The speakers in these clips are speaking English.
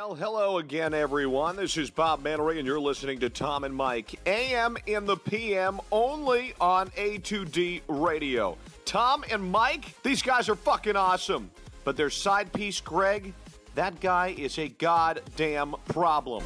Well, hello again, everyone. This is Bob Mannery, and you're listening to Tom and Mike, AM in the PM, only on A2D Radio. Tom and Mike, these guys are fucking awesome. But their side piece, Greg, that guy is a goddamn problem.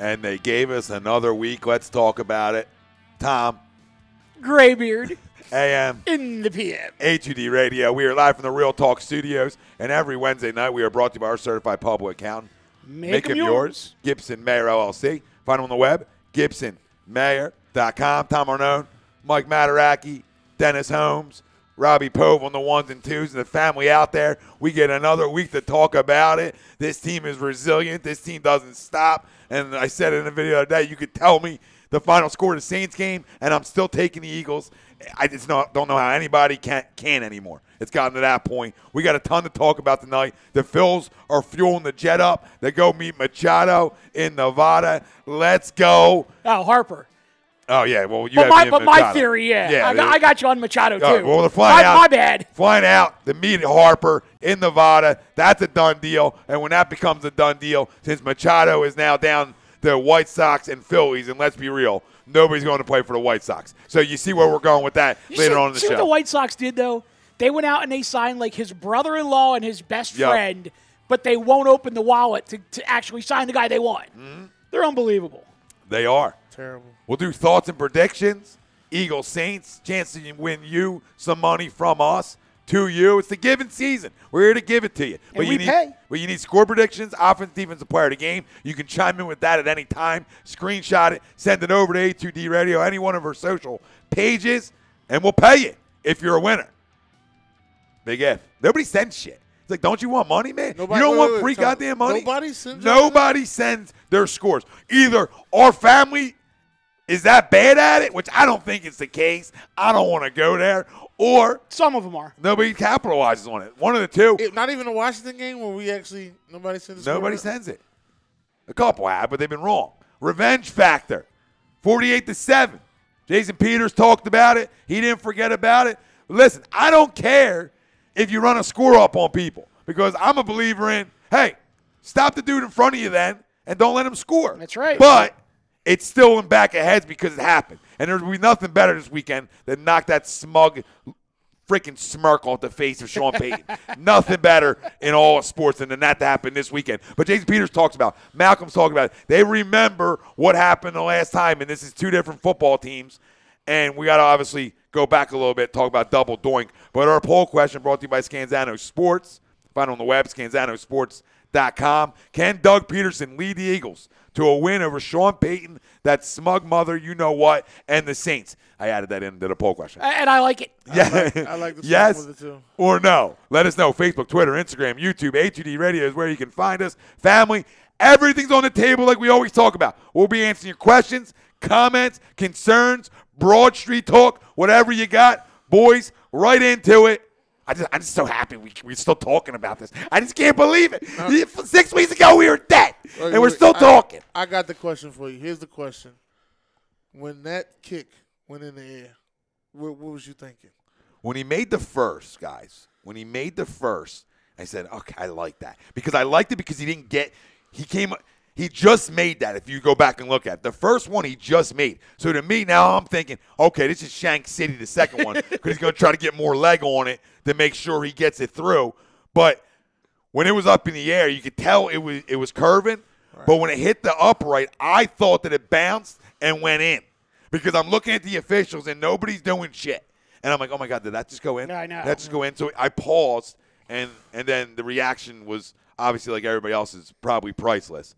And they gave us another week. Let's talk about it. Tom. Graybeard. AM. In the PM. A2D Radio. We are live from the Real Talk Studios. And every Wednesday night, we are brought to you by our certified public accountant. Make 'em yours. Gibson Mayer LLC. Find them on the web, gibsonmayer.com. Tom Arnone, Mike Mataraki, Dennis Holmes, Robbie Pove on the ones and twos, and the family out there. We get another week to talk about it. This team is resilient. This team doesn't stop. And I said in the video the other day, you could tell me the final score of the Saints game, and I'm still taking the Eagles. I just don't know how anybody can anymore. It's gotten to that point. We got a ton to talk about tonight. The Phils are fueling the jet up. They go meet Machado in Nevada. Let's go. Oh, Harper. Oh, yeah. Well, you but my theory, I got you on Machado, too. Well, they're flying out. My bad. Flying out to meet Harper in Nevada. That's a done deal. And when that becomes a done deal, since Machado is now down the White Sox and Phillies, and let's be real, nobody's going to play for the White Sox. So you see where we're going with that later on in the show. See what the White Sox did, though? They went out and they signed, like, his brother-in-law and his best friend, but they won't open the wallet to actually sign the guy they want. Mm-hmm. They're unbelievable. They are. Terrible. We'll do thoughts and predictions. Eagles, Saints, chance to win you some money from us to you. It's the giving season. We're here to give it to you. And we pay. But you need score predictions, offense, defensive player of the game. You can chime in with that at any time. Screenshot it. Send it over to A2D Radio, any one of our social pages, and we'll pay you if you're a winner. Big F. Nobody sends shit. It's like, don't you want money, man? You don't want free goddamn money? Nobody sends their scores. Either our family is that bad at it, which I don't think is the case. I don't want to go there. Or some of them are. Nobody capitalizes on it. One of the two. Not even a Washington game where nobody sends it. Nobody sends it. A couple have, but they've been wrong. Revenge factor. 48-7. Jason Peters talked about it. He didn't forget about it. Listen, I don't care if you run a score up on people, because I'm a believer in, hey, stop the dude in front of you then and don't let him score. That's right. But it's still in back of heads because it happened. And there'll be nothing better this weekend than knock that smug freaking smirk off the face of Sean Payton. Nothing better in all of sports than that to happen this weekend. But Jason Peters talks about, Malcolm's talking about it. They remember what happened the last time, and this is two different football teams. And we got to obviously go back a little bit, talk about double doink. But our poll question brought to you by Scanzano Sports. Find it on the web, scanzanosports.com. Can Doug Peterson lead the Eagles to a win over Sean Payton, that smug mother, you know what, and the Saints? I added that into the poll question. And I like it. Yeah. I like the yes with it too. Or no. Let us know. Facebook, Twitter, Instagram, YouTube, A2D Radio is where you can find us. Family, everything's on the table like we always talk about. We'll be answering your questions, comments, concerns, Broad Street talk, whatever you got. Boys, right into it. I'm just so happy we're still talking about this. I just can't believe it. 6 weeks ago, we were dead, and we're still talking. I got the question for you. Here's the question. When that kick went in the air, what was you thinking? When he made the first, guys, I said, okay, I like that. Because I liked it because he just made that, if you go back and look at it. The first one he just made. So to me, now I'm thinking, okay, this is Shank City, the second one, because he's going to try to get more leg on it to make sure he gets it through. But when it was up in the air, you could tell it was curving. Right. But when it hit the upright, I thought that it bounced and went in. Because I'm looking at the officials and nobody's doing shit. And I'm like, oh, my God, did that just go in? Yeah, I know. Did that just go in? So I paused, and then the reaction was obviously, like everybody else's, probably priceless.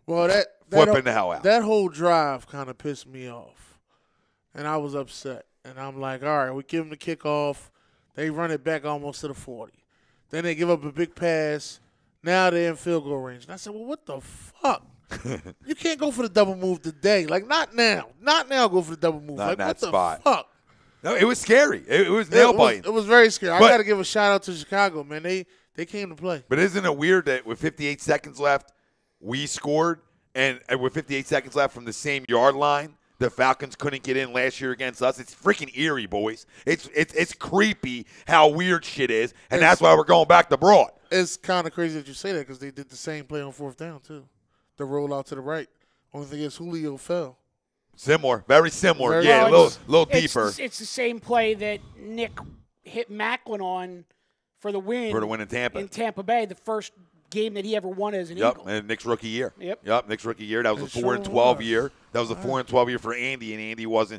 Well, flipping the hell out. That whole drive kind of pissed me off, and I was upset. And I'm like, all right, we give them the kickoff. They run it back almost to the 40. Then they give up a big pass. Now they're in field goal range. And I said, well, what the fuck? You can't go for the double move today. Like, not now. Not now go for the double move. Not like, in that what the spot. fuck? No, it was scary. It was nail-biting. It was very scary. But- I got to give a shout-out to Chicago, man. They came to play. But isn't it weird that with 58 seconds left, we scored, and with 58 seconds left from the same yard line, the Falcons couldn't get in last year against us? It's freaking eerie, boys. It's creepy how weird shit is, and that's why we're going back to Broad. It's kind of crazy that you say that because they did the same play on 4th down, too. The roll out to the right. Only thing is Julio fell. Similar, very similar. Very Yeah, a well, little deeper. It's the same play that Nick hit Macklin on for the win. For the win in Tampa. In Tampa Bay, the first game that he ever won as an Eagle. And Nick's rookie year. Yep. Nick's rookie year. That was a It 4-12 sure year. That was a 4-12 year for Andy, and Andy went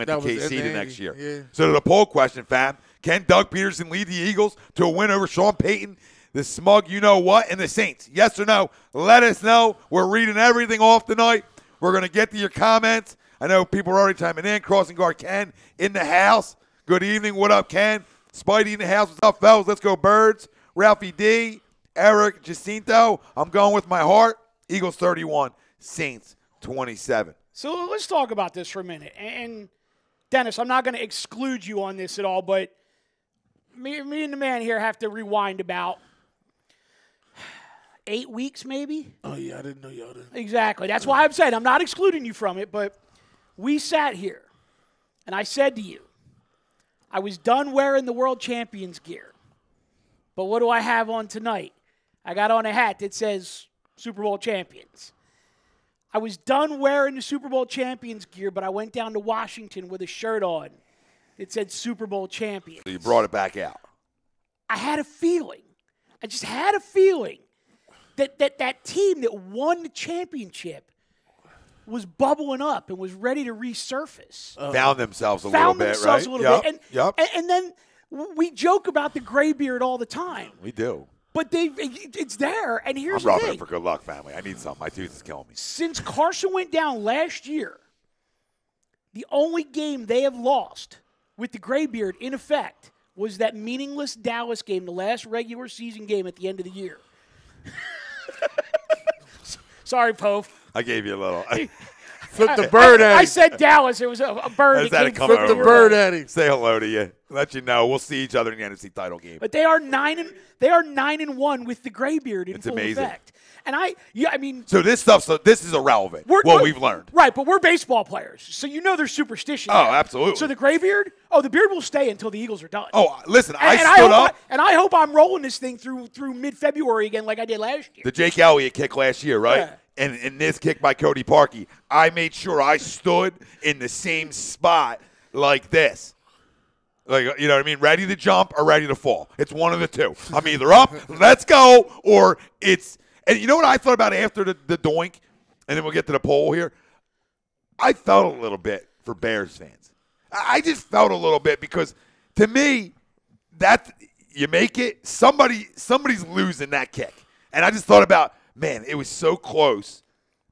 That to was KC the Andy, next year. yeah. So to the poll question, fam, can Doug Peterson lead the Eagles to a win over Sean Payton, the smug you-know-what, and the Saints? Yes or no? Let us know. We're reading everything off tonight. We're going to get to your comments. I know people are already chiming in. Crossing guard Ken in the house. Good evening. What up, Ken? Spidey in the house. What's up, fellas? Let's go, Birds. Ralphie D. Eric Jacinto. I'm going with my heart. Eagles 31. Saints 27. So let's talk about this for a minute. And Dennis, I'm not going to exclude you on this at all, but me and the man here have to rewind about 8 weeks maybe. Oh, yeah, I didn't know y'all did. Exactly. That's why I'm saying I'm not excluding you from it, but we sat here, and I said to you, I was done wearing the world champions gear, but what do I have on tonight? I got on a hat that says Super Bowl champions. I was done wearing the Super Bowl champions gear, but I went down to Washington with a shirt on that said Super Bowl champions. So you brought it back out. I had a feeling. I just had a feeling that team that won the championship was bubbling up and was ready to resurface. Found themselves a little bit, right? A little bit. Yep. And then we joke about the graybeard all the time. We do. But it's there, and here's I'm the rubbing thing. it for good luck, family. I need something. My tooth is killing me. Since Carson went down last year, the only game they have lost with the graybeard in effect was that meaningless Dallas game, the last regular season game at the end of the year. Sorry, Pope. I gave you a little. Flip the bird at him. I said Dallas. It was a bird. That That come came over. Flip the bird at him. Say hello to you. Let you know. We'll see each other in the NFC title game. But they are 9-1 with the graybeard in It's full amazing. effect. And So this is irrelevant. We've learned. Right, but we're baseball players, so you know there's superstition. Oh, there. absolutely. So the graybeard, the beard will stay until the Eagles are done. Oh, listen, and I stood up. I hope I'm rolling this thing through mid-February again like I did last year. The Jake Elliott kick last year, right? Yeah. And in this kick by Cody Parkey, I made sure I stood in the same spot like this. Like, you know what I mean? Ready to jump or ready to fall. It's one of the two. I'm either up, let's go, or it's – and you know what I thought about after the doink? And then we'll get to the poll here. I felt a little bit for Bears fans. I just felt a little bit because, to me, that you make it, somebody's losing that kick. And I just thought about, man, it was so close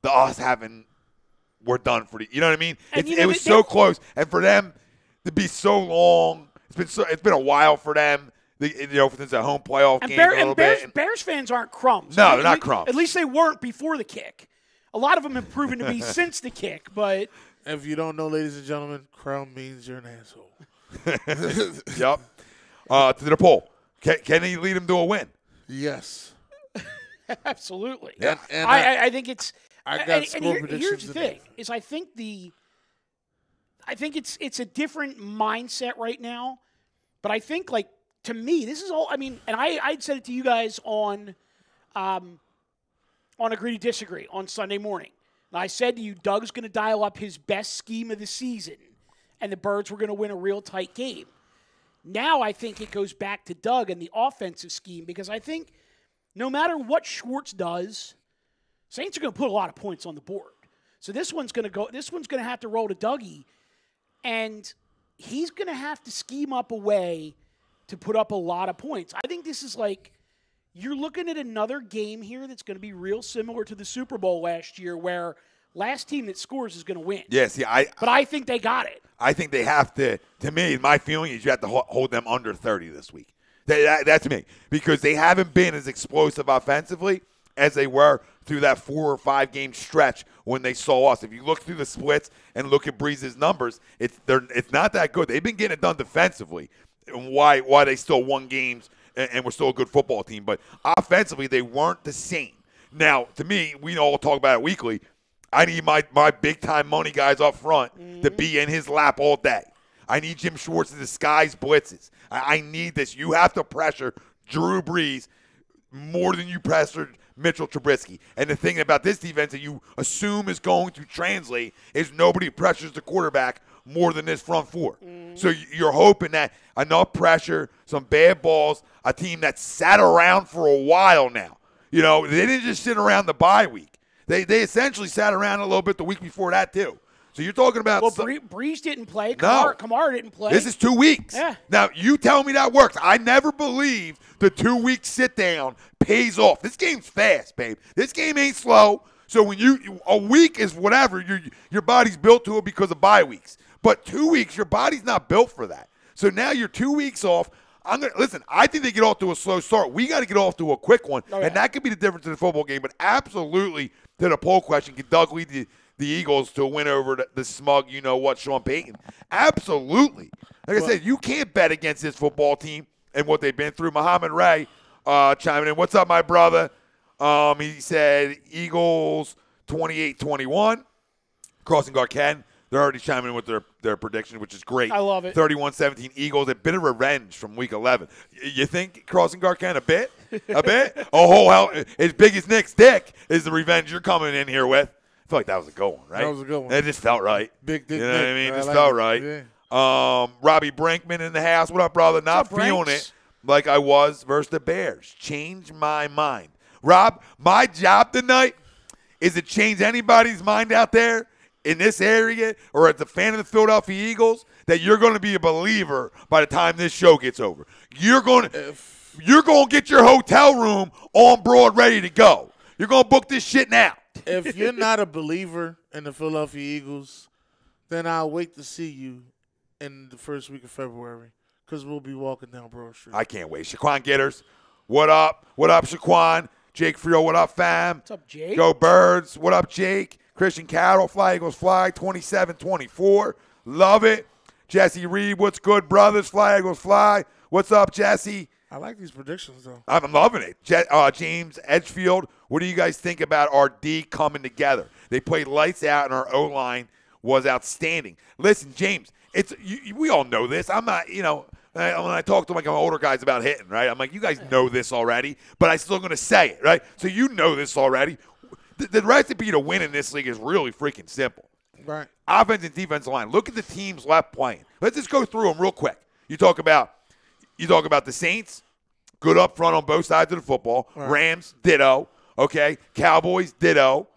to us having – we're done for the – you know what I mean? It was so close. And for them – to be so long, it's been a while for them. Since a home playoff game a little bit. Bears fans aren't crumbs. No, they're not crumbs. At least they weren't before the kick. A lot of them have proven to be since the kick. But if you don't know, ladies and gentlemen, crown means you're an asshole. Yep. To the poll, can he lead him to a win? Yes. Absolutely. Yeah. And I think it's. I got and score here's predictions. the thing: is I think it's a different mindset right now. But I think, like, to me, this is all. I mean, and I'd said it to you guys on Agree to Disagree on Sunday morning. And I said to you, Doug's going to dial up his best scheme of the season, and the Birds were going to win a real tight game. Now I think it goes back to Doug and the offensive scheme, because I think no matter what Schwartz does, Saints are going to put a lot of points on the board. So this one's going to have to roll to Dougie, and he's going to have to scheme up a way to put up a lot of points. I think this is like, you're looking at another game here that's going to be real similar to the Super Bowl last year, where last team that scores is going to win. Yeah, see, but I think they got it. I think they have to me, my feeling is you have to hold them under 30 this week. That's me. Because they haven't been as explosive offensively, as they were through that 4 or 5 game stretch when they saw us. If you look through the splits and look at Breeze's numbers, it's not that good. They've been getting it done defensively, and why they still won games and we're still a good football team. But offensively, they weren't the same. Now, to me, we all talk about it weekly. I need my big-time money guys up front to be in his lap all day. I need Jim Schwartz to disguise blitzes. I need this. You have to pressure Drew Brees more than you pressured Mitchell Trubisky. And the thing about this defense that you assume is going to translate is nobody pressures the quarterback more than this front four. So you're hoping that enough pressure, some bad balls, a team that sat around for a while now. You know, they didn't just sit around the bye week. They essentially sat around a little bit the week before that too. So you're talking about Breeze didn't play. Kamara didn't play. This is 2 weeks. Yeah. Now, you tell me that works. I never believed the 2-week sit-down pays off. This game's fast, babe. This game ain't slow. So when a week is whatever, your body's built to it because of bye weeks. But 2 weeks, your body's not built for that. So now you're 2 weeks off. Listen, I think they get off to a slow start. We got to get off to a quick one. Oh, yeah. And that could be the difference in the football game. But absolutely, to the poll question, can Doug lead the Eagles to a win over the smug, you-know-what, Sean Payton? Absolutely. Like I said, you can't bet against this football team and what they've been through. Muhammad Ray chiming in. What's up, my brother? He said Eagles 28-21. Crossing guard Ken. They're already chiming in with their prediction, which is great. I love it. 31-17 Eagles. A bit of revenge from Week 11. You think crossing guard Ken a bit? A bit? Oh, hell, as big as Nick's dick is the revenge you're coming in here with. I feel like that was a good one, right? That was a good one. It just felt right. Big dick. You know Nick. what I mean? It just like felt it. right. Yeah. Robbie Brinkman in the house. What up, brother? Not up, feeling Brinks? it like I was versus the Bears. Change my mind. Rob, my job tonight is to change anybody's mind out there in this area or as a fan of the Philadelphia Eagles that you're going to be a believer by the time this show gets over. You're going to get your hotel room on Broad ready to go. You're going to book this shit now. If you're not a believer in the Philadelphia Eagles, then I'll wait to see you in the first week of February because we'll be walking down Broad Street. I can't wait. Shaquan Gitters, what up? What up, Shaquan? Jake Frio, what up, fam? What's up, Jake? Go Birds. What up, Jake? Christian Carroll, Fly Eagles Fly, 27-24. Love it. Jesse Reed, what's good, brothers? Fly Eagles Fly. What's up, Jesse? I like these predictions, though. I'm loving it. James Edgefield, what do you guys think about our D coming together? They played lights out, and our O-line was outstanding. Listen, James, we all know this. I'm not, when I talk to my older guys about hitting, right? I'm like, you guys know this already, but I'm still going to say it, right? So you know this already. The recipe to win in this league is really freaking simple. Right. Offense and defensive line. Look at the teams left playing. Let's just go through them real quick. You talk about the Saints, good up front on both sides of the football. Right. Rams, ditto. Okay. Cowboys, ditto.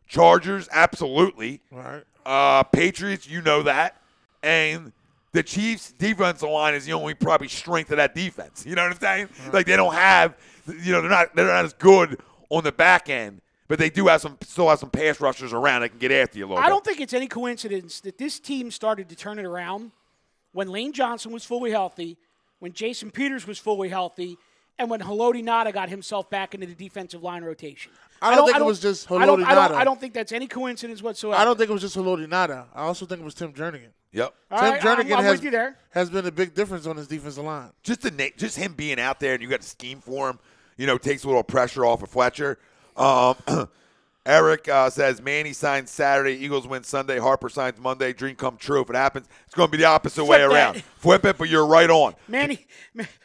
Chargers, absolutely. Right. Patriots, you know that. And the Chiefs' defensive line is the only probably strength of that defense. You know what I'm saying? Right. Like they don't have, they're not as good on the back end. But they do still have some pass rushers around that can get after you a little bit. I don't think it's any coincidence that this team started to turn it around when Lane Johnson was fully healthy, when Jason Peters was fully healthy, and when Haloti Ngata got himself back into the defensive line rotation. I don't think it was just Haloti Ngata. I don't think that's any coincidence whatsoever. I don't think it was just Haloti Ngata. I also think it was Tim Jernigan. Yep. Tim Jernigan has been a big difference on his defensive line. Just him being out there and you got to scheme for him, takes a little pressure off of Fletcher. Eric says Manny signs Saturday, Eagles win Sunday, Harper signs Monday, dream come true. If it happens, it's going to be the opposite way around. Flip it, but you're right on.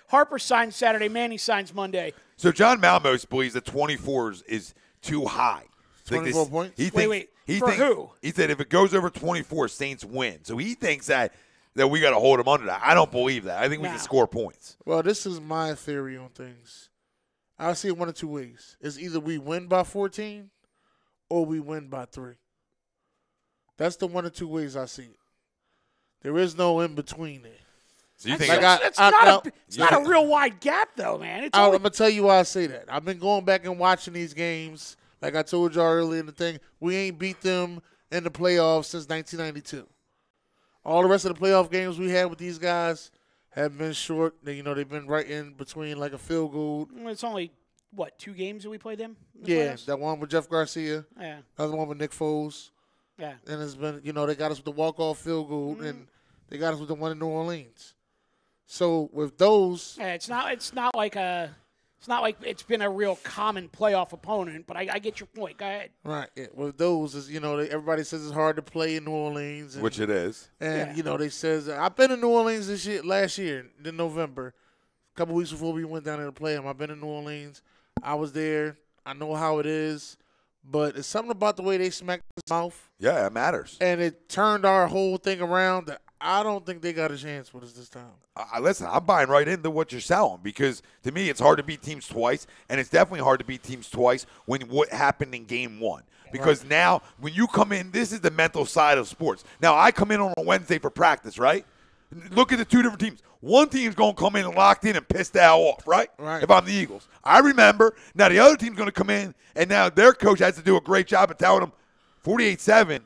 Harper signs Saturday, Manny signs Monday. So John Malmos believes that 24 is too high. 24 points? Wait. Who? He said if it goes over 24, Saints win. So he thinks that we got to hold him under that. I don't believe that. I think we can score points. Well, this is my theory on things. I see it one of two ways. It's either we win by 14 or we win by 3. That's the one of two ways I see it. There is no in between there. So you think it's not a real wide gap, though, man. I'm going to tell you why I say that. I've been going back and watching these games. Like I told y'all earlier in the thing, we ain't beat them in the playoffs since 1992. All the rest of the playoff games we had with these guys have been short. They've been right in between like a field goal. It's only what, 2 games that we played them? Yeah, that one with Jeff Garcia. Yeah. Another one with Nick Foles. Yeah. And it's been, they got us with the walk-off field goal, and they got us with the one in New Orleans. So with those, yeah, it's not like it's been a real common playoff opponent, but I get your point. Go ahead. right? Yeah, with those is everybody says it's hard to play in New Orleans, Which it is. And they says I've been in New Orleans last year in November, a couple weeks before we went down there to play them. I've been in New Orleans. I was there. I know how it is, but it's something about the way they smacked his mouth. Yeah, it matters. And it turned our whole thing around. That I don't think they got a chance with us this time. Listen, I'm buying right into what you're selling because to me it's hard to beat teams twice, and it's definitely hard to beat teams twice when what happened in game 1. Because now when you come in, this is the mental side of sports. Now I come in on a Wednesday for practice, right? Look at the 2 different teams. One team's going to come in and locked in and piss the hell off, right? Right. If I'm the Eagles. I remember. Now the other team's going to come in, and now their coach has to do a great job of telling them 48-7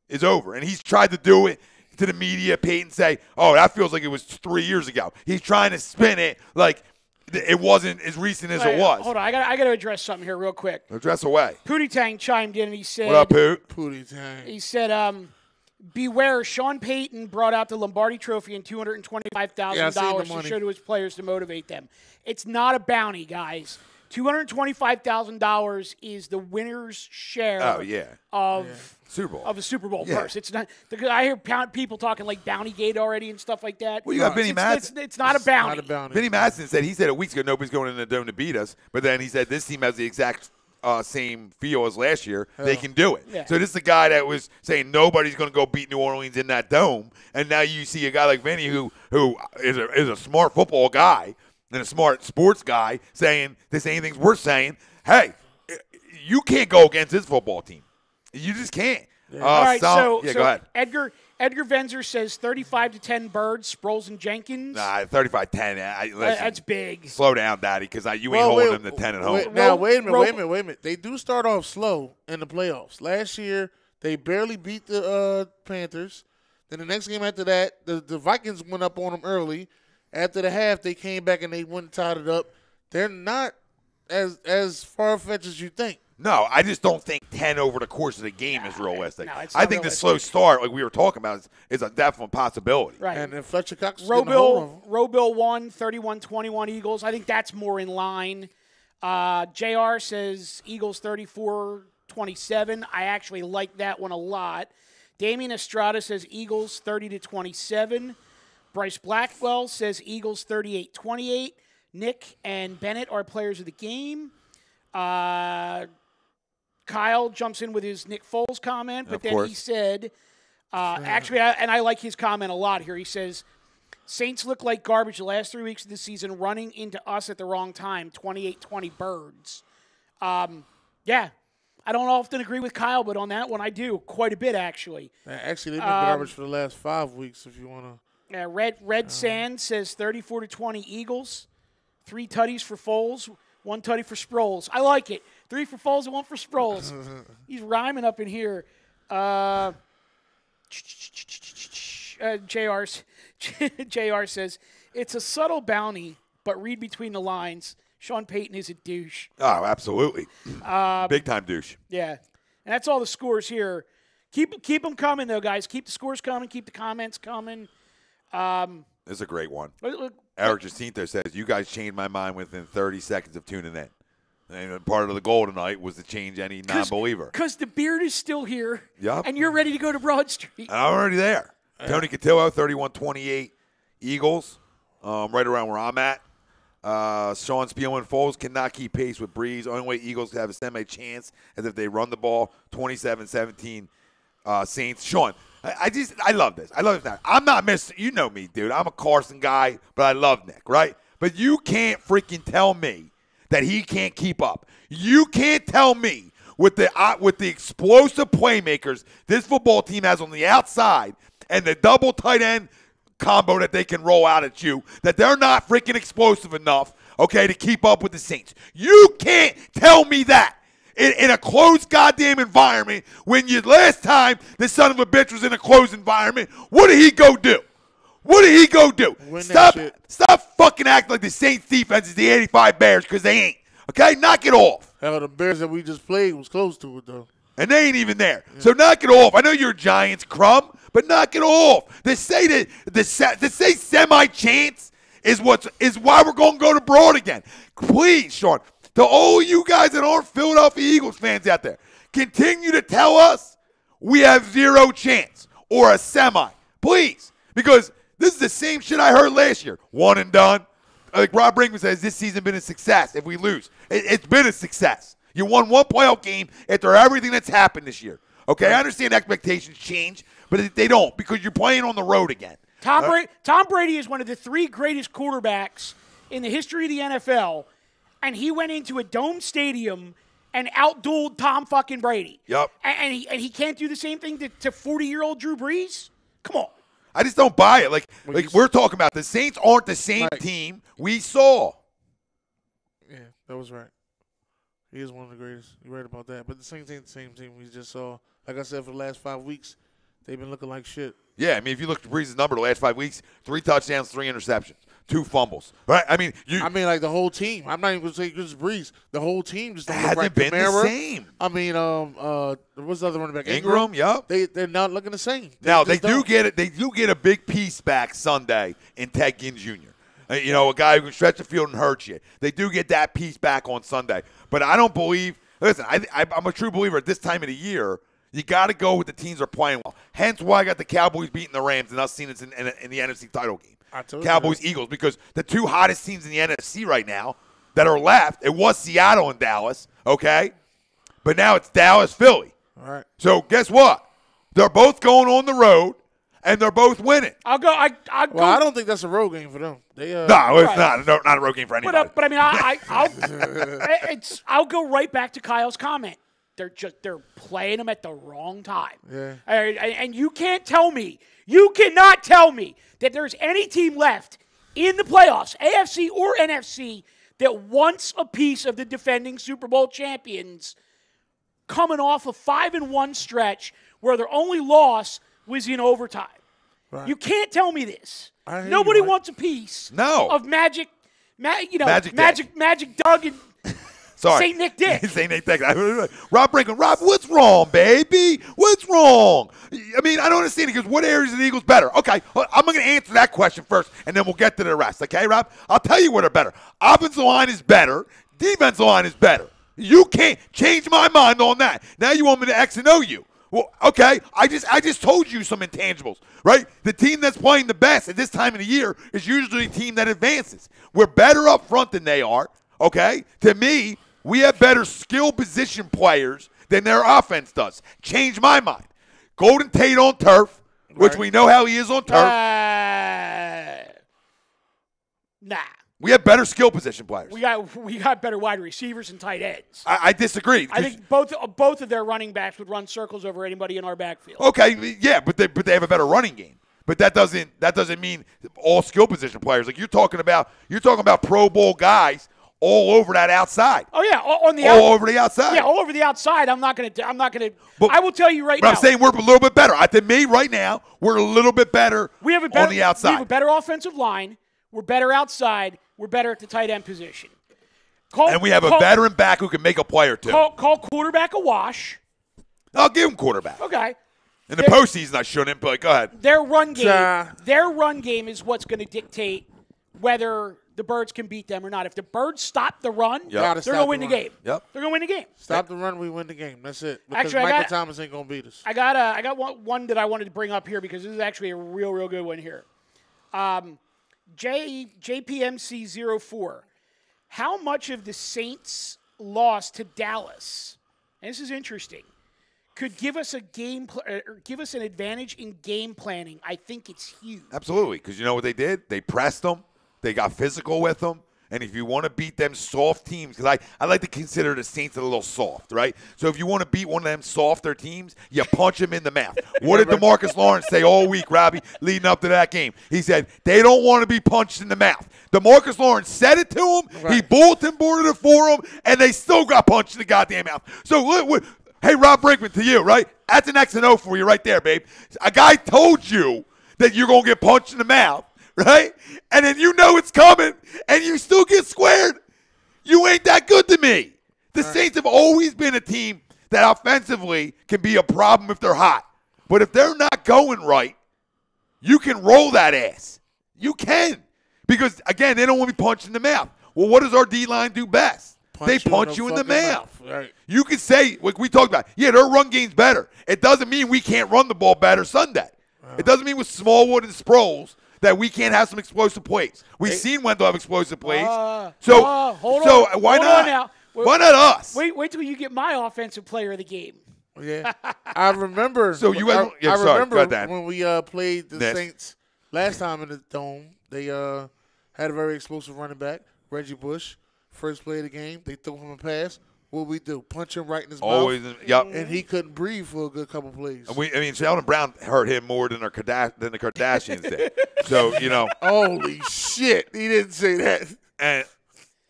is over. And he's tried to do it to the media, Peyton, say, oh, that feels like it was 3 years ago. He's trying to spin it like it wasn't as recent as it was. Hold on. I got to address something here real quick. Address away. Pootie Tang chimed in and he said, What up, Poot? Pootie Tang. He said, beware, Sean Payton brought out the Lombardi Trophy and $225,000 to show to his players to motivate them. It's not a bounty, guys. $225,000 is the winner's share of Super Bowl. of the Super Bowl Yeah. purse. It's not because I hear people talking like Bounty Gate already and stuff like that. Well, you got Benny Madsen. It's not a bounty. Not a bounty. Benny Madsen said a week ago nobody's going in the dome to beat us, but then he said this team has the exact same feel as last year. They can do it. Yeah. So this is the guy that was saying nobody's going to go beat New Orleans in that dome, and now you see a guy like Benny who is a smart football guy and a smart sports guy saying the same things we're saying. Hey, you can't go against this football team. You just can't. Yeah. All right, so go ahead. Edgar Venzer says 35-10 Birds, Sproles and Jenkins. Nah, 35-10. That's big. Slow down, Daddy, because you ain't holding them to 10 at home. Wait a minute. They do start off slow in the playoffs. Last year, they barely beat the Panthers. Then the next game after that, the Vikings went up on them early. After the half, they came back and they went and tied it up. They're not as far-fetched as you think. No, I just don't think 10 over the course of the game is realistic. No, it's I not think the realistic. slow start, like we were talking about, is a definite possibility. Right. And then Fletcher Cox is getting a hold of them. Robill won 31-21 Eagles. I think that's more in line. JR says Eagles 34-27. I actually like that one a lot. Damian Estrada says Eagles 30-27. Bryce Blackwell says Eagles 38-28. Nick and Bennett are players of the game. Kyle jumps in with his Nick Foles comment, but then he said, I like his comment a lot here. He says, Saints look like garbage the last 3 weeks of the season, running into us at the wrong time, 28-20 Birds. Yeah, I don't often agree with Kyle, but on that one I do quite a bit, actually. Actually, they've been garbage for the last 5 weeks, if you want to. Red Sand says 34-20 Eagles, 3 tutties for Foles, 1 tutty for Sproles. I like it. 3 for Foles and 1 for Sproles. He's rhyming up in here. JR says, it's a subtle bounty, but read between the lines. Sean Payton is a douche. Oh, absolutely. Big-time douche. Yeah. And that's all the scores here. Keep them coming, though, guys. Keep the scores coming. Keep the comments coming. This is a great one. Eric Jacinto says, you guys changed my mind within 30 seconds of tuning in. And part of the goal tonight was to change any non-believer. Because the beard is still here. Yep. And you're ready to go to Broad Street. And I'm already there. Tony Cotillo, 31-28 Eagles, right around where I'm at. Sean Spielman, Foles cannot keep pace with Breeze. Only way Eagles have a semi-chance is if they run the ball. 27-17 Saints. Sean, I love this. I love this. I'm not missing. You know me, dude. I'm a Carson guy, but I love Nick, right? But you can't freaking tell me that he can't keep up. You can't tell me with the explosive playmakers this football team has on the outside and the double tight end combo that they can roll out at you, that they're not freaking explosive enough, okay, to keep up with the Saints. You can't tell me that. In a closed goddamn environment, when last time the son of a bitch was in a closed environment, what did he go do? What did he go do? Stop fucking acting like the Saints defense is the 85 Bears, because they ain't. Okay? Knock it off. Hell, the Bears that we just played was close to it, though. And they ain't even there. Yeah. So knock it off. I know you're Giants crumb, but knock it off. They say semi-chance is why we're going to go to Broad again. Please, Sean, to all you guys that aren't Philadelphia Eagles fans out there, continue to tell us we have zero chance or a semi. Please. Because this is the same shit I heard last year. One and done. Like Rob Brinkman says, this season been a success if we lose. It's been a success. You won one playoff game after everything that's happened this year. Okay, I understand expectations change, but they don't because you're playing on the road again. Tom Brady is one of the 3 greatest quarterbacks in the history of the NFL, and he went into a dome stadium and outdueled Tom fucking Brady. Yep. And he can't do the same thing to 40-year-old Drew Brees? Come on. I just don't buy it. Like we're talking about, the Saints aren't the same team we saw. Yeah, that was right. He is one of the greatest. You're right about that. But the same team we just saw. Like I said, for the last 5 weeks, they've been looking like shit. Yeah, I mean, if you look at Brees' number the last 5 weeks, 3 touchdowns, 3 interceptions, 2 fumbles. Right? I mean, like the whole team. I'm not even going to say just Brees. The whole team just don't look hasn't right. been Kamara, the same. I mean, what's the other running back? Ingram. Yep. They're not looking the same. Now they do get it. They do get a big piece back Sunday in Ted Ginn Jr. You know, a guy who can stretch the field and hurt you. They do get that piece back on Sunday. But I don't believe. Listen, I'm a true believer at this time of the year. You got to go with the teams that are playing well. Hence why I got the Cowboys beating the Rams and us seeing it in the NFC title game. Cowboys, Eagles, because the 2 hottest teams in the NFC right now that are left, it was Seattle and Dallas, okay? But now it's Dallas, Philly. All right. So guess what? They're both going on the road, and they're both winning. I'll go. I don't think that's a road game for them. No, it's not. No, not a road game for anybody. But I mean, I'll go right back to Kyle's comment. They're playing them at the wrong time. Yeah. And you cannot tell me that there's any team left in the playoffs, AFC or NFC, that wants a piece of the defending Super Bowl champions coming off a 5-1 stretch where their only loss was in overtime. Right. You can't tell me this. Nobody wants a piece of Magic Doug and Sorry. St. Nick Dick. St. Nick Dick. Rob Brinkman. Rob, what's wrong, baby? What's wrong? I mean, I don't understand. He goes, what areas of the Eagles better? Okay, I'm going to answer that question first, and then we'll get to the rest. Okay, Rob? I'll tell you what are better. Offensive line is better. Defensive line is better. You can't change my mind on that. Now you want me to X and O you. Well, okay, I just told you some intangibles, right? The team that's playing the best at this time of the year is usually a team that advances. We're better up front than they are, okay? To me, we have better skill position players than their offense does. Change my mind. Golden Tate on turf, which we know how he is on turf. Nah. We have better skill position players. We got better wide receivers and tight ends. I disagree. I think both of their running backs would run circles over anybody in our backfield. Okay, yeah, but they have a better running game. But that doesn't mean all skill position players. Like you're talking about Pro Bowl guys all over that outside. Oh yeah, all over the outside. Yeah, all over the outside. I'm not gonna. I will tell you right now. I'm saying we're a little bit better. To me, right now, we're a little bit better. On the outside. We have a better offensive line. We're better outside. We're better at the tight end position. And we have a veteran back who can make a play or two. Call quarterback a wash. I'll give him quarterback. Okay. In the postseason, I shouldn't, but go ahead. Their run game is what's going to dictate whether the Birds can beat them or not. If the Birds stop the run, they're going to win the game. Yep. They're going to win the game. Stop the run, we win the game. That's it. Because actually, Michael Thomas ain't going to beat us. I got one that I wanted to bring up here because this is actually a real good one here. JPMC04. How much of the Saints' loss to Dallas, and this is interesting, could give us an advantage in game planning? I think it's huge. Absolutely, because you know what they did? They pressed them. They got physical with them. And if you want to beat them soft teams, because I like to consider the Saints a little soft, right? So if you want to beat one of them softer teams, you punch them in the mouth. What did DeMarcus Lawrence say all week, Robbie, leading up to that game? He said, they don't want to be punched in the mouth. DeMarcus Lawrence said it to him. Right. He bulletin boarded it for him, and they still got punched in the goddamn mouth. So, hey, Rob Brinkman, to you, right? That's an X and O for you right there, babe. A guy told you that you're going to get punched in the mouth. Right? And then you know it's coming, and you still get squared. You ain't that good to me. The Saints have always been a team that offensively can be a problem if they're hot. But if they're not going right, you can roll that ass. You can. Because, again, they don't want to be punched in the mouth. Well, what does our D-line do best? They punch you in the mouth. Right. You can say, like we talked about, yeah, their run game's better. It doesn't mean we can't run the ball better Sunday. It doesn't mean with Smallwood and Sproles that we can't have some explosive plays. We've seen Wendell have explosive plays. Hold on. Why Hold not? on now. Why not us? Wait till you get my offensive player of the game. Yeah, I remember. So you guys, I remember that. when we played the Saints last time in the Dome. They had a very explosive running back, Reggie Bush. First play of the game, they threw him a pass. What we do? Punch him right in his mouth. Yep. And he couldn't breathe for a good couple plays. Sheldon Brown hurt him more than the Kardashians did. So, Holy shit. He didn't say that.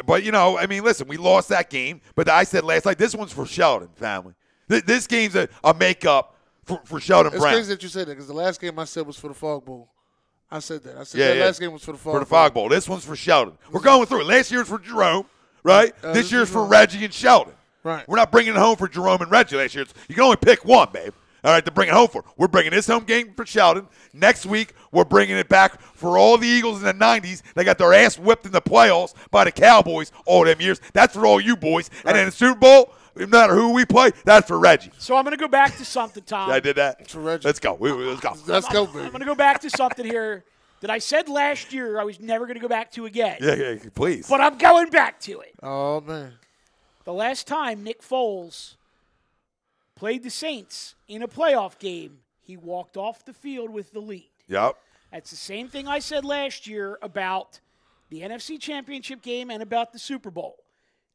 But, listen, we lost that game. But I said last night, this one's for Sheldon, family. This game's a makeup for Sheldon Brown. It's crazy that you said that because the last game I said was for the Fog Bowl. I said that. The last game was for the Fog Bowl. For the Fog Bowl. This one's for Sheldon. We're going through it. Last year was for Jerome, right? This year's for Reggie and Sheldon. Right. We're not bringing it home for Jerome and Reggie last year. You can only pick one, babe. All right, to bring it home for. We're bringing this home game for Sheldon. Next week, we're bringing it back for all the Eagles in the 90s. They got their ass whipped in the playoffs by the Cowboys all them years. That's for all you boys. Right. And then the Super Bowl, no matter who we play, that's for Reggie. So I'm going to go back to something, Tom. I did that? It's for Reggie. Let's go. Let's go. Let's go, baby. I'm going to go back to something here that I said last year I was never going to go back to again. Yeah, please. But I'm going back to it. Oh, man. The last time Nick Foles played the Saints in a playoff game, he walked off the field with the lead. Yep. That's the same thing I said last year about the NFC Championship game and about the Super Bowl.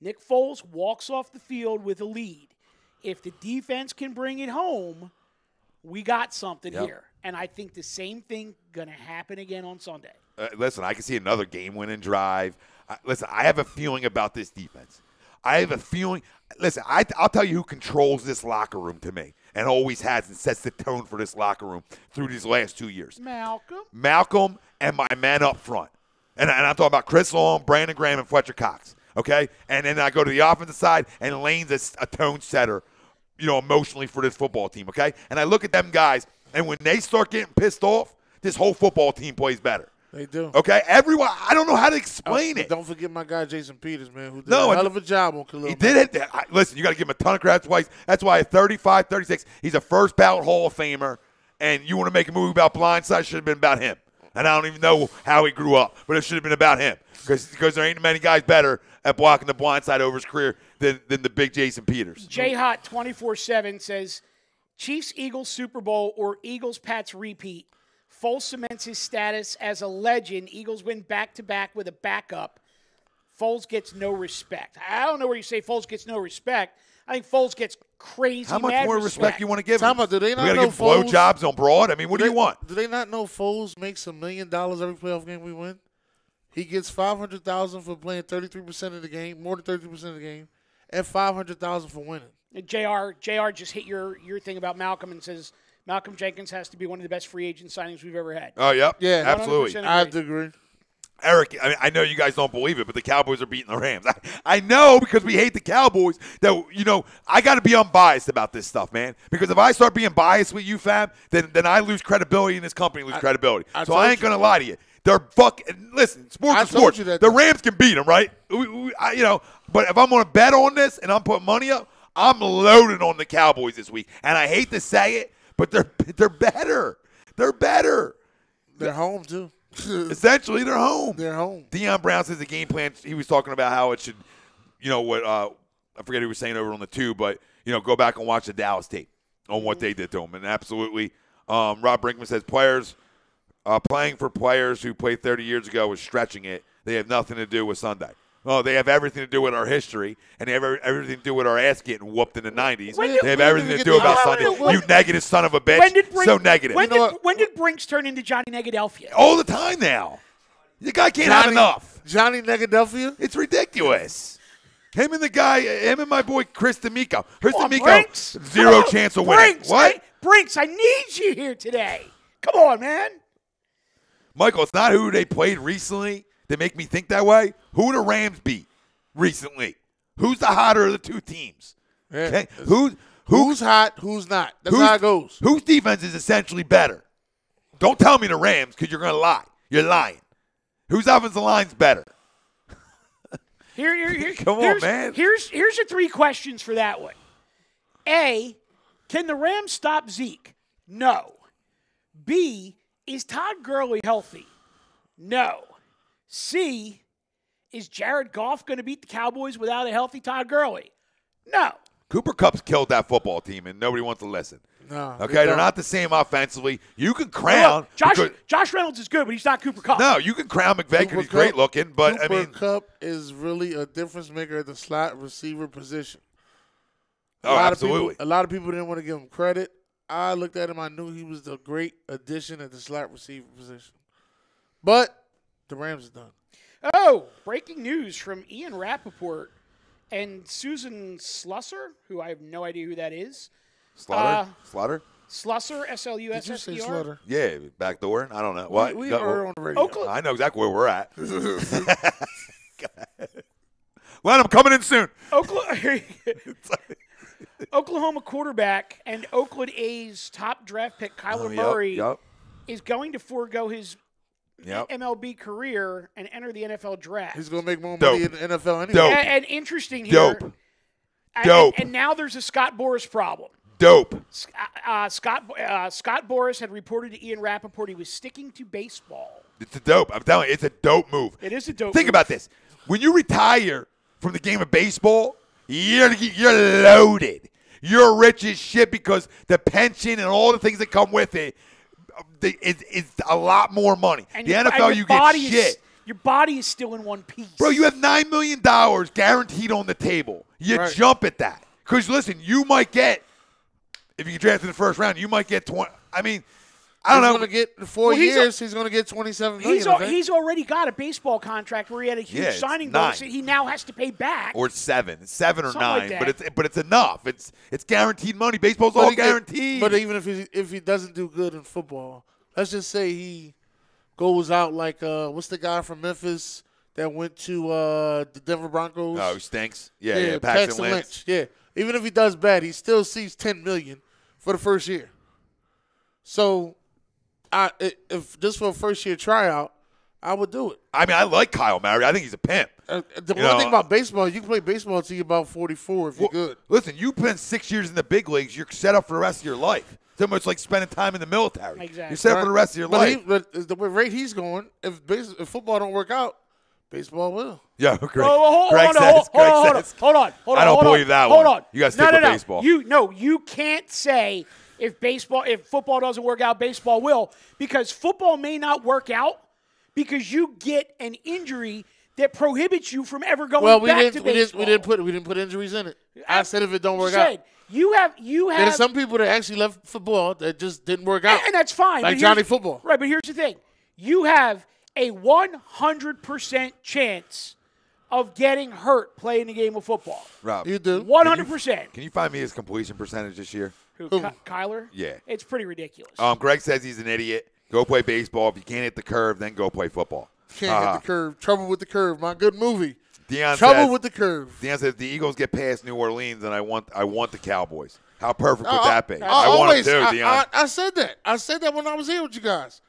Nick Foles walks off the field with a lead. If the defense can bring it home, we got something here. And I think the same thing going to happen again on Sunday. Listen, I can see another game-winning drive. Listen, I have a feeling about this defense. I have a feeling. Listen, I'll tell you who controls this locker room to me and always has and sets the tone for this locker room through these last 2 years. Malcolm and my men up front. And I'm talking about Chris Long, Brandon Graham, and Fletcher Cox. Okay? And then I go to the offensive side, and Lane's a tone setter, emotionally for this football team. Okay? And I look at them guys, and when they start getting pissed off, this whole football team plays better. They do. Okay? Everyone, I don't know how to explain it. Don't forget my guy Jason Peters, man, who did a hell of a job on Khalil. He did it. Listen, you got to give him a ton of credit twice. That's why at 35, 36, he's a first ballot Hall of Famer, and you want to make a movie about Blindside, should have been about him. And I don't even know how he grew up, but it should have been about him because there ain't many guys better at blocking the blind side over his career than the big Jason Peters. J-Hot 24/7 says, Chiefs-Eagles Super Bowl or Eagles-Pats repeat. Foles cements his status as a legend. Eagles win back-to-back with a backup. Foles gets no respect. I don't know where you say Foles gets no respect. I think Foles gets crazy. How much more respect you want to give him? Do they not we got to know give blow jobs on Broad? I mean, what do you want? Do they not know Foles makes $1 million every playoff game we win? He gets $500,000 for playing 33% of the game, more than 33% of the game, and $500,000 for winning. And JR just hit your thing about Malcolm and says Malcolm Jenkins has to be one of the best free agent signings we've ever had. Oh, yep. Yeah, absolutely. I have to agree. Eric, I know you guys don't believe it, but the Cowboys are beating the Rams. I know because we hate the Cowboys that, I got to be unbiased about this stuff, man. Because if I start being biased with you, fam, then I lose credibility and this company lose credibility. So I ain't going to lie to you. They're listen, sports is sports. The Rams can beat them, right? But if I'm going to bet on this and I'm putting money up, I'm loaded on the Cowboys this week. And I hate to say it, but they're better. They're better. They're home, too. Essentially, they're home. They're home. Deion Brown says the game plan, he was talking about how it should, I forget who was saying over on the tube, but, go back and watch the Dallas tape on what they did to him. And absolutely, Rob Brinkman says players, playing for players who played 30 years ago was stretching it. They have nothing to do with Sunday. Oh, they have everything to do with our history, and they have everything to do with our ass getting whooped in the 90s. They have everything to do about Sunday. You negative son of a bitch. So negative. When did Brinks turn into Johnny Negadelphia? All the time now. The guy can't have enough. Johnny Negadelphia? It's ridiculous. Him and my boy Chris D'Amico. Chris D'Amico, Brinks. zero chance of winning. What? Brinks, I need you here today. Come on, man. Michael, it's not who they played recently that make me think that way. Who the Rams beat? recently. Who's the hotter of the two teams? Yeah. Okay? Who's hot? Who's not? That's how it goes. Whose defense is essentially better? Don't tell me the Rams because you're going to lie. You're lying. Whose offensive line's better? Come on, man. Here's the three questions for that one. A, can the Rams stop Zeke? No. B, is Todd Gurley healthy? No. C, is Jared Goff going to beat the Cowboys without a healthy Todd Gurley? No. Cooper Kupp's killed that football team, and nobody wants to listen. No. Okay, they're not the same offensively. You can crown. Josh Reynolds is good, but he's not Cooper Kupp. No, you can crown McVay because he's great looking, but Cooper Kupp is really a difference maker at the slot receiver position. Absolutely. A lot of people didn't want to give him credit. I looked at him. I knew he was the great addition at the slot receiver position. But the Rams are done. Oh, breaking news from Ian Rappaport and Susan Slusser, who I have no idea who that is. Slaughter? Slusser, S-L-U-S-S-E-R. Did you say Slaughter? Yeah, back door. I don't know. What? We are on the radio. I know exactly where we're at. Well, I'm coming in soon. Oklahoma quarterback and Oakland A's top draft pick Kyler Murray is going to forego his MLB career and enter the NFL draft. He's going to make more money in the NFL anyway. And interesting here. Dope. And now there's a Scott Boras problem. Dope. Scott Boras had reported to Ian Rappaport he was sticking to baseball. It's a dope. I'm telling you, it's a dope move. It is a dope Think move. about this. When you retire from the game of baseball, you're loaded. You're rich as shit because the pension and all the things that come with it is a lot more money. And the NFL, you get shit. Your body is still in one piece. Bro, you have $9 million guaranteed on the table. You jump at that. Because, listen, you might get, if you get drafted in the first round, you might get 20. I mean, I don't know. He's going to get 4 years. He's going to get $27 million. He's already got a baseball contract where he had a huge signing bonus that he now has to pay back. Or 7 or 9. Like but it's enough. It's guaranteed money. Baseball's all guaranteed. But even if he doesn't do good in football, let's just say he goes out like what's the guy from Memphis that went to the Denver Broncos? Oh, he stinks. Yeah, Paxton Lynch. Yeah, even if he does bad, he still sees $10 million for the first year. So, if just for a first year tryout, I would do it. I mean, I like Kyle Murray. I think he's a pimp. The one thing about baseball, you can play baseball until you're about 44 if you're good. Listen, you spend 6 years in the big leagues, you're set up for the rest of your life. So much like spending time in the military. Exactly. You're set up for the rest of your life. But the rate he's going, if football don't work out, baseball will. Yeah, Greg. Hold on. I don't believe that one. Hold on. You guys stick with baseball. You can't say if football doesn't work out, baseball will, because football may not work out because you get an injury that prohibits you from ever going back to baseball. We didn't put injuries in it. I said if it don't work out. You have. There's some people that actually left football that just didn't work out, and that's fine. Like Johnny Football, right? But here's the thing: you have a 100% chance of getting hurt playing a game of football. Rob, you do 100%. Can you find me his completion percentage this year? Who? Kyler? Yeah, it's pretty ridiculous. Greg says he's an idiot. Go play baseball. If you can't hit the curve, then go play football. Can't hit the curve. Trouble with the Curve. My good movie. Deion with the Curve. Deion says if the Eagles get past New Orleans, and I want the Cowboys. How perfect would that be? I want to do, Deion. I said that. I said that when I was here with you guys.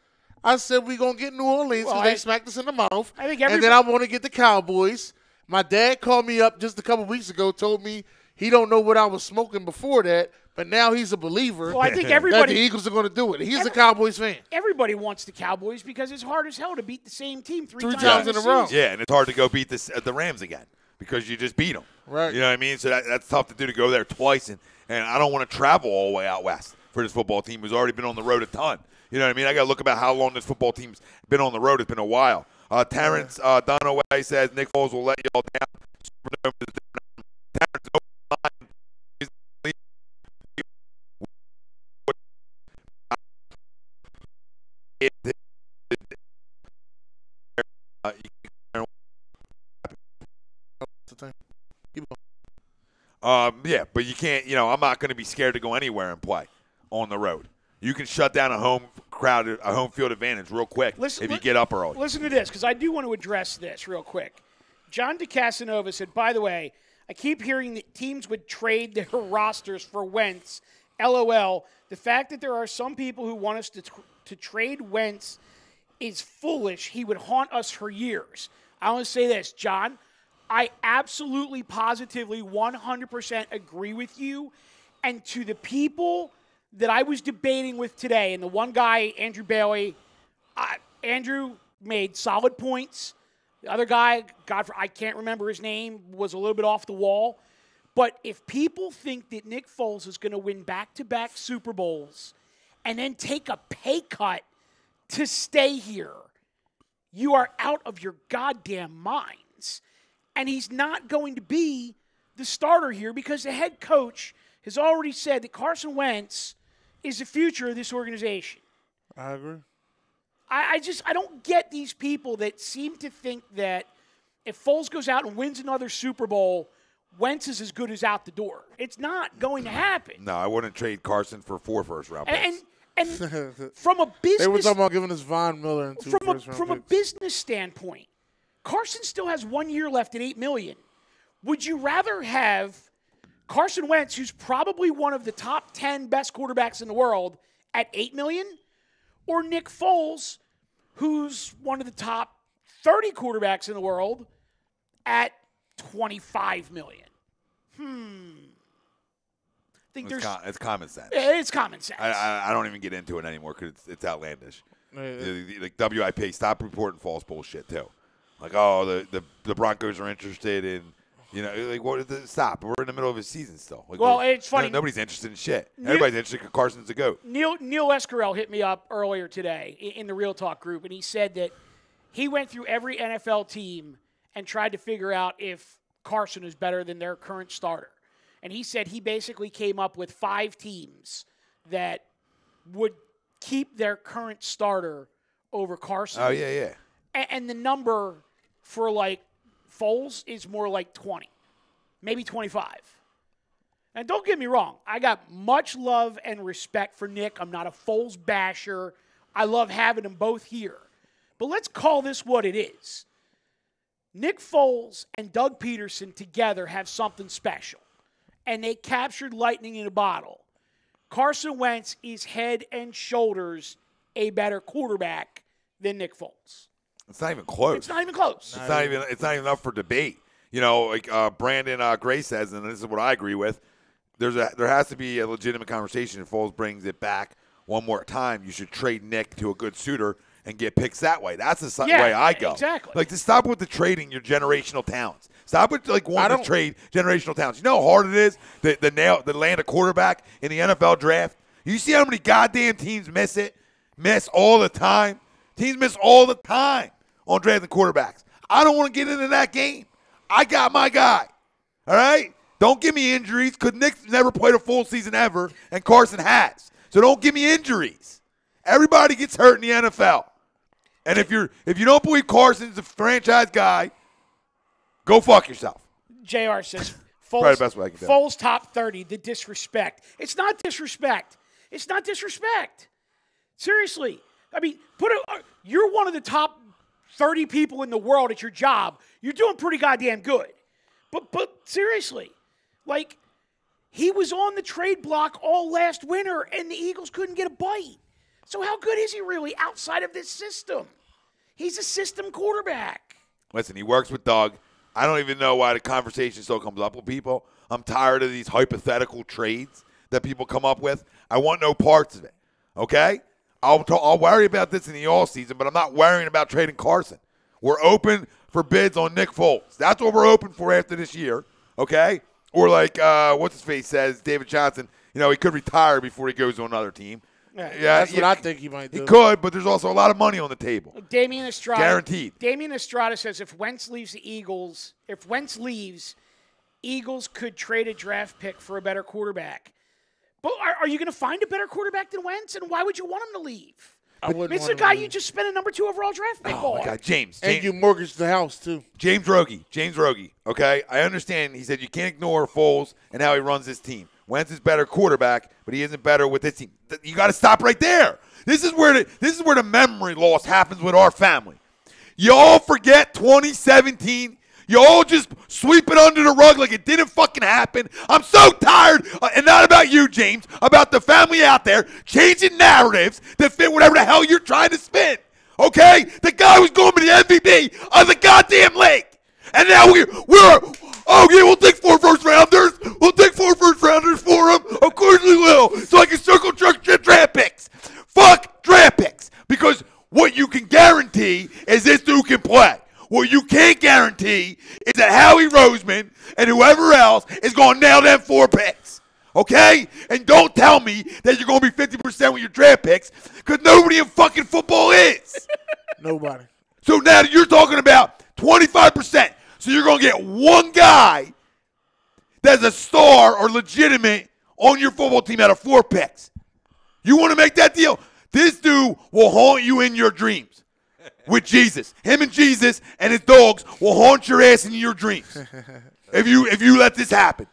I said we're going to get New Orleans because they smacked us in the mouth. And then I want to get the Cowboys. My dad called me up just a couple weeks ago, told me he don't know what I was smoking before that, but now he's a believer I think that the Eagles are going to do it. He's a Cowboys fan. Everybody wants the Cowboys because it's hard as hell to beat the same team three times in a row. Yeah, and it's hard to go beat the Rams again because you just beat them. Right. You know what I mean? So that's tough to do, to go there twice, and I don't want to travel all the way out west for this football team who's already been on the road a ton. You know what I mean? I got to look about how long this football team's been on the road. It's been a while. Terrence Dunaway says Nick Foles will let you all down. Terrence, no line. Yeah, but you can't. I'm not going to be scared to go anywhere and play on the road. You can shut down a home field advantage real quick if you get up early. Listen to this, because I do want to address this real quick. John DeCasanova said, by the way, I keep hearing that teams would trade their rosters for Wentz. LOL. The fact that there are some people who want us to trade Wentz is foolish. He would haunt us for years. I want to say this, John. I absolutely, positively, 100% agree with you. And to the people that I was debating with today, and the one guy, Andrew Bailey, Andrew made solid points. The other guy, I can't remember his name, was a little bit off the wall. But if people think that Nick Foles is going to win back-to-back Super Bowls and then take a pay cut to stay here, you are out of your goddamn minds. And he's not going to be the starter here because the head coach has already said that Carson Wentz is the future of this organization. I agree. I don't get these people that seem to think that if Foles goes out and wins another Super Bowl, Wentz is as good as out the door. It's not going to happen. No, I wouldn't trade Carson for 4 first-round picks. And from a business, they were talking about giving us Von Miller and 2 first-round picks. From a business standpoint, Carson still has 1 year left at $8 million. Would you rather have Carson Wentz, who's probably one of the top 10 best quarterbacks in the world, at $8 million, or Nick Foles, who's one of the top 30 quarterbacks in the world, at $25 million? I think it's common sense. It's common sense. I don't even get into it anymore because it's outlandish. Like WIP, stop reporting false bullshit too. Like, oh, the Broncos are interested in, stop. We're in the middle of a season still. Like, well, it's funny. Nobody's interested in shit. Everybody's interested because Carson's the GOAT. Neil Escarell hit me up earlier today in the Real Talk group, and he said that he went through every NFL team and tried to figure out if Carson is better than their current starter. And he said he basically came up with 5 teams that would keep their current starter over Carson. Oh, yeah. And the number for, Foles is more like 20, maybe 25. And don't get me wrong. I got much love and respect for Nick. I'm not a Foles basher. I love having them both here. But let's call this what it is. Nick Foles and Doug Peterson together have something special. And they captured lightning in a bottle. Carson Wentz is head and shoulders a better quarterback than Nick Foles. It's not even close. It's not even close. It's not even up for debate. Brandon Gray says, and this is what I agree with, there has to be a legitimate conversation. If Foles brings it back one more time, you should trade Nick to a good suitor and get picks that way. That's the way I go. Exactly. To stop with the trading your generational talents. Stop with wanting to trade generational talents. You know how hard it is to land a quarterback in the NFL draft? You see how many goddamn teams miss all the time? Teams miss all the time on drafting quarterbacks. I don't want to get into that game. I got my guy. All right? Don't give me injuries because Nick's never played a full season ever, and Carson has. So don't give me injuries. Everybody gets hurt in the NFL. And if you don't believe Carson's a franchise guy, go fuck yourself. JR says, Probably the best way I can do it. Foles top 30, the disrespect. It's not disrespect. It's not disrespect. Seriously. I mean, you're one of the top 30 people in the world at your job. You're doing pretty goddamn good. But seriously, he was on the trade block all last winter, and the Eagles couldn't get a bite. So how good is he really outside of this system? He's a system quarterback. Listen, he works with Doug. I don't even know why the conversation still comes up with people. I'm tired of these hypothetical trades that people come up with. I want no parts of it, okay? I'll worry about this in the offseason, but I'm not worrying about trading Carson. We're open for bids on Nick Foles. That's what we're open for after this year, okay? Or what's-his-face says, David Johnson, he could retire before he goes to another team. Yeah, that's what I think he might do. He could, but there's also a lot of money on the table. Damian Estrada. Guaranteed. Damian Estrada says if Wentz leaves, Eagles could trade a draft pick for a better quarterback. But are you going to find a better quarterback than Wentz? And why would you want him to leave? It's the guy you just spent a number 2 overall draft pick on. Oh, my God, James. And you mortgaged the house, too. James Rogie, okay? I understand. He said you can't ignore Foles and how he runs this team. Wentz is better quarterback, but he isn't better with this team. You got to stop right there. This is where the memory loss happens with our family. You all forget 2017. You all just sweep it under the rug like it didn't fucking happen. I'm so tired, and not about you, James, about the family out there changing narratives that fit whatever the hell you're trying to spin. Okay? The guy was going to be the MVP of the goddamn league. And now we're oh, yeah, we'll take 4 first-rounders. We'll take 4 first-rounders for him. Of course we will. So I can circle draft picks. Fuck draft picks. Because what you can guarantee is this dude can play. What you can't guarantee is that Howie Roseman and whoever else is going to nail them 4 picks. Okay? And don't tell me that you're going to be 50% with your draft picks because nobody in fucking football is. Nobody. So now you're talking about 25%. So you're going to get one guy that's a star or legitimate on your football team out of 4 picks. You want to make that deal? This dude will haunt you in your dreams with Jesus. Him and Jesus and his dogs will haunt your ass in your dreams if you let this happen.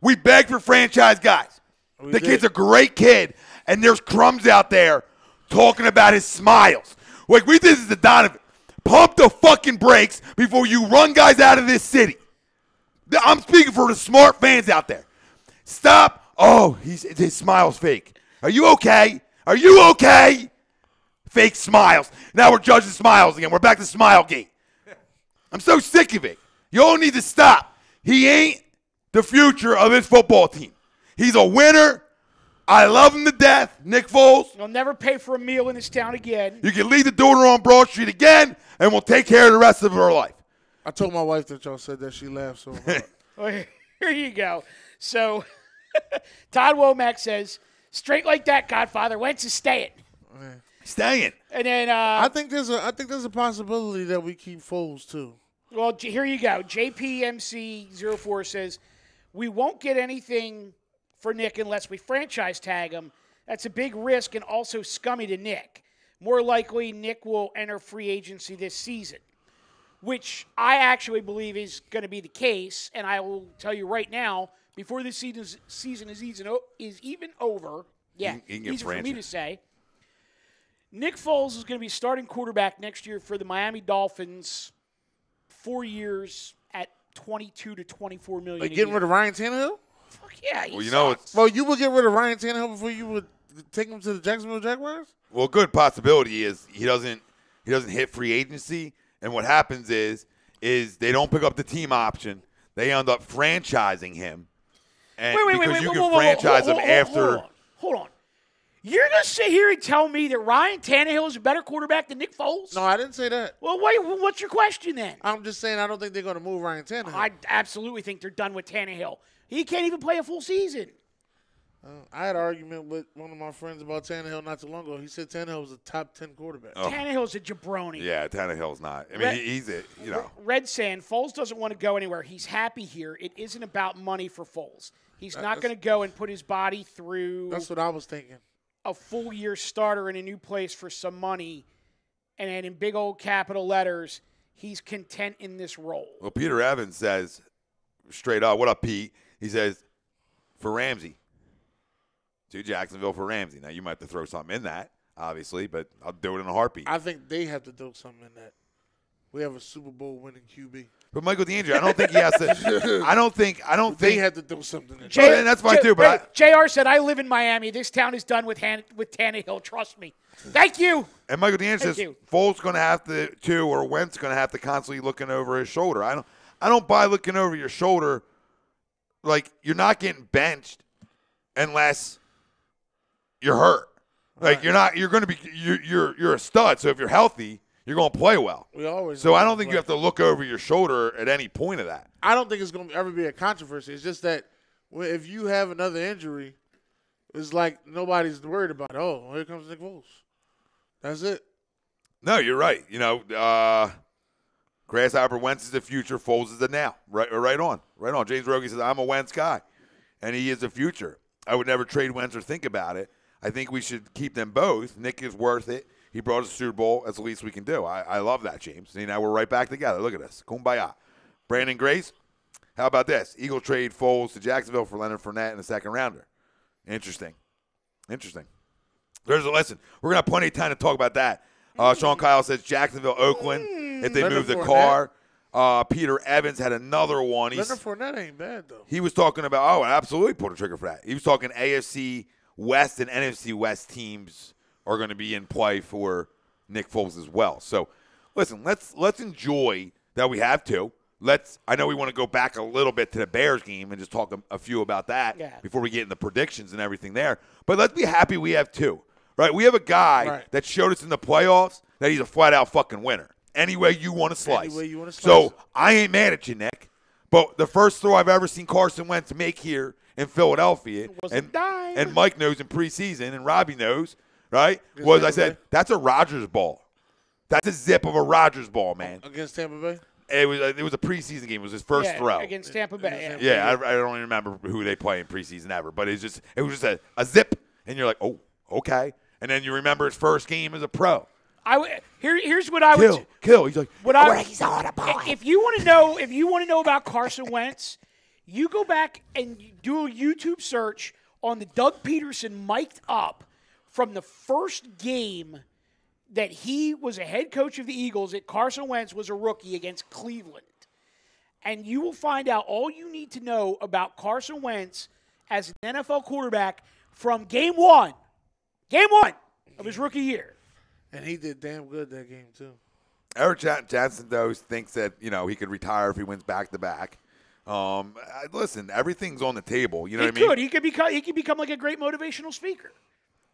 We beg for franchise guys. The kid's a great kid, and there's crumbs out there talking about his smiles. Like, we did this to Donovan. Pump the fucking brakes before you run guys out of this city. I'm speaking for the smart fans out there. Stop. Oh, his smile's fake. Are you okay? Are you okay? Fake smiles. Now we're judging smiles again. We're back to Smilegate. I'm so sick of it. You all need to stop. He ain't the future of this football team. He's a winner. I love him to death, Nick Foles. He'll never pay for a meal in this town again. You can leave the daughter on Broad Street again, and we'll take care of the rest of her life. I told my wife that y'all said that. She laughed so hard. Well, here you go. So Todd Womack says, straight like that, Godfather. Wentz is staying. Staying. And then I think there's a possibility that we keep Foles too. Well, here you go. JPMC04 says, we won't get anything for Nick unless we franchise tag him. That's a big risk and also scummy to Nick. More likely, Nick will enter free agency this season, which I actually believe is going to be the case. And I will tell you right now, before this season is even over, easy for me to say, Nick Foles is going to be starting quarterback next year for the Miami Dolphins, 4 years at $22 to $24 million. Like getting rid of Ryan Tannehill? Fuck yeah, Well, you know, sucks. Well, you would get rid of Ryan Tannehill before you would take him to the Jacksonville Jaguars? well, good possibility is he doesn't hit free agency, and what happens is they don't pick up the team option. They end up franchising him, and because you can franchise him after. Hold on. You're going to sit here and tell me that Ryan Tannehill is a better quarterback than Nick Foles? No, I didn't say that. Well, what's your question then? I'm just saying I don't think they're going to move Ryan Tannehill. I absolutely think they're done with Tannehill. He can't even play a full season. I had an argument with one of my friends about Tannehill not too long ago. He said Tannehill was a top 10 quarterback. Oh. Tannehill's a jabroni. Yeah, Tannehill's not. I mean, he's a, you know. Red Sand, Foles doesn't want to go anywhere. He's happy here. It isn't about money for Foles. He's not going to go and put his body through That's what I was thinking. a full-year starter in a new place for some money, and then in big old capital letters, he's content in this role. Well, Peter Evans says straight up, what up, Pete? He says, for Ramsey. To Jacksonville for Ramsey. Now, you might have to throw something in that, obviously, but I'll do it in a heartbeat. I think they have to do something in that. We have a Super Bowl winning QB. But Michael DeAndre, I don't think he has to. I don't think. They have to do something in that. And that's fine too. But JR said, I live in Miami. This town is done with Tannehill. Trust me. Thank you. And Michael DeAndre Thank says you. Foles going to have to, or Wentz going to have to constantly looking over his shoulder. I don't buy looking over your shoulder. Like, you're not getting benched unless you're hurt. Like, you're going to be you're a stud. So if you're healthy, you're going to play well. We always. So I don't think you have to look over your shoulder at any point of that. I don't think it's going to ever be a controversy. It's just that if you have another injury, it's like nobody's worried about it. Oh, here comes Nick Foles. That's it. No, you're right. You know, Grasshopper Wentz is the future. Foles is the now. Right on. James Rogie says, I'm a Wentz guy, and he is the future. I would never trade Wentz or think about it. I think we should keep them both. Nick is worth it. He brought us a Super Bowl. That's the least we can do. I love that, James. See, now we're right back together. Look at this. Kumbaya. Brandon Grace, how about this? Eagle trade Foles to Jacksonville for Leonard Fournette in a second rounder. Interesting. There's a lesson. We're going to have plenty of time to talk about that. Sean Kyle says Jacksonville, Oakland, if they Leonard move the Fournette. car. Peter Evans had another one. Leonard Fournette ain't bad, though. He was talking about, absolutely pull the trigger for that. He was talking AFC West and NFC West teams are going to be in play for Nick Foles as well. So, listen, let's enjoy that we have two. I know we want to go back a little bit to the Bears game and just talk a few about that before we get into predictions and everything there. But let's be happy we have two, right? We have a guy that showed us in the playoffs that he's a flat-out fucking winner. Any way you want to slice. So I ain't mad at you, Nick. But the first throw I've ever seen Carson Wentz make here in Philadelphia, and Mike knows in preseason, and Robbie knows, right, was I said, that's a Rodgers ball. That's a zip of a Rodgers ball, man. Against Tampa Bay? It was a preseason game. It was his first throw against Tampa Bay. I don't even remember who they play in preseason ever, but it was just a zip, and you're like, oh, okay. And then you remember his first game as a pro. Here's what I would kill. He's like, he's on a ball. If you want to know about Carson Wentz, you go back and do a YouTube search on the Doug Peterson mic'd up from the first game that he was a head coach of the Eagles, that Carson Wentz was a rookie against Cleveland. And you will find out all you need to know about Carson Wentz as an NFL quarterback from game one of his rookie year. And he did damn good that game, too. Eric Johnson, though, thinks that, he could retire if he wins back-to-back. Listen, everything's on the table. You know what I mean? He could become like a great motivational speaker.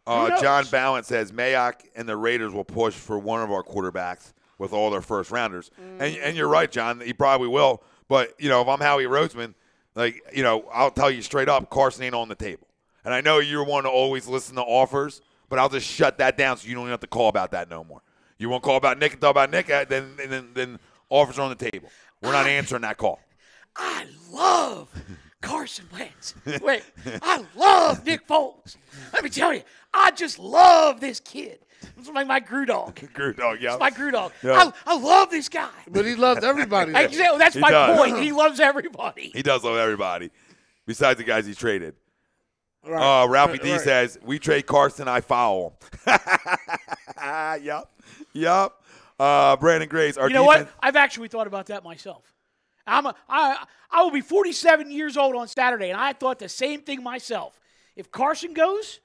John Ballant says Mayock and the Raiders will push for one of our quarterbacks with all their first rounders. And you're right, John. He probably will. But, if I'm Howie Roseman, I'll tell you straight up, Carson ain't on the table. And I know you're one to always listen to offers, but I'll just shut that down so you don't even have to call about that no more. You want to call about Nick and talk about Nick, then offers are on the table. We're not answering that call. I love Carson Wentz. Wait, I love Nick Foles. Let me tell you, I just love this kid. It's like my Grew dog. Yeah. It's my Grew dog. Yeah. I love this guy. But he loves everybody. Exactly. That's my point. He loves everybody. He does love everybody, besides the guys he traded. Right. Ralphie D says, we trade Carson, I foul him. Yep. Brandon Grace, our defense. What? I've actually thought about that myself. I will be 47 years old on Saturday, and I thought the same thing myself. If Carson goes,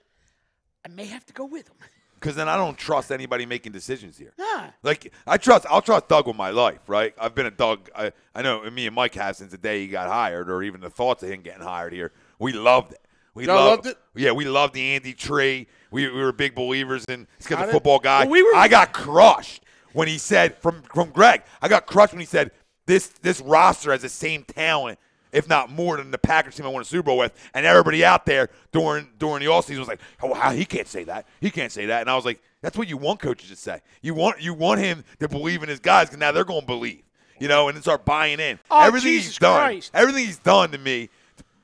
I may have to go with him. Because then I don't trust anybody making decisions here. Nah. Like, I'll trust Doug with my life, right? I've been a Doug. I know me and Mike have since the day he got hired, or even the thoughts of him getting hired here. We loved it. Loved it? Yeah, we loved the Andy Tree. We were big believers in – he's a football guy. I got crushed when he said – from Greg, I got crushed when he said this roster has the same talent, if not more, than the Packers team I won a Super Bowl with. And everybody out there during the offseason was like, oh, he can't say that. He can't say that. And I was like, that's what you want coaches to say. You want him to believe in his guys because now they're going to believe, and then start buying in. Oh, everything Jesus Christ. Everything he's done to me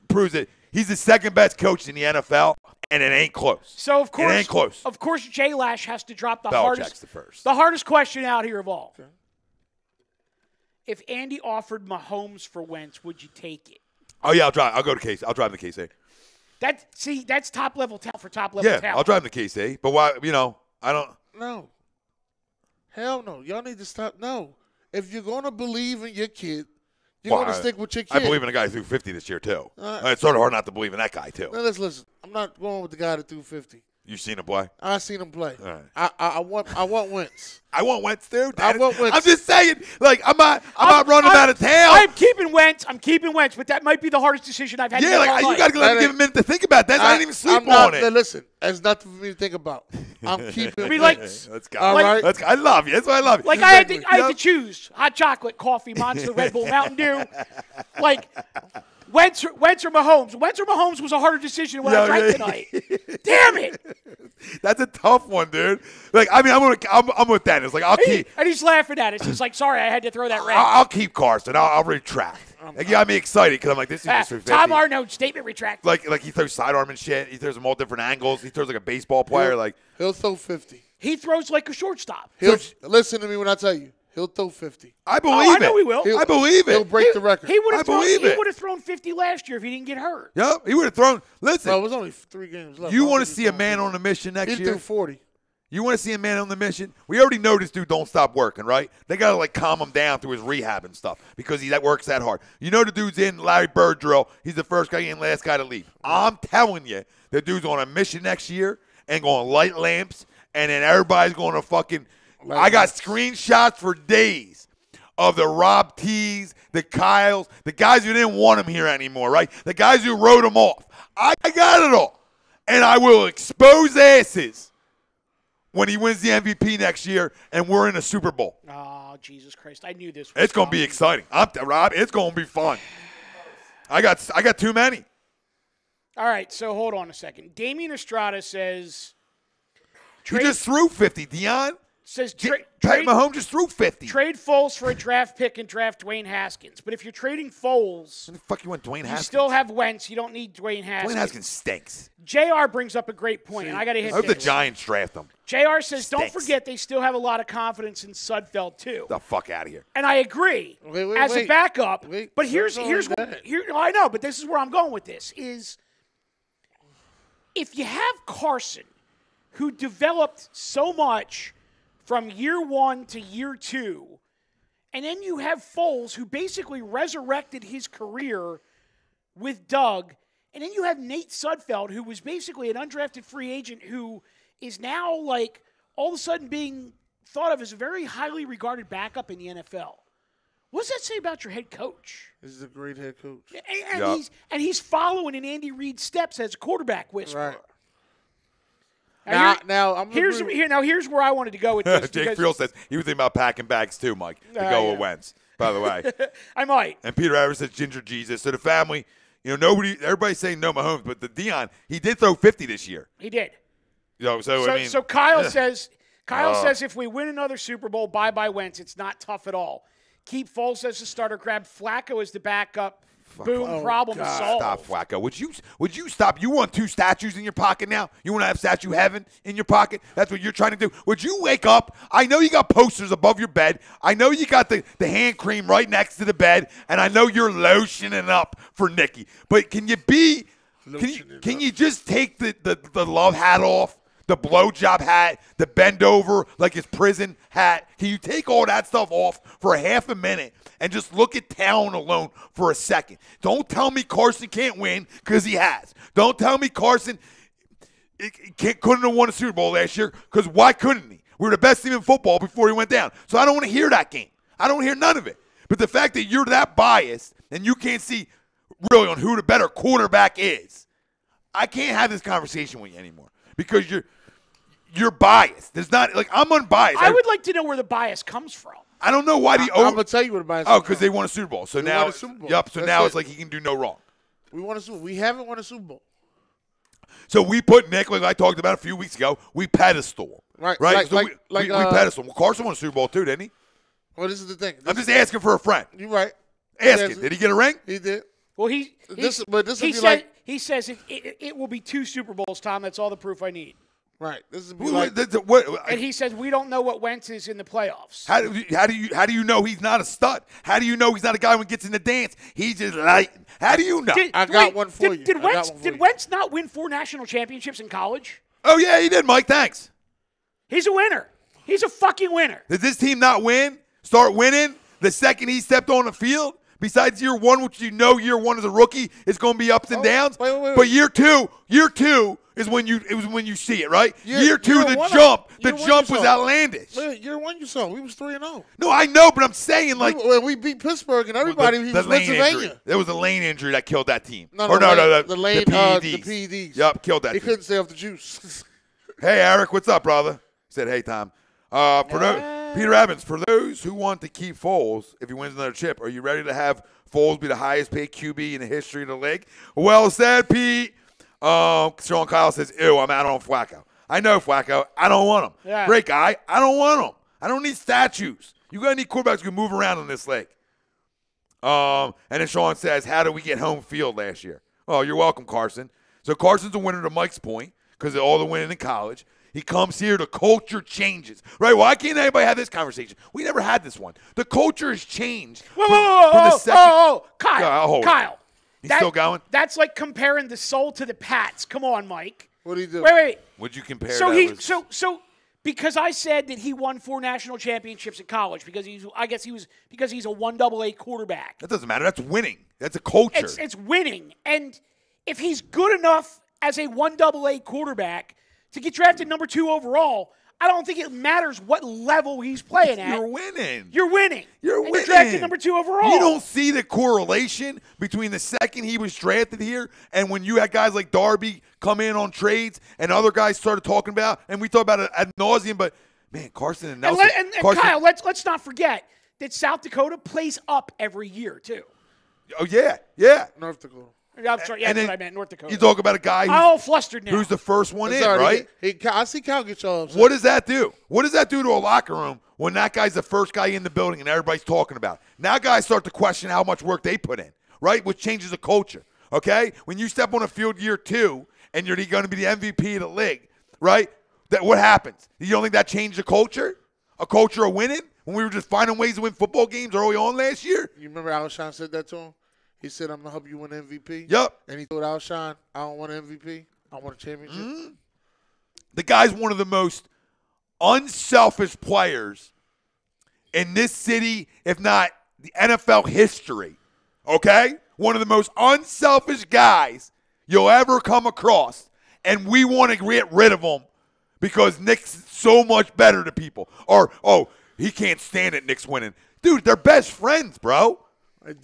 proves that he's the second best coach in the NFL, and it ain't close. So of course, it ain't close. Of course, Jay Lash has to drop the first. The hardest question out here of all. Okay. If Andy offered Mahomes for Wentz, would you take it? Oh yeah, I'll drive. I'll go to KC. I'll drive him to KC. That's top level talent for top level talent. Yeah, I'll drive him to KC. But why? I don't. No. Hell no. Y'all need to stop. No. If you're gonna believe in your kid, you're going to stick with your kid. I believe in a guy who threw 50 this year, too. It's sort of hard not to believe in that guy, too. Now, listen. I'm not going with the guy that threw 50. You've seen him play? I've seen him play. All right. I want Wentz. I want Wentz, too. I want Wentz. I'm just saying, I'm not running him out of town. I'm keeping Wentz, but that might be the hardest decision I've had in my life. You got to let me give a minute to think about that. I didn't even sleep on it. Listen, there's nothing for me to think about. I'm keeping Wentz. Let's go. All right. I love you. That's why I love you. Like, I had to choose hot chocolate, coffee, Monster, Red Bull, Mountain Dew. Like, Wentz or Mahomes. Wentz or Mahomes was a harder decision when I drank tonight. Damn it. That's a tough one, dude. I'm with Dennis. And he's laughing at us. He's like, sorry, I had to throw that rant. I'll keep Carson. I'll retract. You got me excited because I'm like, this is just 50. Tom Arnold, statement retract. Like he throws sidearm and shit. He throws them all different angles. He throws like a baseball player. He'll throw 50. He throws like a shortstop. Listen to me when I tell you. He'll throw 50. I believe it. I know he will. I believe it. He'll break the record. He would have thrown 50 last year if he didn't get hurt. Yep, he would have thrown. Listen. Well, it was only 3 games left. You want to see a man on a mission next year? He threw 40. You want to see a man on the mission? We already know this dude don't stop working, right? They got to, like, calm him down through his rehab and stuff because that works that hard. You know the dude's in Larry Bird drill. He's the first guy and last guy to leave. I'm telling you, the dude's on a mission next year and going to light lamps, and then everybody's going to fucking – I got screenshots for days of the Rob T's, the Kyles, the guys who didn't want him here anymore, right? The guys who wrote him off. I got it all. And I will expose asses when he wins the MVP next year and we're in a Super Bowl. Oh, Jesus Christ. I knew this was It's going to be exciting. Rob, it's going to be fun. I got too many. All right, so hold on a second. Damian Estrada says He just threw 50, Dion. Says Pat Mahomes just threw 50. Trade Foles for a draft pick and draft Dwayne Haskins. But if you're trading Foles, When the fuck you want Dwayne Haskins? you still have Wentz. You don't need Dwayne Haskins. Dwayne Haskins stinks. JR brings up a great point, and I got to hit I hope this. the Giants draft him. JR says, don't Stinks. forget they still have a lot of confidence in Sudfeld, too. The fuck out of here. And I agree as a backup. But here's what I know, but this is where I'm going with this, is if you have Carson, who developed so much from year one to year two, and then you have Foles, who basically resurrected his career with Doug, and then you have Nate Sudfeld, who was basically an undrafted free agent who is now, like, all of a sudden being thought of as a very highly regarded backup in the NFL. What does that say about your head coach? This is a great head coach. And he's following in Andy Reid's steps as a quarterback whisperer. Right. Here's where I wanted to go with this. Jake Friel says he was thinking about packing bags too, Mike, to go with Wentz, by the way. I might. And Peter Evers says Ginger Jesus. So the family, everybody's saying no Mahomes, but the Dion, he did throw 50 this year. He did. So Kyle says if we win another Super Bowl, bye Wentz. It's not tough at all. Keep Foles as the starter. Grab Flacco as the backup. Boom, problem solved. Stop, Flacco. Would you stop? You want 2 statues in your pocket now? You want to have statue heaven in your pocket? That's what you're trying to do. Would you wake up? I know you got posters above your bed. I know you got the hand cream right next to the bed, and I know you're lotioning up for Nikki. But can you just take the love hat off? The blowjob hat, the bend over like his prison hat. Can you take all that stuff off for a half a minute and just look at talent alone for a second? Don't tell me Carson can't win, because he has. Don't tell me Carson couldn't have won a Super Bowl last year, because why couldn't he? We were the best team in football before he went down. So I don't want to hear that game. I don't want to hear none of it. But the fact that you're that biased and you can't see really on who the better quarterback is, I can't have this conversation with you anymore, because you're biased. There's not, like, I'm unbiased. I would like to know where the bias comes from. I don't know why I'm going to tell you where the bias comes from. because they won a Super Bowl. So now, it's like he can do no wrong. We won a Super Bowl. We haven't won a Super Bowl. So we put Nick, like I talked about a few weeks ago, we pedestal. Right? We pedestal. Well, Carson won a Super Bowl too, didn't he? Well, this is the thing. I'm just asking for a friend. You're right. Asking. Did he get a ring? He did. Well, he says it will be 2 Super Bowls, Tom. That's all the proof I need. Right. This is and he says we don't know what Wentz is in the playoffs. How do you know he's not a stud? How do you know he's not a guy who gets in the dance? He's just lighting. How do you know? I got one for you. Did Wentz not win 4 national championships in college? Oh yeah, he did, Mike. Thanks. He's a winner. He's a fucking winner. Did this team not start winning the second he stepped on the field? Besides year one, which year one as a rookie is going to be ups and downs. Wait. But year two is when you see it, right? Year two, the jump was outlandish. Year one you saw, we was 3-0. No, I know, but I'm saying, like, we beat Pittsburgh and everybody. He was Pennsylvania. There was a lane injury that killed that team. The PEDs. Yep, killed that team. He couldn't stay off the juice. Hey, Eric, what's up, brother? He said, hey, Tom. Peter Evans, for those who want to keep Foles, if he wins another chip, are you ready to have Foles be the highest paid QB in the history of the league? Well said, Pete. Sean Kyle says, ew, I'm out on Flacco. I know Flacco. I don't want him. Yeah. Great guy. I don't want him. I don't need statues. You got to need quarterbacks who can move around in this league. And then Sean says, how did we get home field last year? Oh, you're welcome, Carson. So Carson's a winner to Mike's point because of all the winning in college. He comes here, the culture changes. Right? Why can't anybody have this conversation? We never had this one. The culture has changed. Kyle. He's still going? That's like comparing the soul to the Pats. Come on, Mike. What do you do? Wait. Would you compare so Because I said that he won 4 national championships in college because he's a 1AA quarterback. That doesn't matter. That's winning. That's a culture. It's winning. And if he's good enough as a 1AA quarterback to get drafted number 2 overall, I don't think it matters what level he's playing at. You're winning. You're winning. You're and winning. You're drafted number 2 overall. You don't see the correlation between the second he was drafted here and when you had guys like Darby come in on trades and other guys started talking about, and we talk about it ad nauseum, but, man, Carson and Nelson. And Kyle, let's not forget that South Dakota plays up every year, too. Oh, yeah, yeah. North Dakota. I'm sorry, yeah, that's what I meant, North Dakota. You talk about a guy I'm all flustered now. who's the first one in, Sorry, right? I see Cal get y'all upset. What does that do? What does that do to a locker room when that guy's the first guy in the building and everybody's talking about it? Now guys start to question how much work they put in, right? Which changes the culture, okay? When you step on a field year 2 and you're going to be the MVP of the league, right? What happens? You don't think that changed the culture? A culture of winning? When we were just finding ways to win football games early on last year? You remember Alshon said that to him? He said, I'm going to help you win MVP. Yep. And he told Alshon, I don't want an MVP. I want a championship. Mm-hmm. The guy's one of the most unselfish players in this city, if not the NFL history, okay? One of the most unselfish guys you'll ever come across, and we want to get rid of him because Nick's so much better to people. Or, oh, he can't stand it, Nick's winning. Dude, they're best friends, bro.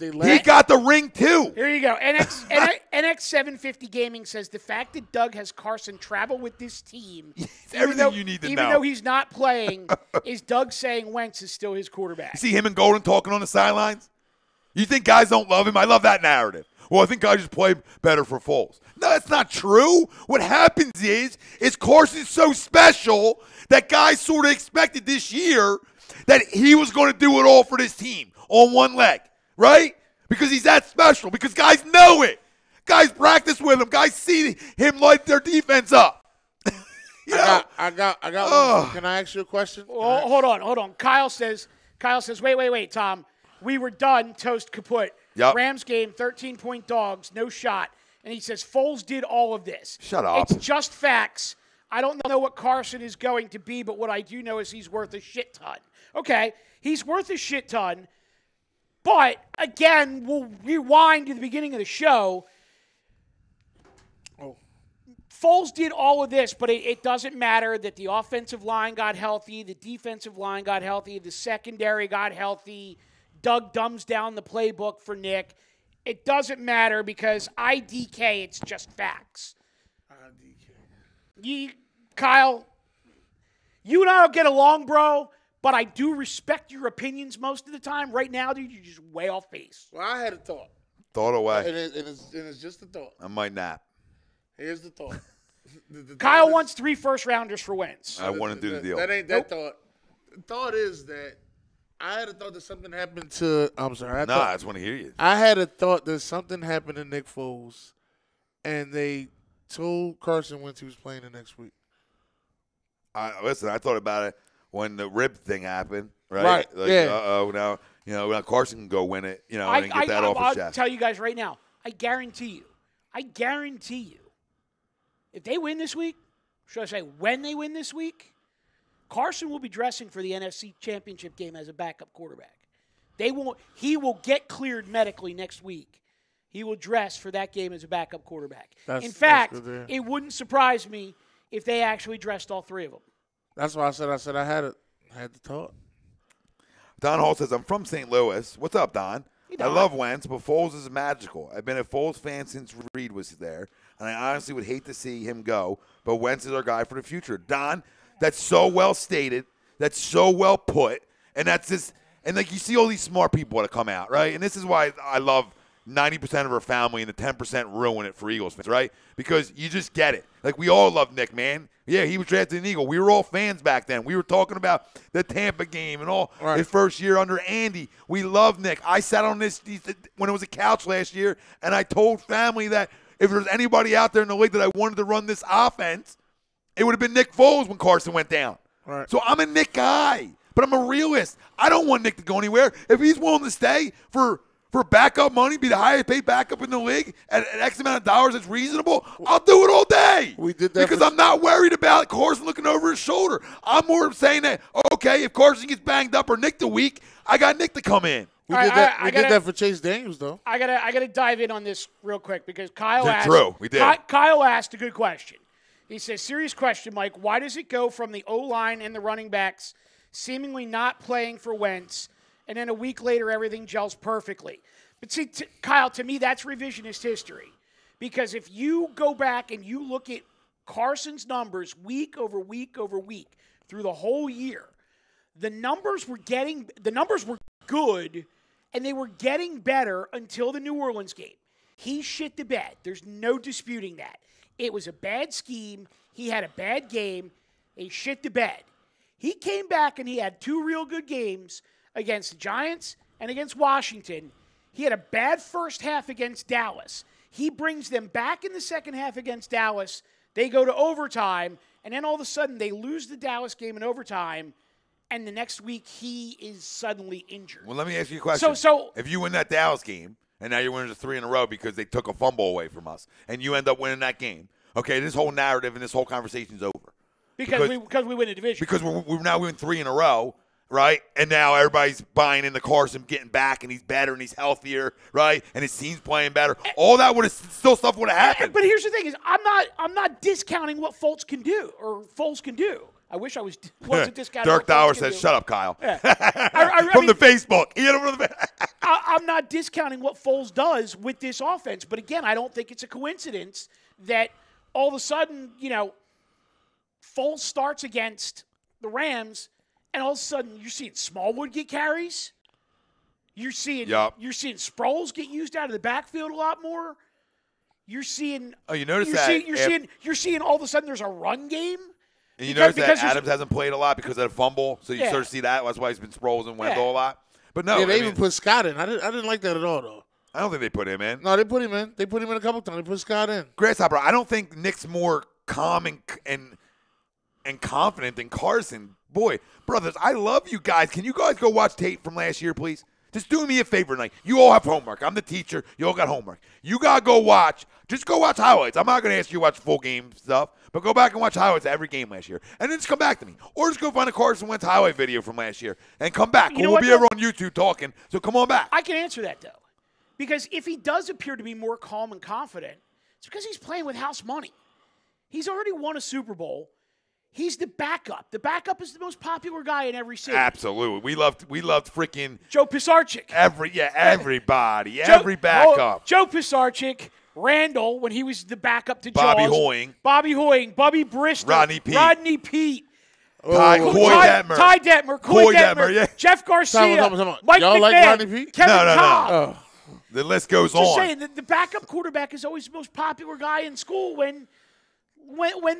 He got the ring, too. Here you go. NX 750 Gaming says the fact that Doug has Carson travel with this team, everything you need to know. Even though he's not playing, is Doug saying Wentz is still his quarterback. You see him and Golden talking on the sidelines? You think guys don't love him? I love that narrative. Well, I think guys just play better for Foles. No, that's not true. What happens is Carson's so special that guys sort of expected this year that he was going to do it all for this team on one leg. Right? Because he's that special. Because guys know it. Guys practice with him. Guys see him light their defense up. I got one. Can I ask you a question? Oh, hold on. Kyle says, wait, Tom. We were done. Toast kaput. Yep. Rams game, 13-point dogs, no shot. And he says, Foles did all of this. Shut up. It's just facts. I don't know what Carson is going to be, but what I do know is he's worth a shit ton. Okay, he's worth a shit ton. But, again, we'll rewind to the beginning of the show. Foles did all of this, but it doesn't matter that the offensive line got healthy, the defensive line got healthy, the secondary got healthy. Doug dumbs down the playbook for Nick. It doesn't matter because IDK, it's just facts. Kyle, you and I don't get along, bro. But I do respect your opinions most of the time. Right now, dude, you're just way off base. Well, I had a thought. Thought away. And it's just a thought. I might nap. Here's the thought. Kyle wants 3 first-rounders for Wentz. I want to do the deal. That ain't that thought. The thought is that I had a thought that something happened to – I'm sorry. I just want to hear you. I had a thought that something happened to Nick Foles, and they told Carson Wentz he was playing the next week. Listen, I thought about it when the rib thing happened, right? Like, yeah. Now Carson can go win it, and get that off his chest. I'll tell you guys right now, I guarantee you, if they win this week, should I say when they win this week, Carson will be dressing for the NFC Championship game as a backup quarterback. He will get cleared medically next week. He will dress for that game as a backup quarterback. In fact, it wouldn't surprise me if they actually dressed all 3 of them. That's why I said I had the thought. Don Hall says, I'm from St. Louis. What's up, Don? Hey, Don. I love Wentz, but Foles is magical. I've been a Foles fan since Reed was there, and I honestly would hate to see him go, but Wentz is our guy for the future. Don, that's so well stated. That's so well put. And that's just – and, like, you see all these smart people that come out, right? And this is why I love 90% of our family and the 10% ruin it for Eagles fans, right? Because you just get it. Like, we all love Nick, man. Yeah, he was drafted an Eagle. We were all fans back then. We were talking about the Tampa game and all his first year under Andy. We love Nick. I sat on this when it was a couch last year, and I told family that if there was anybody out there in the league that I wanted to run this offense, it would have been Nick Foles when Carson went down. Right. So I'm a Nick guy, but I'm a realist. I don't want Nick to go anywhere. If he's willing to stay for for backup money, be the highest paid backup in the league at an X amount of dollars that's reasonable, I'll do it all day. We did that because I'm not worried about Carson looking over his shoulder. I'm more saying that, okay, if Carson gets banged up or nicked a week, I got Nick to come in. We did that for Chase Daniels, though. I gotta dive in on this real quick because Kyle That's asked. true. We did. Kyle asked a good question. He says, "Serious question, Mike. Why does it go from the O-line and the running backs seemingly not playing for Wentz, and then a week later everything gels perfectly?" But see, Kyle, to me that's revisionist history, because if you go back and you look at Carson's numbers week over week over week through the whole year, the numbers were good. And they were getting better until the New Orleans game. He shit the bed. There's no disputing that. It was a bad scheme. He had a bad game. He shit the bed. He came back and he had 2 real good games against the Giants and against Washington. He had a bad first half against Dallas. He brings them back in the second half against Dallas. They go to overtime, and then all of a sudden they lose the Dallas game in overtime. And the next week, he is suddenly injured. Well, let me ask you a question. So if you win that Dallas game, and now you're winning the 3 in a row because they took a fumble away from us, and you end up winning that game, okay, this whole narrative and this whole conversation is over. Because we win a division. Because we're now winning 3 in a row, right? And now everybody's buying into Carson getting back, and he's better, and he's healthier, right? And his team's playing better. All that stuff would have happened. But here's the thing: is I'm not discounting what Foles can do. I wish I wasn't discounting. Dirk Dower says, "Shut up, Kyle." Yeah. From the Facebook. I'm not discounting what Foles does with this offense, but again, I don't think it's a coincidence that all of a sudden, Foles starts against the Rams, and all of a sudden you're seeing Smallwood get carries. You're seeing Sproles get used out of the backfield a lot more. You're seeing. Oh, you notice You're seeing all of a sudden there's a run game. And you notice that Adams hasn't played a lot because of the fumble, so you sort of see that. That's why he's been Sproles and Wendell a lot. But no, they even put Scott in. I didn't like that at all, though. I don't think they put him in. No, they put him in. They put him in a couple times. They put Scott in. Grasshopper, I don't think Nick's more calm and confident than Carson. Boy, brothers, I love you guys. Can you guys go watch tape from last year, please? Just do me a favor tonight. You all have homework. I'm the teacher. You all got homework. You got to go watch. Just go watch highlights. I'm not going to ask you to watch full game stuff, but go back and watch highlights of every game last year. And then just come back to me. Or just go find a Carson Wentz highlight video from last year and come back. We'll be over on YouTube talking, so come on back. I can answer that, though. Because if he does appear to be more calm and confident, it's because he's playing with house money. He's already won a Super Bowl. He's the backup. The backup is the most popular guy in every city. Absolutely. We loved freaking Joe Pisarcik. Everybody. Every backup. Joe Pisarcik, Randall, when he was the backup to Bobby Jaws. Bobby Hoying, Bubby Brister. Rodney Pete. Ty Detmer. Yeah. Jeff Garcia. Mike Y'all McMahon. like Rodney Pete? Kevin Cobb. Oh. The list goes on. Just saying, the backup quarterback is always the most popular guy in school when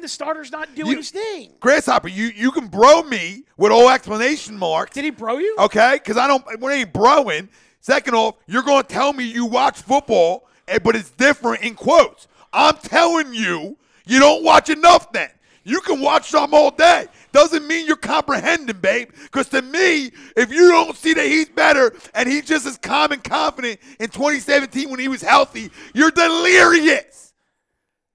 the starter's not doing his thing. Grasshopper, you can bro me with all explanation marks. Did he bro you? Okay, because we ain't broing. Second off, you're going to tell me you watch football, but it's different in quotes. I'm telling you, you don't watch enough then. You can watch some all day. Doesn't mean you're comprehending, babe. Because to me, if you don't see that he's better and he's just as calm and confident in 2017 when he was healthy, you're delirious.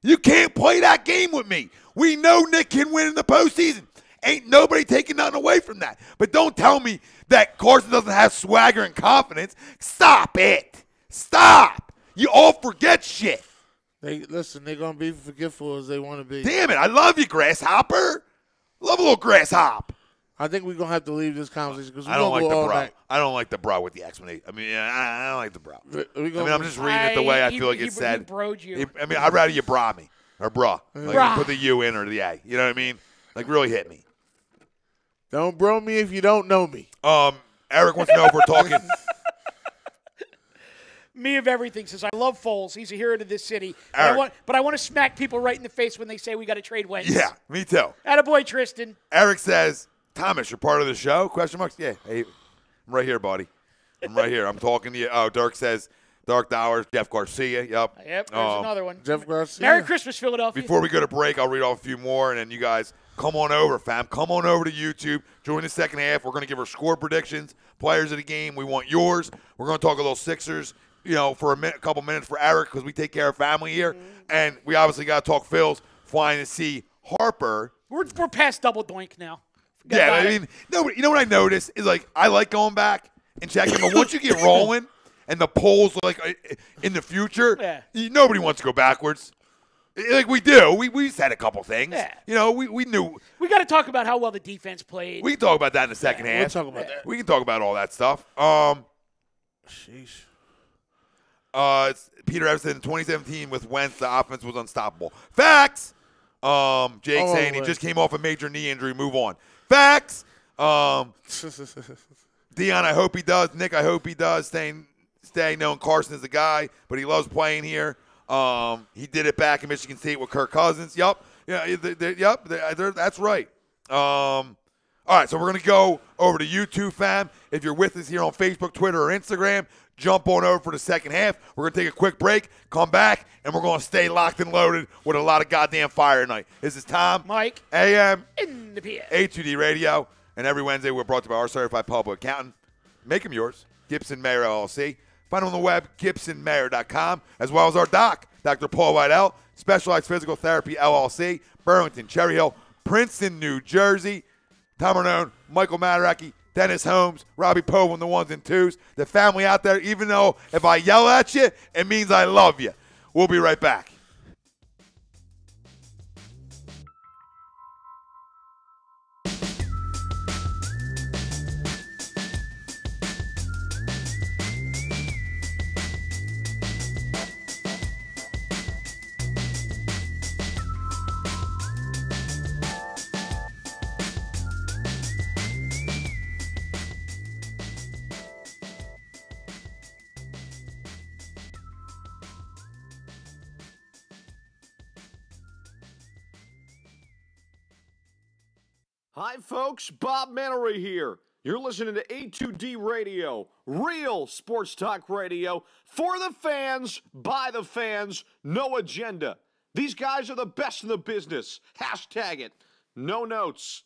You can't play that game with me. We know Nick can win in the postseason. Ain't nobody taking nothing away from that. But don't tell me that Carson doesn't have swagger and confidence. Stop it. Stop. You all forget shit. They're going to be forgetful as they want to be. Damn it. I love you, Grasshopper. Love a little grasshop. I think we're going to have to leave this conversation because I don't like the bro. I don't like the bro with the explanation. I mean, I don't like the bro. I'm just reading it the way I feel like it's said. He broed you. I'd rather you bra me or bra. Like put the U in or the A. You know what I mean? Like really hit me. Don't bro me if you don't know me. Eric wants to know if we're talking. Me of everything says, I love Foles. He's a hero to this city. But I want to smack people right in the face when they say we got to trade Wentz. Yeah, me too. Attaboy, Tristan. Eric says, Thomas, you're part of the show? Question marks? Yeah. Hey, I'm right here, buddy. I'm right here. I'm talking to you. Oh, Dirk says, Dark Dowers, Jeff Garcia. Yep. Yep, there's another one. Jeff Garcia. Merry Christmas, Philadelphia. Before we go to break, I'll read off a few more, and then you guys come on over, fam. Come on over to YouTube. Join the second half. We're going to give our score predictions, players of the game. We want yours. We're going to talk a little Sixers, for a couple minutes for Eric because we take care of family here. And we obviously got to talk Phils flying to see Harper. We're past double doink now. Yeah, I mean, no, you know what I noticed is, like, I like going back and checking, but once you get rolling and the polls, like, in the future, nobody wants to go backwards. Like we do. We said a couple things. Yeah. We knew. We got to talk about how well the defense played. We can talk about that in the second half. We'll talk about that. We can talk about all that stuff. Sheesh. It's Peter Everson in 2017 with Wentz, the offense was unstoppable. Facts. Jake saying he just came off a major knee injury. Move on. Facts. Dion, I hope he does. Nick, I hope he does. Staying knowing Carson is the guy, but he loves playing here. He did it back in Michigan State with Kirk Cousins. Yup. Yeah. That's right. All right, so we're going to go over to YouTube, fam. If you're with us here on Facebook, Twitter, or Instagram, jump on over for the second half. We're going to take a quick break, come back, and we're going to stay locked and loaded with a lot of goddamn fire tonight. This is Tom. Mike. AM. In the PM. A2D Radio. And every Wednesday, we're brought to you by our certified public accountant. Make them yours. Gibson Mayer, LLC. Find them on the web, GibsonMayer.com, as well as our doc, Dr. Paul Vidal, Specialized Physical Therapy, LLC, Burlington, Cherry Hill, Princeton, New Jersey. Tom Arnone, Michael Mataraki, Dennis Holmes, Robbie Poe on the ones and twos. The family out there, even though if I yell at you, it means I love you. We'll be right back. Hi, folks. Bob Mannery here. You're listening to A2D Radio, real sports talk radio for the fans, by the fans, no agenda. These guys are the best in the business. Hashtag it. No notes.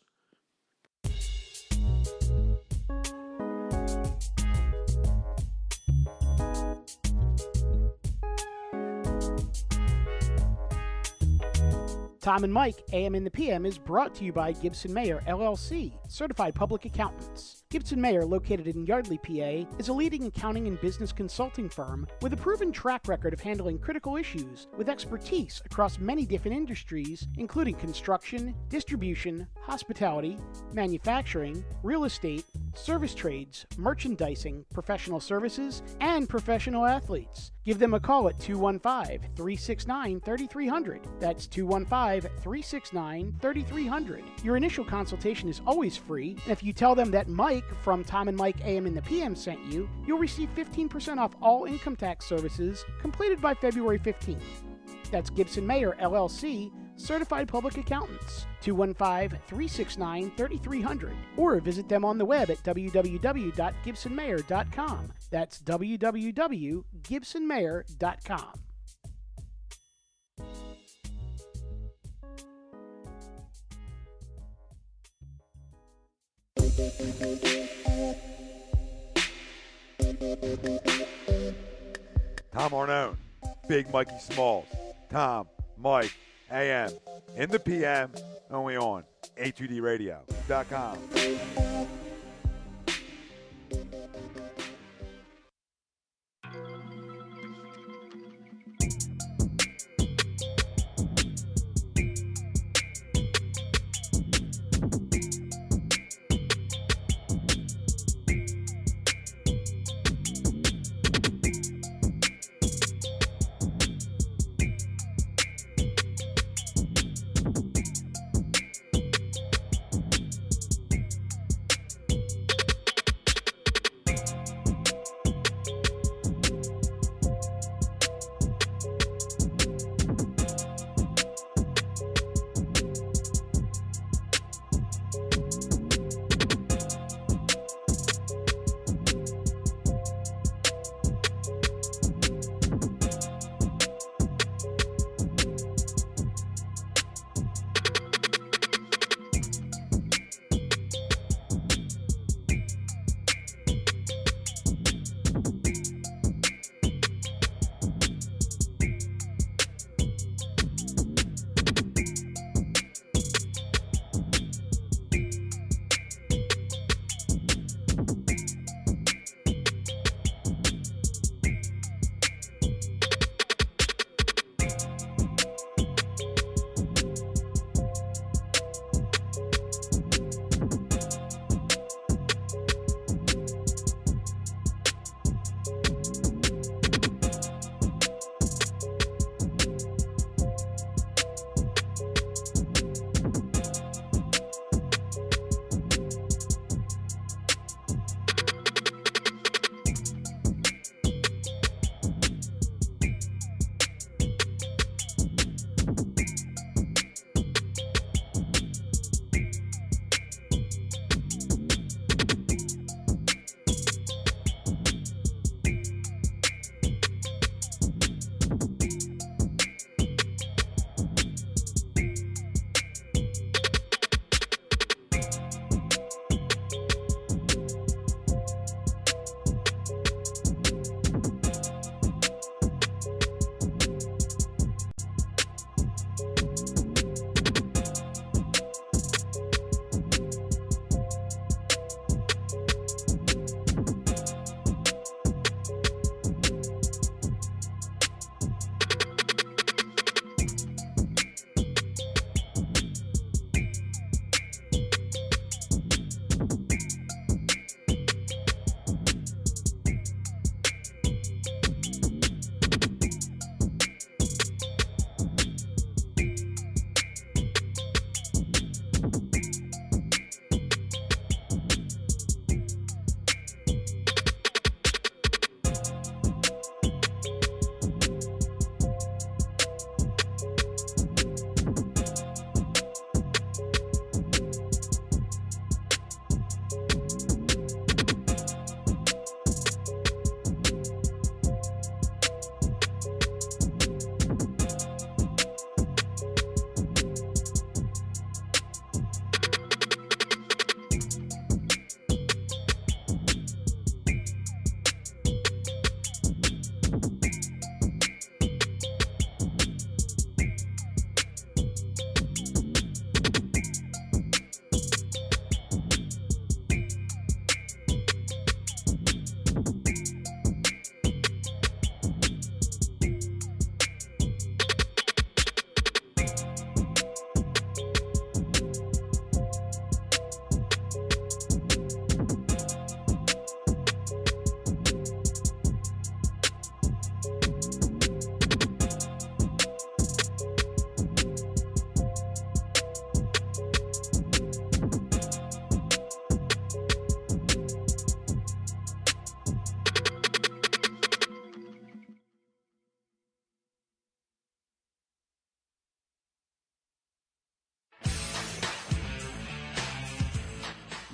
Tom and Mike, AM in the PM, is brought to you by Gibson Mayer, LLC, Certified Public Accountants. Gibson Mayer, located in Yardley, PA, is a leading accounting and business consulting firm with a proven track record of handling critical issues with expertise across many different industries, including construction, distribution, hospitality, manufacturing, real estate, service trades, merchandising, professional services, and professional athletes. Give them a call at 215-369-3300. That's 215-369-3300. Your initial consultation is always free, and if you tell them that Mike from Tom and Mike AM in the PM sent you, you'll receive 15% off all income tax services completed by February 15th. That's Gibson Mayer, LLC, Certified Public Accountants, 215-369-3300, or visit them on the web at www.gibsonmayer.com. That's www.gibsonmayer.com. Tom Arnone, Big Mikey Smalls, Tom, Mike, AM, in the PM, only on A2DRadio.com.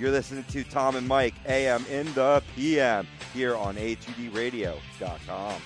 You're listening to Tom and Mike, AM in the PM, here on A2DRadio.com.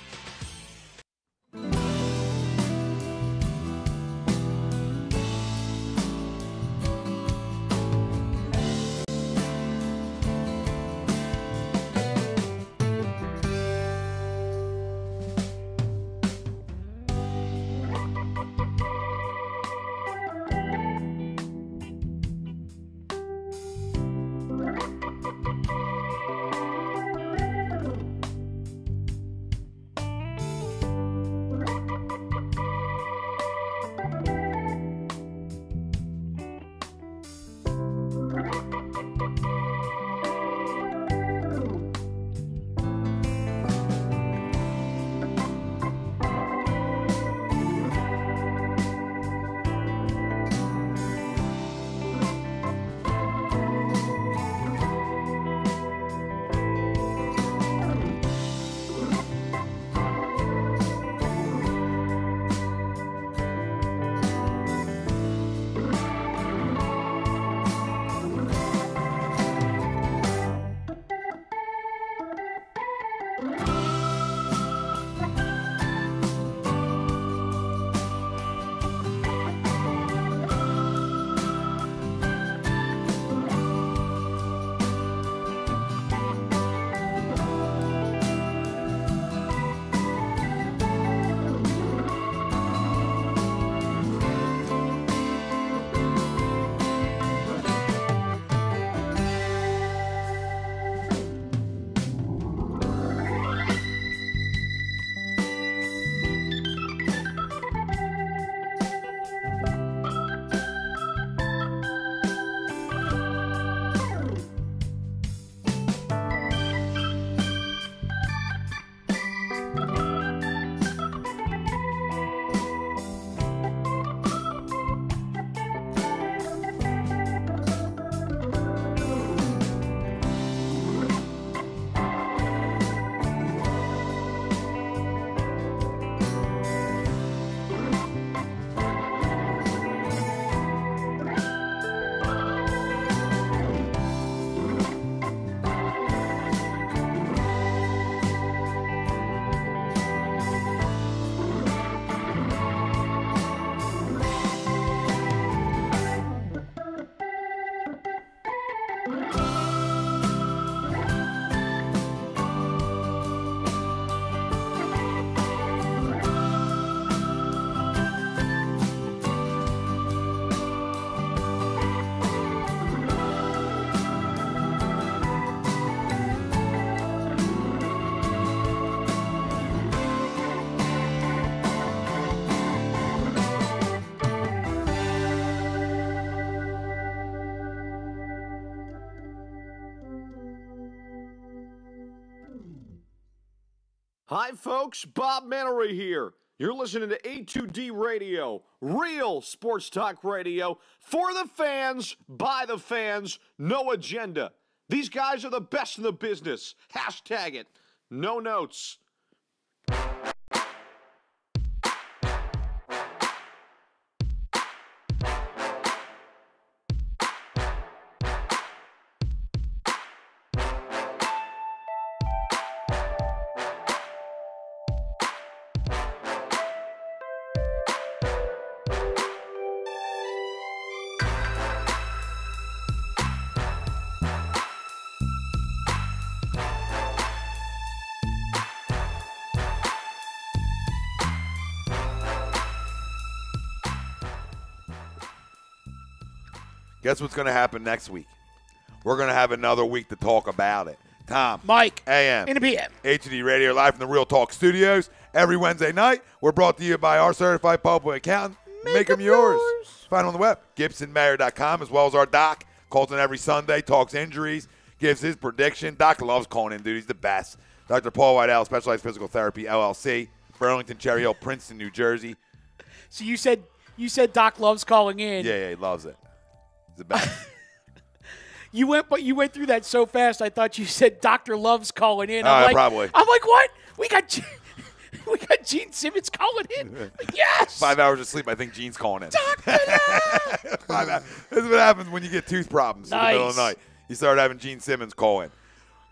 Hi, folks. Bob Mannery here. You're listening to A2D Radio, real sports talk radio for the fans, by the fans, no agenda. These guys are the best in the business. Hashtag it. No notes. Guess what's going to happen next week? We're going to have another week to talk about it. Tom, Mike, AM, in the PM. A2D Radio, live from the Real Talk Studios. Every Wednesday night, we're brought to you by our certified public accountant. Make them yours. Find on the web, GibsonMayor.com, as well as our doc. Calls in every Sunday, talks injuries, gives his prediction. Doc loves calling in, dude. He's the best. Dr. Paul Whitehouse, Specialized Physical Therapy, LLC, Burlington, Cherry Hill, Princeton, New Jersey. So you said Doc loves calling in. Yeah, he loves it. He's the best. You went through that so fast. I thought you said Doctor loves calling in. I'm probably. I'm like, what? We got Gene Simmons calling in. Like, yes. 5 hours of sleep. I think Gene's calling in. Doctor Love. 5 hours. This is what happens when you get tooth problems in the middle of the night. You started having Gene Simmons call in.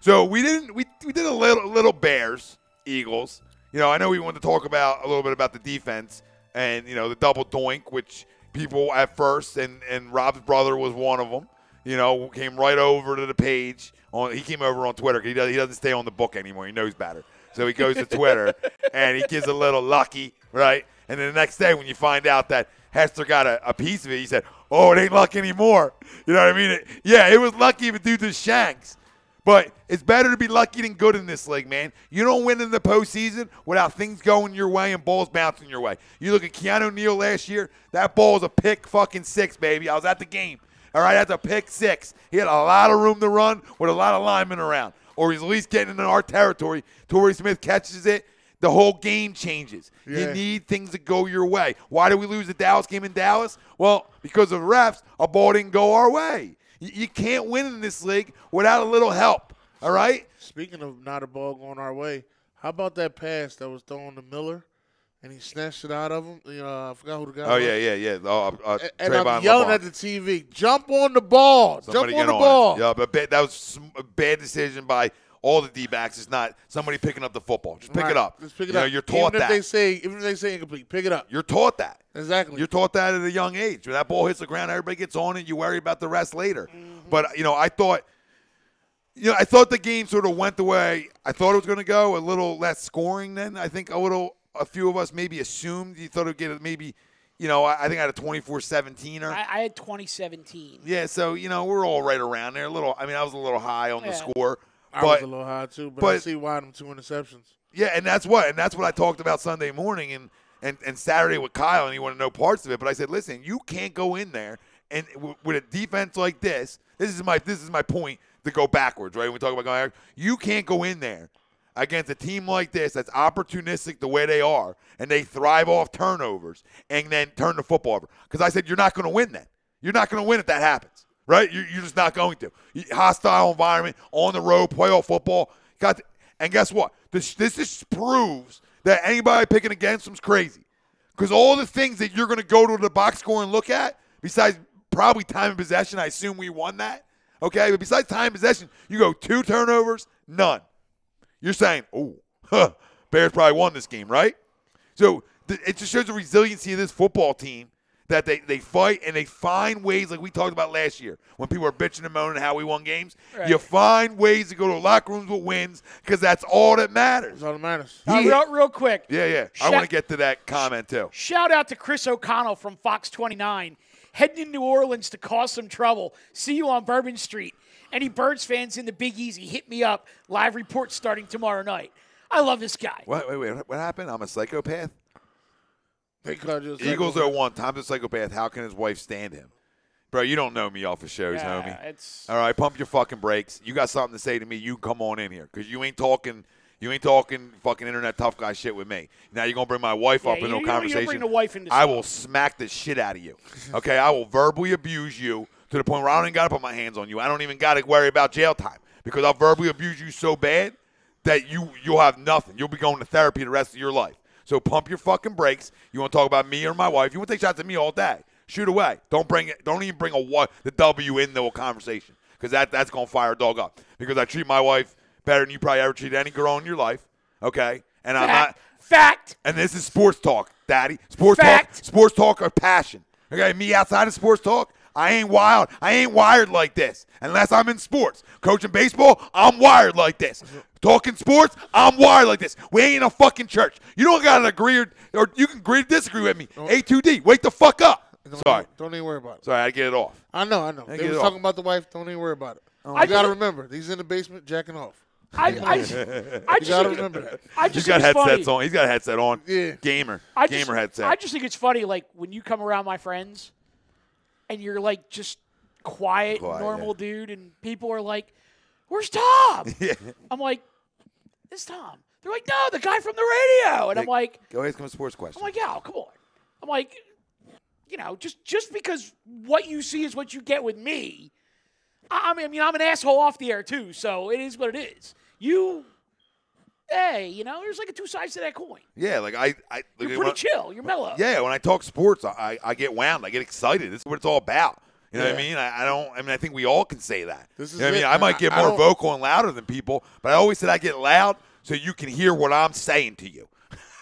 So we did a little Bears, Eagles. You know, I know we wanted to talk about a little bit about the defense and, you know, the double doink, which people at first, and Rob's brother was one of them, you know, came right over to the page. He came over on Twitter because he doesn't stay on the book anymore. He knows better. So he goes to Twitter, and he gives a little lucky, right? And then the next day when you find out that Hester got a piece of it, he said, oh, it ain't lucky anymore. You know what I mean? It was lucky if it due to Shanks. But it's better to be lucky than good in this league, man. You don't win in the postseason without things going your way and balls bouncing your way. You look at Keanu Neal last year, that ball was a pick fucking 6, baby. I was at the game. All right, that's a pick 6. He had a lot of room to run with a lot of linemen around. Or he's at least getting into our territory. Torrey Smith catches it. The whole game changes. Yeah. You need things to go your way. Why did we lose the Dallas game in Dallas? Well, because of refs, a ball didn't go our way. You can't win in this league without a little help, all right? Speaking of not a ball going our way, how about that pass that was thrown to Miller, and he snatched it out of him? I forgot who the guy was. Oh, yeah. And I'm yelling at the TV, jump on the ball. Somebody jump on the ball. Yeah, but that was a bad decision by all the D-backs. It's not somebody picking up the football. Just pick it up. Just pick it up. You're taught that. Even if they say incomplete, pick it up. You're taught that. Exactly. You're taught that at a young age. When that ball hits the ground, everybody gets on it. You worry about the rest later. Mm-hmm. But, I thought the game sort of went the way I thought it was going to go, a little less scoring than I think a few of us maybe assumed. You thought it would get maybe, I think I had a 24-17. I had 2017. Yeah, so, we're all right around there. I was a little high on the score. I was a little high too, but I see why them 2 interceptions. Yeah, and that's what I talked about Sunday morning and Saturday with Kyle, and he wanted to know parts of it. But I said, listen, you can't go in there and with a defense like this. This is my point to go backwards, right? When we talk about going, you can't go in there against a team like this that's opportunistic the way they are, and they thrive off turnovers and then turn the football over. Because I said you're not going to win then. You're not going to win if that happens. Right? You're just not going to. Hostile environment, on the road, playoff football. And guess what? This just proves that anybody picking against them is crazy. Because all the things that you're going to go to the box score and look at, besides probably time and possession, I assume we won that. Okay? But besides time and possession, you go 2 turnovers, none. You're saying, Bears probably won this game, right? So it just shows the resiliency of this football team. That they fight and they find ways, like we talked about last year, when people are bitching and moaning how we won games. Right. You find ways to go to locker rooms with wins because that's all that matters. That's all that matters. Real quick. Yeah. I want to get to that comment, too. Shout out to Chris O'Connell from Fox 29. Heading to New Orleans to cause some trouble. See you on Bourbon Street. Any Birds fans in the Big Easy, hit me up. Live report starting tomorrow night. I love this guy. Wait. What happened? I'm a psychopath? Eagles are 1. Tom's a psychopath. How can his wife stand him? Bro, you don't know me off of shows, homie. All right, pump your fucking brakes. You got something to say to me, you come on in here. Because you ain't talking fucking internet tough guy shit with me. Now you're going to bring my wife up into a conversation. You bring the wife into I will smack the shit out of you. Okay? I will verbally abuse you to the point where I don't even got to put my hands on you. I don't even got to worry about jail time. Because I'll verbally abuse you so bad that you'll have nothing. You'll be going to therapy the rest of your life. So pump your fucking brakes. You want to talk about me or my wife? You want to take shots at me all day? Shoot away. Don't even bring the W into a conversation because that's gonna fire a dog up. Because I treat my wife better than you probably ever treated any girl in your life. Okay, and I'm not fact. And this is sports talk, Daddy. Sports talk of passion. Okay, me outside of sports talk, I ain't wild. I ain't wired like this unless I'm in sports. Coaching baseball, I'm wired like this. Talking sports, I'm wired like this. We ain't in a fucking church. You don't got to agree or you can agree to disagree with me. A2D, wake the fuck up. Sorry. Don't even worry about it. Sorry, I get it off. I know. They were talking about the wife. Don't even worry about it. You got to remember, he's in the basement jacking off. You got to remember that. He's got headsets on. He's got a headset on. Yeah. Gamer headset. I just think it's funny, like, when you come around my friends and you're, like, just quiet normal dude, and people are like, where's Tom? Yeah. I'm like, it's Tom. They're like, no, the guy from the radio. And I'm like, go ahead, come a sports question. I'm like, yeah, come on. I'm like, just because what you see is what you get with me. I mean, I'm an asshole off the air too, so it is what it is. There's like 2 sides to that coin. Yeah, like you're pretty chill. You're mellow. Yeah, when I talk sports, I get wound. I get excited. This is what it's all about. You know what I mean? I think we all can say that. This is you know what I mean? it. I might get more don't- vocal and louder than people, but I always said I get loud so you can hear what I'm saying to you.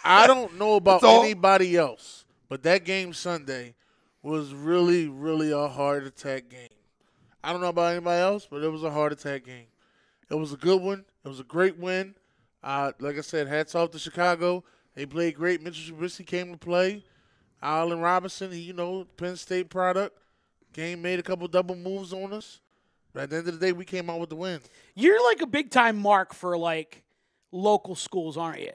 I don't know about That's all. anybody else, but that game Sunday was really, really a heart attack game. I don't know about anybody else, but it was a heart attack game. It was a good one. It was a great win. Like I said, hats off to Chicago. They played great. Mitchell Trubisky came to play. Allen Robinson, Penn State product. Game made a couple double moves on us. But at the end of the day, we came out with the win. You're like a big-time mark for, like, local schools, aren't you?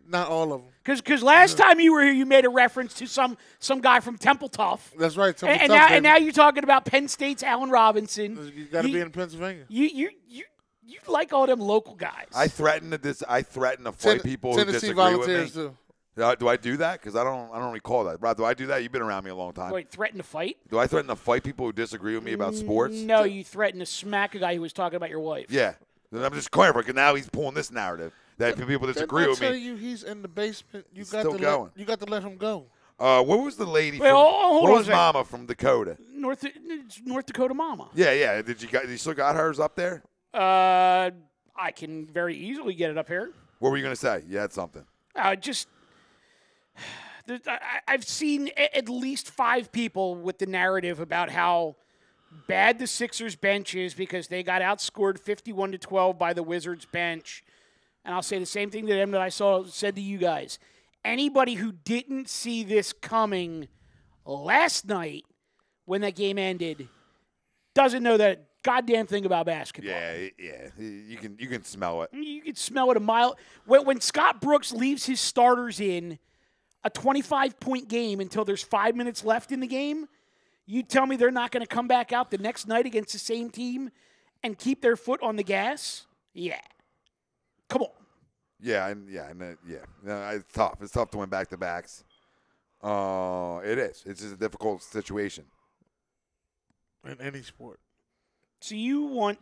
Not all of them. Because last time you were here, you made a reference to some guy from Temple Tough. That's right. And now you're talking about Penn State's Allen Robinson. You got to be in Pennsylvania. You like all them local guys. I threaten to fight people who Tennessee disagree with me. Volunteers too. Do I do that? Because I don't recall that. Rob, do I do that? You've been around me a long time. Wait, threaten to fight? Do I threaten to fight people who disagree with me about sports? No, you threatened to smack a guy who was talking about your wife. Yeah. I'm just clarifying because now he's pulling this narrative that people disagree with I tell me. you, he's in the basement. You He's got still to going. you got to let him go. What was the lady? Wait, from, hold what on was a second. Mama from Dakota? North Dakota Mama. Yeah. Did you still got hers up there? I can very easily get it up here. What were you gonna say? You had something. I've seen at least 5 people with the narrative about how bad the Sixers bench is because they got outscored 51-12 by the Wizards bench. And I'll say the same thing to them that I said to you guys. Anybody who didn't see this coming last night when that game ended doesn't know that goddamn thing about basketball. Yeah. You can smell it. You can smell it a mile. When Scott Brooks leaves his starters in a 25-point game until there's 5 minutes left in the game, you tell me they're not going to come back out the next night against the same team and keep their foot on the gas? Yeah. Come on. Yeah. No, it's tough. It's tough to win back-to-backs. It is. It's just a difficult situation. In any sport. So you wanted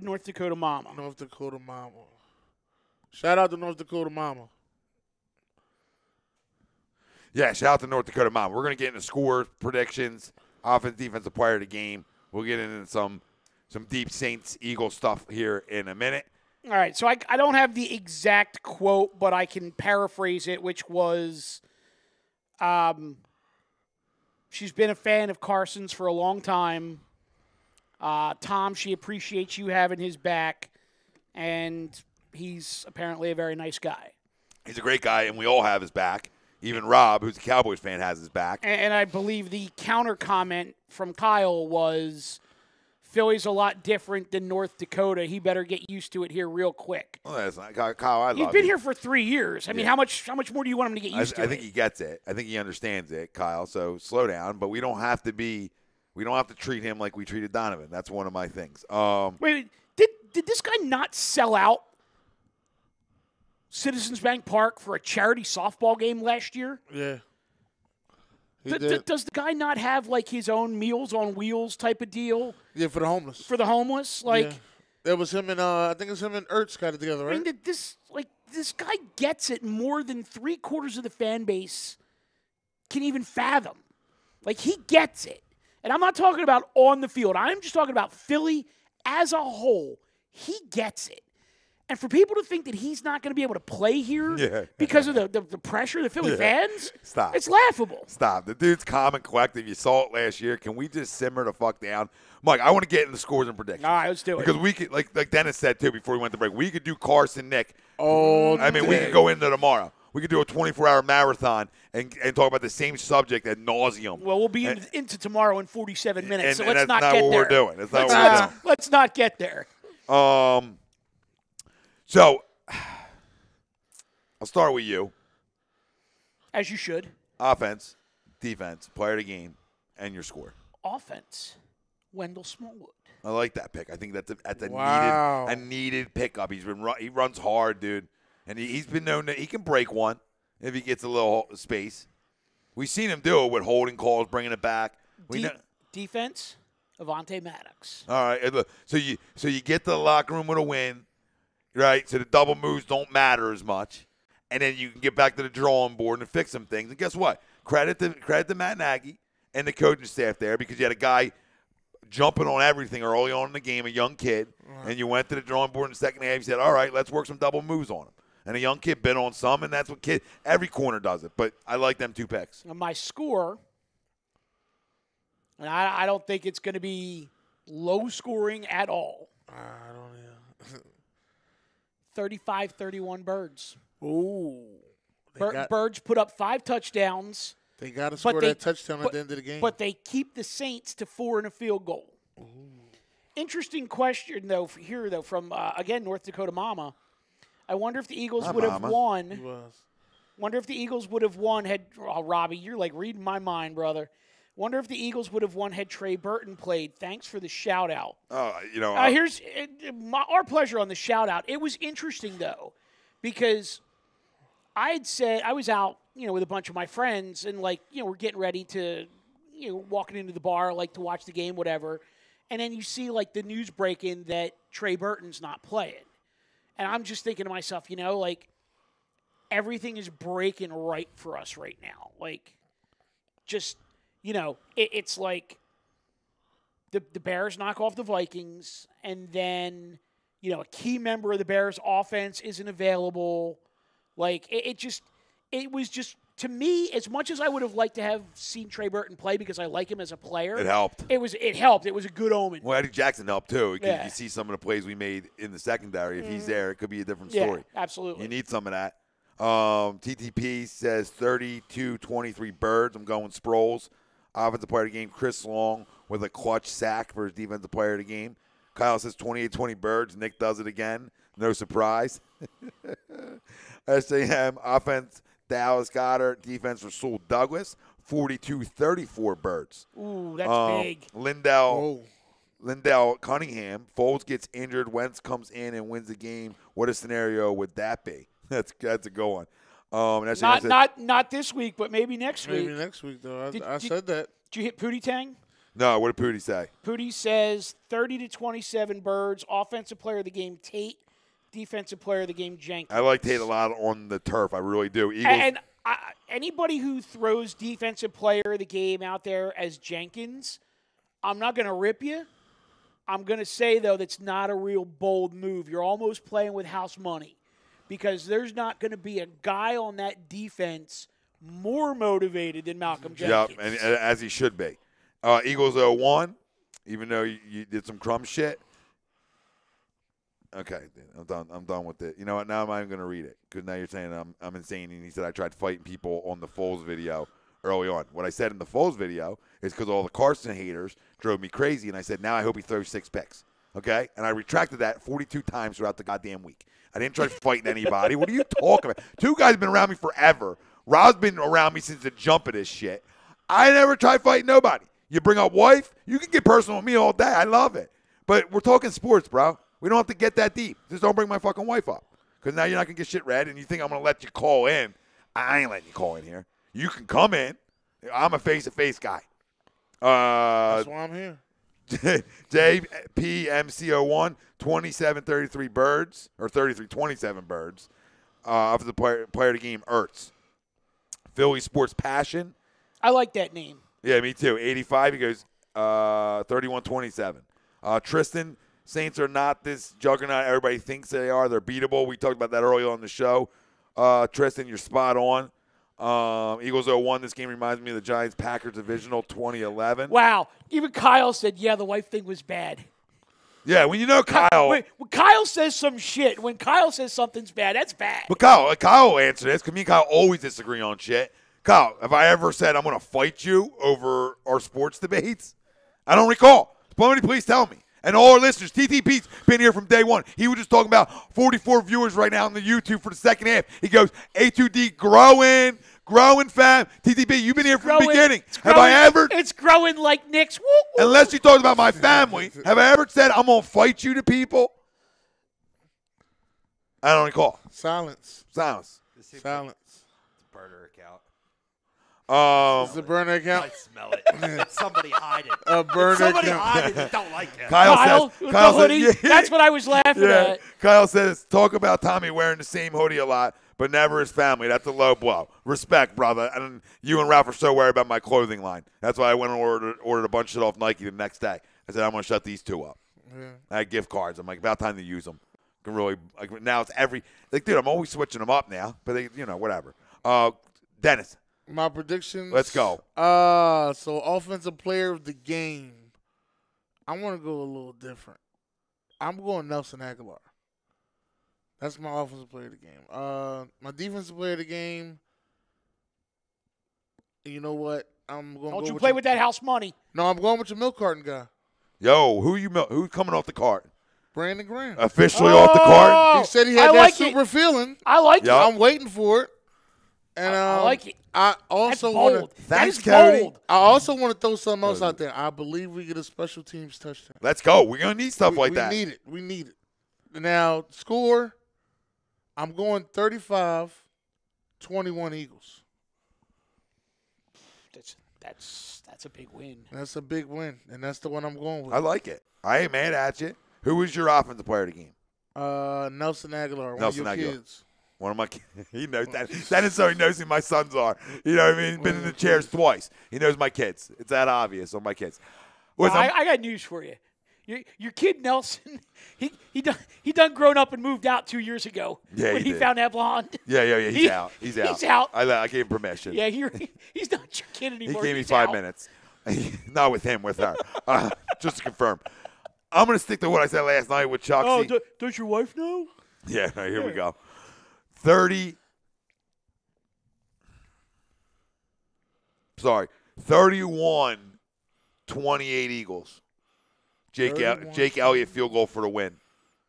North Dakota Mama. North Dakota Mama. Shout out to North Dakota Mama. Yeah, shout out to North Dakota Mom. We're going to get into scores, predictions, offense, defensive player of the game. We'll get into some deep Saints-Eagles stuff here in a minute. All right, so I don't have the exact quote, but I can paraphrase it, which was, she's been a fan of Carson's for a long time. Tom, she appreciates you having his back, and he's apparently a very nice guy. He's a great guy, and we all have his back. Even Rob, who's a Cowboys fan, has his back. And I believe the counter comment from Kyle was, Philly's a lot different than North Dakota. He better get used to it here real quick. Well, that's not Kyle. I love He's been you. here for 3 years. I mean, how much more do you want him to get used to I it? think he gets it. I think he understands it, Kyle. So slow down. But we don't have to treat him like we treated Donovan. That's one of my things. Wait, did this guy not sell out Citizens Bank Park for a charity softball game last year? Yeah. He did. Does the guy not have like his own Meals on Wheels type of deal? Yeah, for the homeless. For the homeless, like. Yeah. That was him and I think it was him and Ertz got it together, right? I mean, this guy gets it more than 3/4 of the fan base can even fathom. Like, he gets it. And I'm not talking about on the field. I'm just talking about Philly as a whole. He gets it. And for people to think that he's not going to be able to play here because of the pressure of the Philly fans, Stop. It's laughable. Stop. The dude's calm and collective. You saw it last year. Can we just simmer the fuck down? Mike, I want to get into scores and predictions. All right, let's do it. Because we could, like Dennis said, too, before we went to break, we could do Carson, Nick. Oh, I mean, we could go into tomorrow. We could do a 24-hour marathon and talk about the same subject ad nauseum. Well, we'll be into tomorrow in 47 minutes, so and let's that's not get what there. we're doing. That's not what we're doing. Let's not get there. So, I'll start with you. As you should. Offense, defense, player of the game, and your score. Offense, Wendell Smallwood. I like that pick. I think that's a Wow. needed pickup. He runs hard, dude, and he's been known that he can break one if he gets a little space. We've seen him do it with holding calls, bringing it back. Defense, Avonte Maddox. All right, look, so you get to the locker room with a win, right? So the double moves don't matter as much, and then you can get back to the drawing board and fix some things. And guess what? Credit to Matt Nagy and the coaching staff there because you had a guy jumping on everything early on in the game, a young kid, and you went to the drawing board in the second half. You said, all right, let's work some double moves on him. And a young kid bit on some, and that's what every corner does it. But I like them 2 picks. My score, and I don't think it's going to be low scoring at all. I don't know. 35-31 Birds. Ooh. Birds put up 5 touchdowns. They got to score that touchdown at the end of the game. But they keep the Saints to 4 and a field goal. Ooh. Interesting question, though, from, again, North Dakota Mama. I wonder if the Eagles would have won. He was. Wonder if the Eagles would have won had Robbie, you're like reading my mind, brother. Wonder if the Eagles would have won had Trey Burton played. Thanks for the shout out. Here's our pleasure on the shout out. It was interesting though, because I had said I was out, with a bunch of my friends, and we're getting ready to, walking into the bar, to watch the game, whatever, and then you see the news breaking that Trey Burton's not playing, and I'm just thinking to myself, everything is breaking right for us right now, it's like the Bears knock off the Vikings, and then, a key member of the Bears offense isn't available. It was just, to me, as much as I would have liked to have seen Trey Burton play because I like him as a player. It helped. It helped. It was a good omen. Well, Eddie Jackson helped, too. Because you see some of the plays we made in the secondary. If he's there, it could be a different story. Yeah, absolutely. You need some of that. TTP says 32-23 Birds. I'm going Sproles. Offensive player of the game, Chris Long, with a clutch sack for his defensive player of the game. Kyle says 28-20 Birds. Nick does it again. No surprise. SAM offense, Dallas Goddard. Defense, Rasul Douglas. 42-34 Birds. Ooh, that's big. Lindell Cunningham. Foles gets injured. Wentz comes in and wins the game. What a scenario would that be? That's a good one. Not this week, but maybe next week. Maybe next week, though. I said that. Did you hit Pootie Tang? No, what did Pootie say? Pootie says 30-27 Birds. Offensive player of the game, Tate. Defensive player of the game, Jenkins. I like Tate a lot on the turf. I really do. Eagles. Anybody who throws defensive player of the game out there as Jenkins, I'm not going to rip you. I'm going to say, though, that's not a real bold move. You're almost playing with house money. Because there's not going to be a guy on that defense more motivated than Malcolm Jenkins. Yep, and as he should be. Eagles 0-1, even though you did some crumb shit. Okay, I'm done with it. You know what? Now I'm not even going to read it because now you're saying I'm insane. And he said I tried fighting people on the Foles video early on. What I said in the Foles video is because all the Carson haters drove me crazy, and I said now I hope he throws 6 picks. Okay? And I retracted that 42 times throughout the goddamn week. I didn't try fighting anybody. What are you talking about? 2 guys have been around me forever. Rob's been around me since the jump of this shit. I never tried fighting nobody. You bring up wife, you can get personal with me all day. I love it. But we're talking sports, bro. We don't have to get that deep. Just don't bring my fucking wife up. Because now you're not going to get shit read, and you think I'm going to let you call in. I ain't letting you call in here. You can come in. I'm a face-to-face guy. That's why I'm here. JPMCO1, 27-33 Birds, or 33-27 Birds. Of the player of the game, Ertz. Philly Sports Passion. I like that name. Yeah, me too. 85, he goes 31-27. Tristan, Saints are not this juggernaut everybody thinks they are. They're beatable. We talked about that earlier on the show. Tristan, you're spot on. Eagles 0-1. This game reminds me of the Giants-Packers divisional 2011. Wow. Even Kyle said, yeah, the wife thing was bad. Yeah, when you know Kyle. When Kyle says some shit, when Kyle says something's bad, that's bad. But Kyle will answer this because me and Kyle always disagree on shit. Kyle, have I ever said I'm going to fight you over our sports debates? I don't recall. Somebody please tell me. And all our listeners, TTP's been here from day one. He was just talking about 44 viewers right now on the YouTube for the second half. He goes, A2D growing, fam. TTP, you've been here from the beginning. It's growing like Knicks. Woo, woo. Unless you talked about my family, have I ever said I'm going to fight you to people? I don't recall. Silence. Silence. This seems Silence. Like it's a barter account. Is the burner account? I smell it. Somebody hide it. A burner Somebody account. hide it. Don't like it. Kyle with the hoodie. yeah. That's what I was laughing at. Kyle says, talk about Tommy wearing the same hoodie a lot, but never his family. That's a low blow. Respect, brother. And you and Ralph are so worried about my clothing line. That's why I went and ordered a bunch of shit off Nike the next day. I said, I'm going to shut these two up. Yeah. I had gift cards. I'm like, about time to use them. Can really, like, now it's dude, I'm always switching them up now, but they, whatever. Dennis. My predictions. Let's go. So offensive player of the game. I want to go a little different. I'm going Nelson Aguilar. That's my offensive player of the game. My defensive player of the game. You know what? I'm going. Don't you play with that house money? No, I'm going with your milk carton guy, Yo, who's coming off the cart? Brandon Graham. Officially off the cart? He said he had that super feeling. I like it. I'm waiting for it. And I like it. I also That's want bold. to. That is Cody. bold. I also want to throw something else out there. I believe we get a special teams touchdown. Let's go. We're going to need stuff like that. We need it. We need it. Now, score, I'm going 35-21 Eagles. That's a big win. That's a big win, and that's the one I'm going with. I like it. I ain't mad at you. Who was your offensive player of the game? Nelson Aguilar, Nelson one of your Aguilar. kids. One of my kids. He knows that. That is so he knows who my sons are. You know what I mean? He's been in the chairs twice. He knows my kids. It's that obvious on my kids. I got news for you. Your kid Nelson, he done grown up and moved out 2 years ago. Yeah, when he he did. found that blonde. Yeah. He's out. He's out. He's out. I gave him permission. Yeah, he's not your kid He anymore. gave me He's 5 out. minutes. Not with him, with her. Just to confirm. I'm going to stick to what I said last night with Chuck. Oh, does your wife know? Yeah, here we go. 31-28 Eagles. Jake Elliott field goal for the win.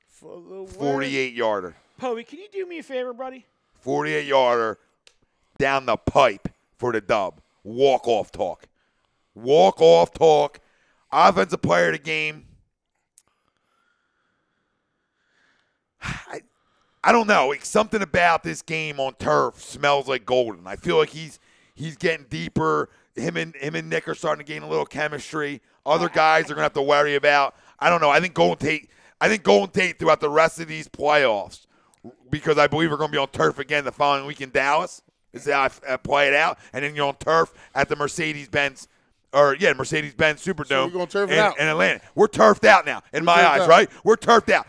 For the win. 48-yarder. Povey, can you do me a favor, buddy? 48-yarder down the pipe for the dub. Walk-off talk. Walk-off talk. Offensive player of the game. I don't know. Something about this game on turf smells like golden. I feel like he's getting deeper. Him and Nick are starting to gain a little chemistry. Other guys are going to have to worry about. I don't know. I think Golden Tate throughout the rest of these playoffs, because I believe we're going to be on turf again the following week in Dallas. Is how I play it out. And then you're on turf at the Mercedes-Benz Superdome. So we're going to turf it out. In Atlanta. We're turfed out now, in my eyes, right? We're turfed out.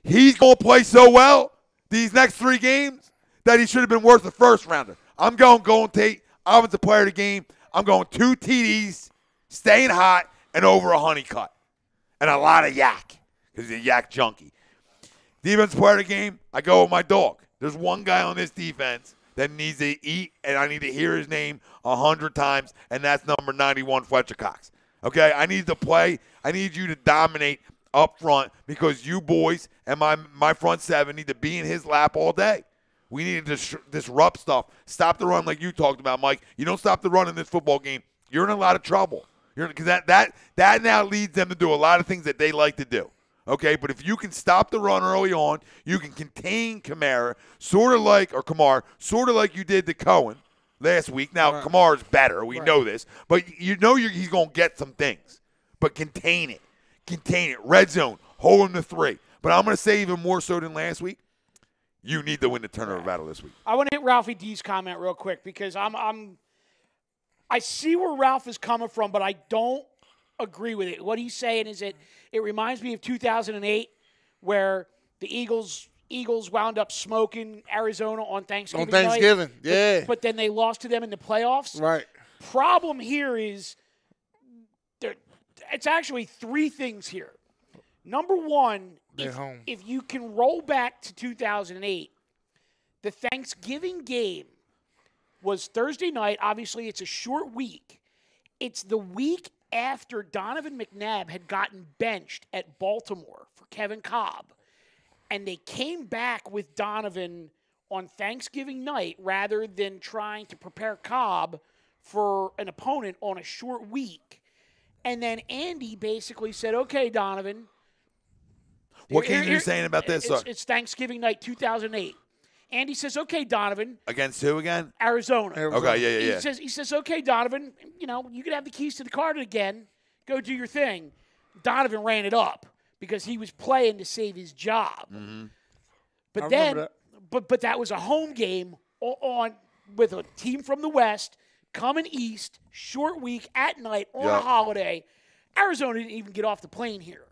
He's going to play so well these next 3 games that he should have been worth a first-rounder. I'm going Golden Tate, offensive player of the game. I'm going 2 TDs, staying hot, and over a honey cut. And a lot of yak, because he's a yak junkie. Defensive player of the game, I go with my dog. There's one guy on this defense that needs to eat, and I need to hear his name 100 times, and that's number 91, Fletcher Cox. Okay? I need to play. I need you to dominate up front, because you boys and my front seven need to be in his lap all day. We need to disrupt stuff. Stop the run like you talked about, Mike. You don't stop the run in this football game, you're in a lot of trouble. Because that now leads them to do a lot of things that they like to do. Okay, but if you can stop the run early on, you can contain Kamara, sort of like you did to Cohen last week. Now, Kamara's better. We know this. But he's going to get some things. But contain it. Contain it. Red zone. Hold him to 3. But I'm going to say even more so than last week, you need to win the turnover battle this week. I want to hit Ralphie D's comment real quick, because I see where Ralph is coming from, but I don't agree with it. What he's saying is that it reminds me of 2008, where the Eagles wound up smoking Arizona on Thanksgiving night, yeah. But then they lost to them in the playoffs. Right. Problem here is it's actually 3 things here. Number one, if you can roll back to 2008, the Thanksgiving game was Thursday night. Obviously, it's a short week. It's the week after Donovan McNabb had gotten benched at Baltimore for Kevin Kolb. And they came back with Donovan on Thanksgiving night rather than trying to prepare Kolb for an opponent on a short week. And then Andy basically said, okay, Donovan. What are you saying about this? It's Thanksgiving night 2008. Andy says, "Okay, Donovan." Against who again? Arizona. Okay, yeah. He says, "Okay, Donovan, you can have the keys to the car again. Go do your thing." Donovan ran it up because he was playing to save his job. Mm-hmm. But but that was a home game with a team from the West coming east, short week at night on a holiday. Arizona didn't even get off the plane here.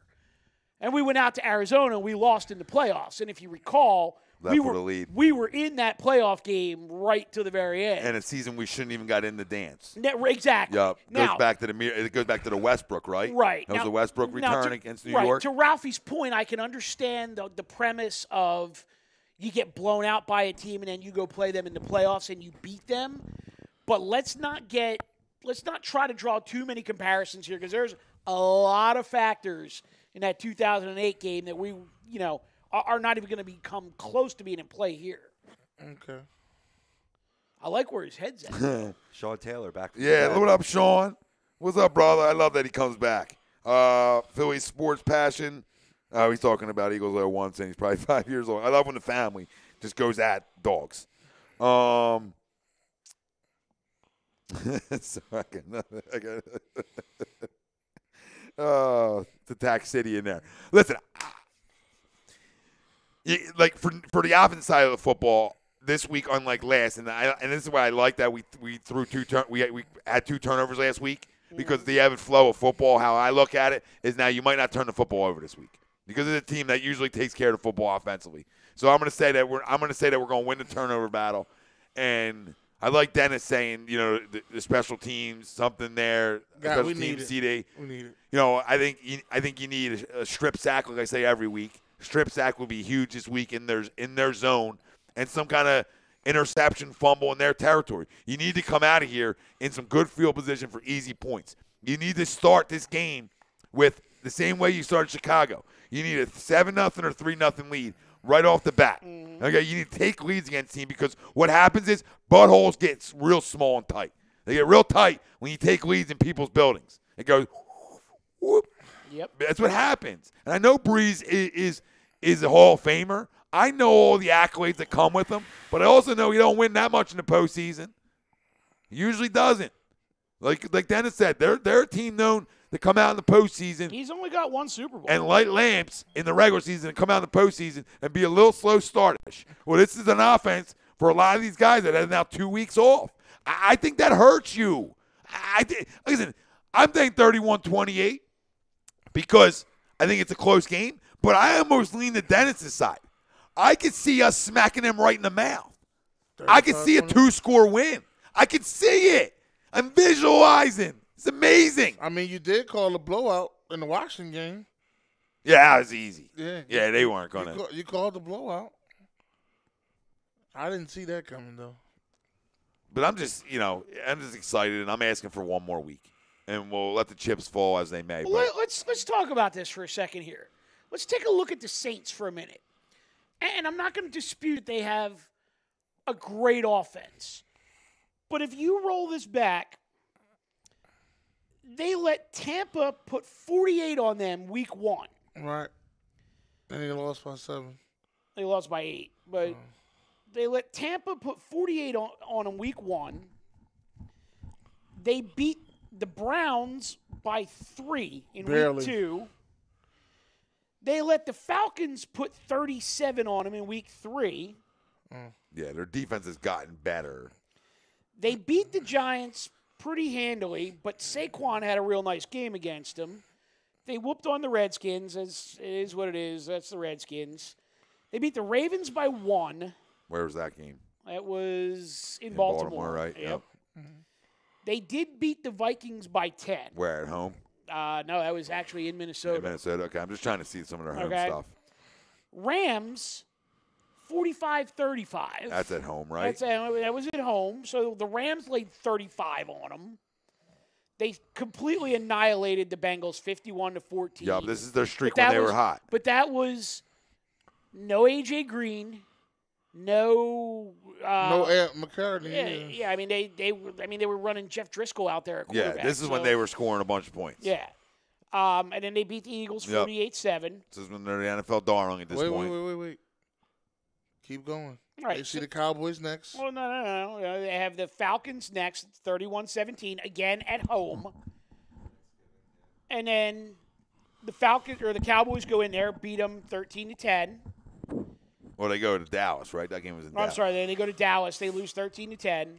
And we went out to Arizona and we lost in the playoffs. And if you recall, we were in that playoff game right to the very end. And a season we shouldn't even got in the dance. Exactly. Yep. Now, It goes back to the Westbrook, right? Right. That was the Westbrook return against New York. To Ralphie's point, I can understand the premise of you get blown out by a team and then you go play them in the playoffs and you beat them. But let's not try to draw too many comparisons here because there's a lot of factors in that 2008 game that we, are not even going to become close to being in play here. Okay. I like where his head's at. Sean Taylor back. Yeah, what up, Sean? What's up, brother? I love that he comes back. Philly sports passion. He's talking about Eagles 0-1, saying he's probably 5 years old. I love when the family just goes at dogs. So I got the tax city in there. Listen, like for the offensive side of the football this week, unlike last, and this is why I like that we threw we had 2 turnovers last week because the ebb and flow of football. How I look at it is now you might not turn the football over this week because it's a team that usually takes care of the football offensively. So I'm going to say that we're going to win the turnover battle, and I like Dennis saying, the special teams, something there. We need it. CD. We need it. I think you need a strip sack, like I say every week. Strip sack will be huge this week in their zone, and some kind of interception, fumble in their territory. You need to come out of here in some good field position for easy points. You need to start this game with the same way you started Chicago. You need a 7-0 or 3-0 lead right off the bat. Okay, you need to take leads against the team because what happens is buttholes get real small and tight. They get real tight when you take leads in people's buildings. It goes whoop. Yep. That's what happens. And I know Breeze is a Hall of Famer. I know all the accolades that come with him, but I also know he don't win that much in the postseason. He usually doesn't. Like Dennis said, they're a team known to come out in the postseason. He's only got 1 Super Bowl. And light lamps in the regular season and come out in the postseason and be a little slow startish. Well, this is an offense for a lot of these guys that have now 2 weeks off. I think that hurts you. Listen, I'm saying 31-28 because I think it's a close game, but I almost lean to Dennis's side. I could see us smacking them right in the mouth. I could see a 2-score win. I could see it. I'm visualizing. It's amazing. I mean, you did call a blowout in the Washington game. Yeah, that was easy. Yeah, they weren't going to. You called the blowout. I didn't see that coming, though. But I'm just excited, and I'm asking for one more week. And we'll let the chips fall as they may. Well, let's talk about this for a second here. Let's take a look at the Saints for a minute. And I'm not going to dispute they have a great offense. But if you roll this back, they let Tampa put 48 on them week 1. Right. And they lost by 7. They lost by 8. But they let Tampa put 48 on them week 1. They beat the Browns by 3 in week 2. They let the Falcons put 37 on them in week 3. Yeah, their defense has gotten better. They beat the Giants pretty handily, but Saquon had a real nice game against them. They whooped on the Redskins, as it is what it is. That's the Redskins. They beat the Ravens by 1. Where was that game? That was in Baltimore. Right? Yep. They did beat the Vikings by 10. Where, at home? No, that was actually in Minnesota. In Minnesota, okay. I'm just trying to see some of their home stuff. Rams, 45-35. That's at home, right? That was at home. So the Rams laid 35 on them. They completely annihilated the Bengals 51-14. Yeah, this is their streak when they were hot. But that was no A.J. Green, no McCartney. Yeah. I mean they were running Jeff Driscoll out there at quarterback. Yeah, this is when they were scoring a bunch of points. Yeah. And then they beat the Eagles 48-7. This is when they're the NFL darling at this point. Wait. Keep going. Right, They see so- the Cowboys next. Well, no. They have the Falcons next, 31-17, again at home. And then the Falcons or the Cowboys go in there, beat them 13-10. Well, they go to Dallas, right? That game was in Oh, I'm Dallas. sorry, they go to Dallas. They lose 13-10.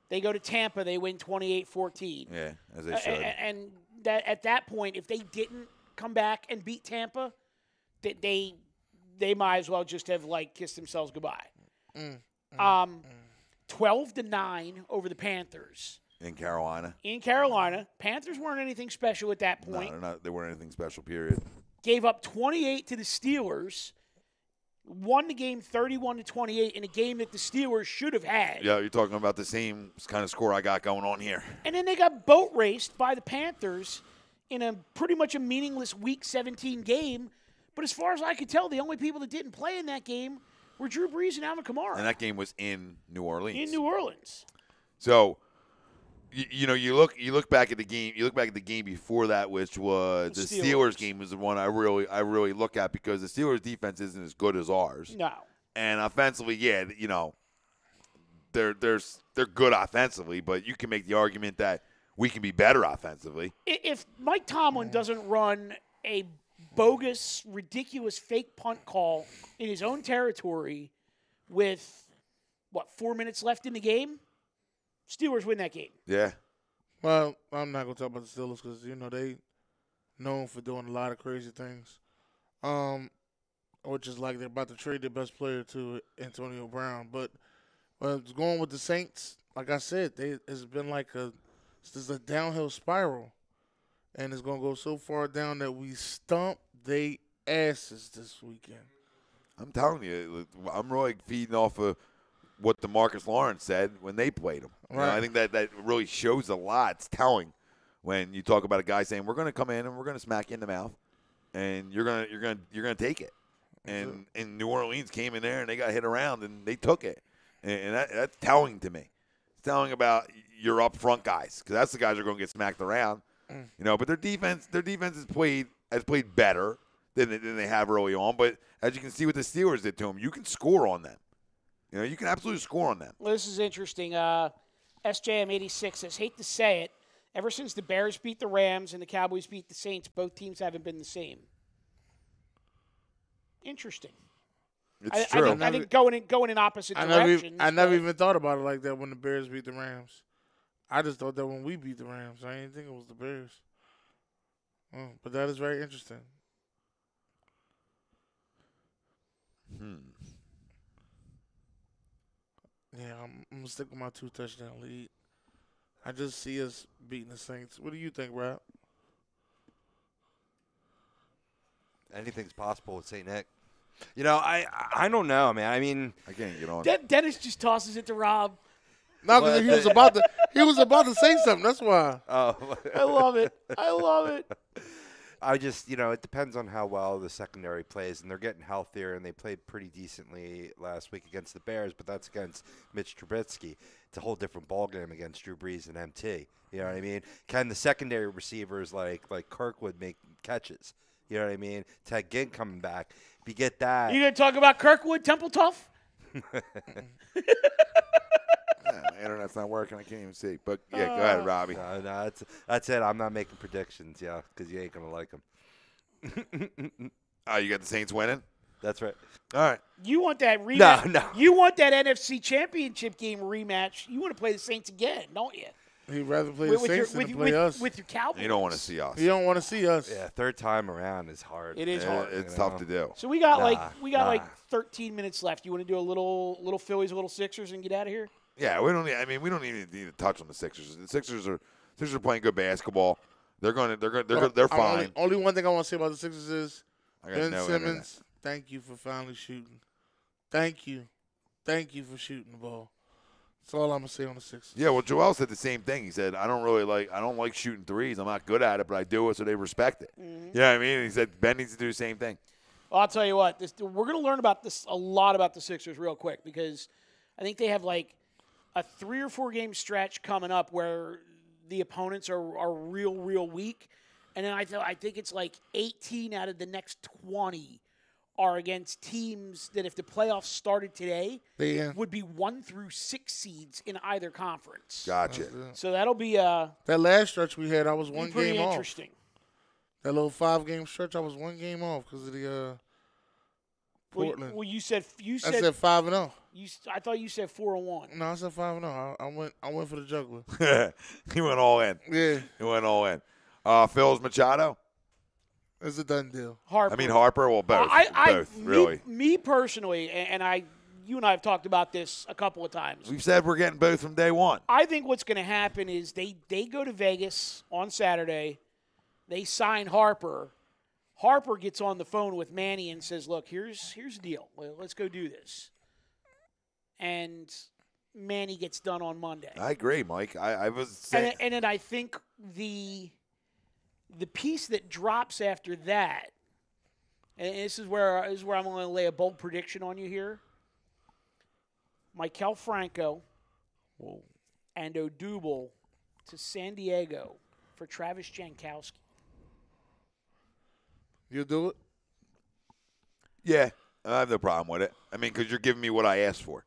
They go to Tampa. They win 28-14. Yeah, as they should. And that at that point, if they didn't come back and beat Tampa, they might as well just have kissed themselves goodbye. 12-9 over the Panthers In Carolina. in Carolina. Panthers weren't anything special at that No, point. they're not. They weren't anything special, period. Gave up 28 to the Steelers. Won the game 31-28 in a game that the Steelers should have had. Yeah, you're talking about the same kind of score I got going on here. And then they got boat raced by the Panthers in a pretty much a meaningless Week 17 game. But as far as I could tell, the only people that didn't play in that game were Drew Brees and Alvin Kamara. And that game was in New Orleans. in New Orleans. So, you look back at the game. You look back at the game before that, which was the Steelers game, was the one I really look at because the Steelers defense isn't as good as ours. No. And offensively, yeah, they're good offensively, but you can make the argument that we can be better offensively. If Mike Tomlin doesn't run a bogus, ridiculous fake punt call in his own territory with, 4 minutes left in the game, Steelers win that game. Yeah. Well, I'm not going to talk about the Steelers because, they known for doing a lot of crazy things. Which is like they're about to trade their best player to Antonio Brown. But going with the Saints, like I said, it's been this is a downhill spiral. And it's going to go so far down that we stomp they asses this weekend. I'm telling you, I'm really feeding off of what DeMarcus Lawrence said when they played him. Right. I think that really shows a lot. It's telling when you talk about a guy saying, we're going to come in and we're going to smack you in the mouth, and you're gonna take it. And New Orleans came in there and they got hit around and they took it. And that's telling to me. It's telling about your up front guys because that's the guys that are going to get smacked around. But their defense has played better than they have early on. But as you can see what the Steelers did to them, you can score on them. You can absolutely score on them. Well, this is interesting. SJM86 says, hate to say it, ever since the Bears beat the Rams and the Cowboys beat the Saints, both teams haven't been the same. Interesting. It's true. I think going in opposite directions. I never even thought about it like that when the Bears beat the Rams. I just thought that when we beat the Rams. I didn't think it was the Bears. But that is very interesting. Yeah, I'm going to stick with my 2-touchdown lead. I just see us beating the Saints. What do you think, Rob? Anything's possible with St. Nick. I don't know, man. I mean, I can't get on. Dennis just tosses it to Rob. No, because he was about to say something. That's why. oh, I love it. I love it. I just, it depends on how well the secondary plays, and they're getting healthier, and they played pretty decently last week against the Bears, but that's against Mitch Trubisky. It's a whole different ballgame against Drew Brees and MT. You know what I mean? Can the secondary receivers like Kirkwood make catches? You know what I mean? Ted Ginn coming back. If you get that. You going to talk about Kirkwood, Temple Tough? My internet's not working. I can't even see. But, yeah, go ahead, Robbie. No, that's it. I'm not making predictions, because you ain't going to like them. Oh, you got the Saints winning? That's right. All right. You want that rematch? No. You want that NFC Championship Game rematch. You want to play the Saints again, don't you? He'd rather play the Saints than to play us. With your Cowboys. You don't want to see us. You don't want to see us. Yeah, third time around is hard. It is hard. It's tough to do. So we got Nah. like 13 minutes left. You want to do a little Phillies, a little Sixers, and get out of here? Yeah, we don't even need to touch on the Sixers. The Sixers are playing good basketball. They're fine. Only one thing I want to say about the Sixers is I got Ben no Simmons, internet. thank you for finally shooting. Thank you for shooting the ball. That's all I'm gonna say on the Sixers. Yeah, well, Joel said the same thing. He said, I don't like shooting threes. I'm not good at it, but I do it so they respect it. Mm-hmm. You know what I mean? He said Ben needs to do the same thing. Well, I'll tell you what. We're going to learn about this a lot about the Sixers real quick because I think they have like a 3 or 4 game stretch coming up where the opponents are real weak, and then I think it's like 18 out of the next 20 are against teams that if the playoffs started today Yeah. would be 1 through 6 seeds in either conference. Gotcha. So that'll be That last stretch we had, I was one pretty game off. interesting. That little 5-game stretch, I was one game off because of the Portland. Well, you said I said 5-0. I thought you said 4-1. No, I said 5-0. I went for the juggler. He went all in. Yeah, He went all in. Phil's Machado? it's a done deal. Harper. I mean, Harper? Well, both. Both, me, really. Me personally, and you and I have talked about this a couple of times. We've said we're getting both from day one. I think what's going to happen is they go to Vegas on Saturday. They sign Harper. Harper gets on the phone with Manny and says, look, here's the deal. Let's go do this. And Manny gets done on Monday. I agree, Mike. I was saying. And then I think the piece that drops after that, and this is where I'm going to lay a bold prediction on you here. Maikel Franco and Odubel to San Diego for Travis Jankowski. You'll do it? Yeah, I have no problem with it. I mean, because you're giving me what I asked for.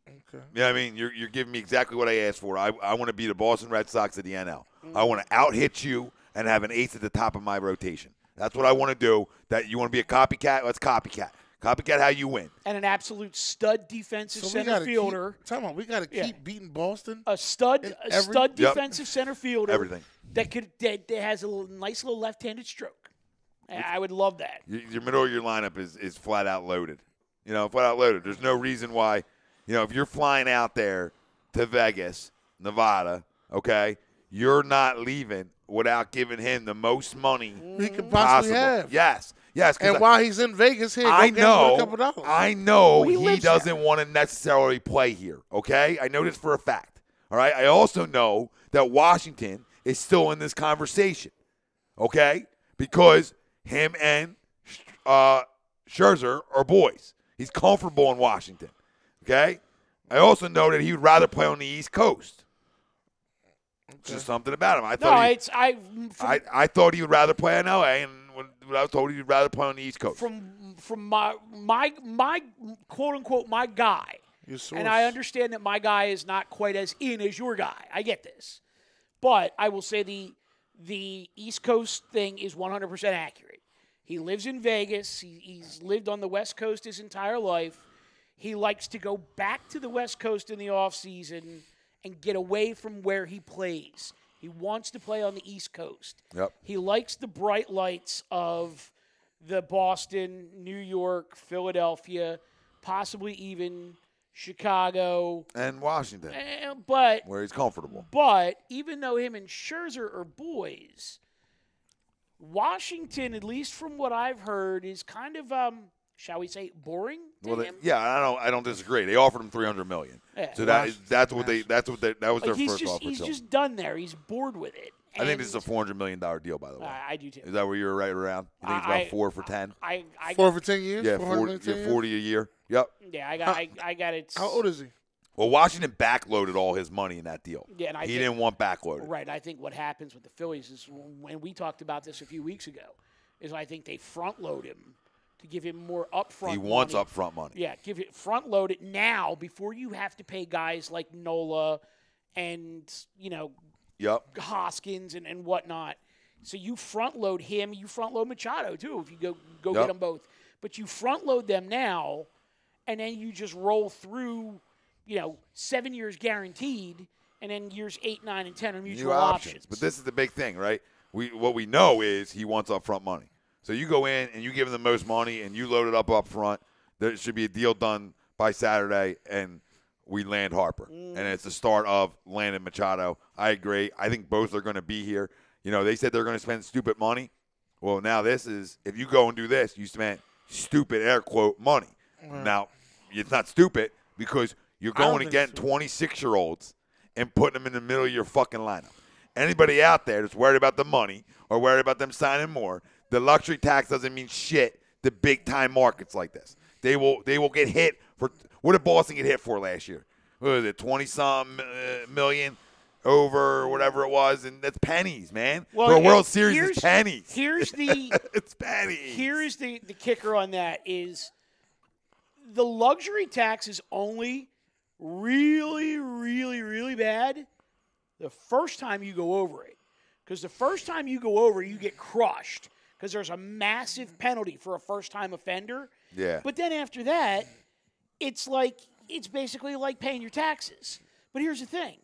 Okay. Yeah, I mean, you're giving me exactly what I asked for. I want to be the Boston Red Sox of the NL. I want to out-hit you and have an ace at the top of my rotation. That's what I want to do. That you want to be a copycat? Let's copycat. Copycat how you win. And an absolute stud defensive So center fielder. We got to keep beating Boston. A stud defensive center fielder. Everything. That has a nice little left-handed stroke. I would love that. Your middle of your lineup is flat out loaded. Flat out loaded. There's no reason why, if you're flying out there to Vegas, Nevada, okay, you're not leaving without giving him the most money he could possibly possible. have. Yes. And while he's in Vegas, here, I go get him know, for a couple dollars. I know He he lives doesn't want to necessarily play here, okay? I know this for a fact, all right? I also know that Washington is still in this conversation, okay? Because him and Scherzer are boys. He's comfortable in Washington, okay? I also know that he would rather play on the East Coast. It's just something about him. I thought he would rather play in L.A., and when I was told he'd rather play on the East Coast. From my quote unquote my guy, and I understand that my guy is not quite as in as your guy. I get this, but I will say the East Coast thing is 100% accurate. He lives in Vegas. He's lived on the West Coast his entire life. He likes to go back to the West Coast in the offseason and get away from where he plays. He wants to play on the East Coast. Yep. He likes the bright lights of the Boston, New York, Philadelphia, possibly even Chicago. And Washington, But where he's comfortable. But even though him and Scherzer are boys, Washington, at least from what I've heard, is kind of shall we say boring to him? I don't disagree. They offered him $300 million. Yeah. So that was their first offer. He's just done there. He's bored with it. I think this is a $400 million deal, by the way. I do too. Is that where you're right around? You think it's about 4 for 10? 4 for 10 years? Yeah, 410 40 a year. Yep. Yeah, I got it. How old is he? Well, Washington backloaded all his money in that deal. Yeah, and he didn't want backloaded. Right. I think what happens with the Phillies is, when we talked about this a few weeks ago, is I think they front load him to give him more upfront money. He wants upfront money. Yeah, front load it now before you have to pay guys like Nola and, Yep. Hoskins and whatnot. So you front load him, you front load Machado too if you go get them both. But you front load them now, and then you just roll through, 7 years guaranteed, and then years 8, 9, and 10 are mutual New options. But this is the big thing, right? What we know is he wants upfront money. So you go in and you give him the most money and you load it up front. There should be a deal done by Saturday, and we land Harper. And it's the start of landing Machado. I agree. I think both are going to be here. They said they're going to spend stupid money. Well, now this is, if you go and do this, you spent stupid, air quote, money. Now, it's not stupid because you're going and getting 26-year-olds and putting them in the middle of your fucking lineup. Anybody out there that's worried about the money or worried about them signing more, the luxury tax doesn't mean shit to big-time markets like this. They will get hit for – what did Boston get hit for last year? What was it, 20-some million? over whatever it was, and that's pennies, man. Well, for a World Series, it's pennies. Here's the it's pennies. Here's the kicker on that is the luxury tax is only really, really, really bad the first time you go over it. Because the first time you go over, you get crushed because there's a massive penalty for a first-time offender. Yeah. But then after that, it's basically like paying your taxes. But here's the thing.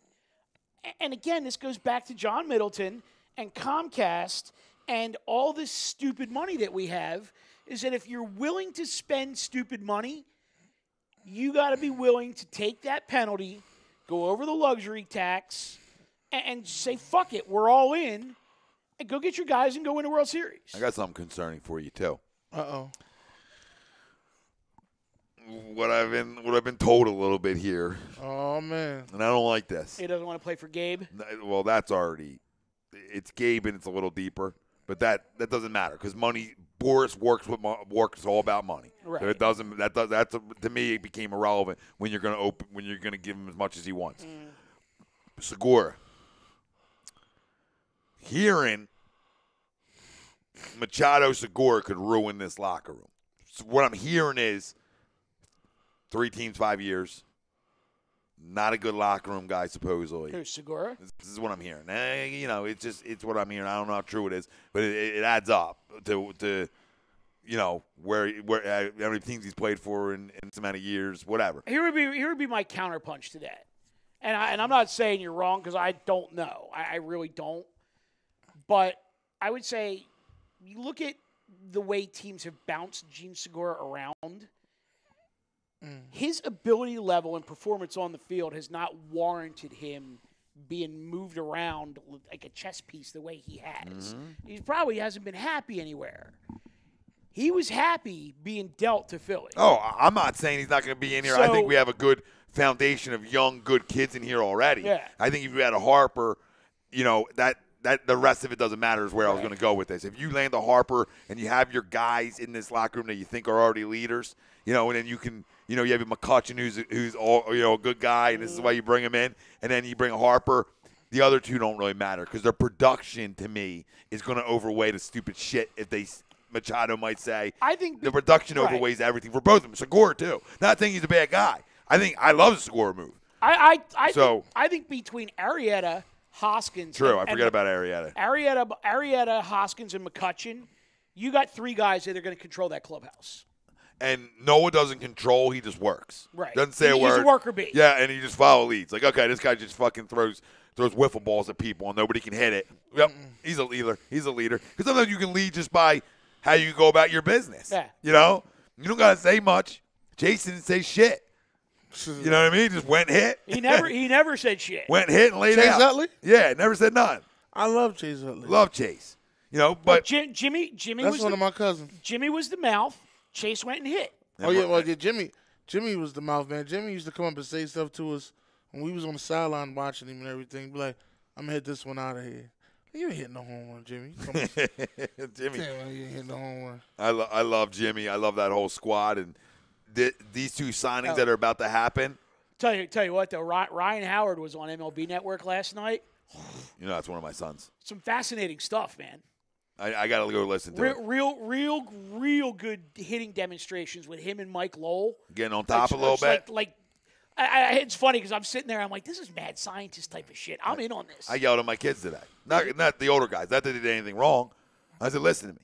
And again, this goes back to John Middleton and Comcast and all this stupid money that we have is that if you're willing to spend stupid money, you got to be willing to take that penalty, go over the luxury tax, and say, fuck it, we're all in, and go get your guys and go win a World Series. I got something concerning for you, too. Uh-oh. What I've been told a little bit here. Oh, man. And I don't like this. He doesn't want to play for Gabe? Well, that's already – it's Gabe and it's a little deeper. But that doesn't matter because money – Boris works all about money. Right. So it doesn't – to me, it became irrelevant when you're going to give him as much as he wants. Segura. Hearing Machado Segura could ruin this locker room. So what I'm hearing is 3 teams, 5 years. Not a good locker room guy, supposedly. Who's Segura? This is what I'm hearing. It's what I'm hearing. I don't know how true it is, but it adds up to where how many teams he's played for in so many years, whatever. Here would be my counterpunch to that. And I'm not saying you're wrong because I don't know. I really don't. But I would say you look at the way teams have bounced Gene Segura around. His ability level and performance on the field has not warranted him being moved around like a chess piece the way he has. He probably hasn't been happy anywhere. He was happy being dealt to Philly. Oh, I'm not saying he's not going to be in here. I think we have a good foundation of young, good kids in here already. Yeah. I think if you had a Harper, that the rest of it doesn't matter is where I was going to go with this. If you land a Harper and you have your guys in this locker room that you think are already leaders, and then you can, you have a McCutcheon who's all, a good guy, and this is why you bring him in, and then you bring a Harper. The other two don't really matter because their production to me is going to overweigh the stupid shit Machado might say. I think the production overweighs everything for both of them. Segura too. Not saying he's a bad guy. I love the Segura move. I think between Arrieta, Hoskins. True, I forget about Arrieta. Arrieta, Hoskins, and McCutcheon. You got 3 guys that are going to control that clubhouse. And Noah doesn't control; he just works. Right. Doesn't say a word. He's a worker bee. Yeah, and he just follow leads. Like, okay, this guy just fucking throws wiffle balls at people, and nobody can hit it. Yep, he's a leader. Because sometimes you can lead just by how you go about your business. Yeah. You don't gotta say much. Jason didn't say shit. You know what I mean? Just went and hit. He never said shit. Went and hit and laid Chase out. Utley? Yeah, never said nothing. I love Chase Utley. Love Chase. But Jimmy that's was one of my cousins. Jimmy was the mouth. Chase went and hit. Oh yeah, well yeah, Jimmy was the mouth, man. Jimmy used to come up and say stuff to us when we was on the sideline watching him and everything. Be like, I'm gonna hit this one out of here. You ain't hitting no home run, Jimmy. Jimmy, Damn, you ain't hitting no home run. I love Jimmy. I love that whole squad and these 2 signings that are about to happen. Tell you what though, Ryan Howard was on MLB Network last night. That's one of my sons. Some fascinating stuff, man. I got to go listen to it. Real good hitting demonstrations with him and Mike Lowell. Getting on top a little bit. It's funny because I'm sitting there. I'm like, this is mad scientist type of shit. I'm in on this. I yelled at my kids today. Not the older guys. Not that they did anything wrong. I said, listen to me.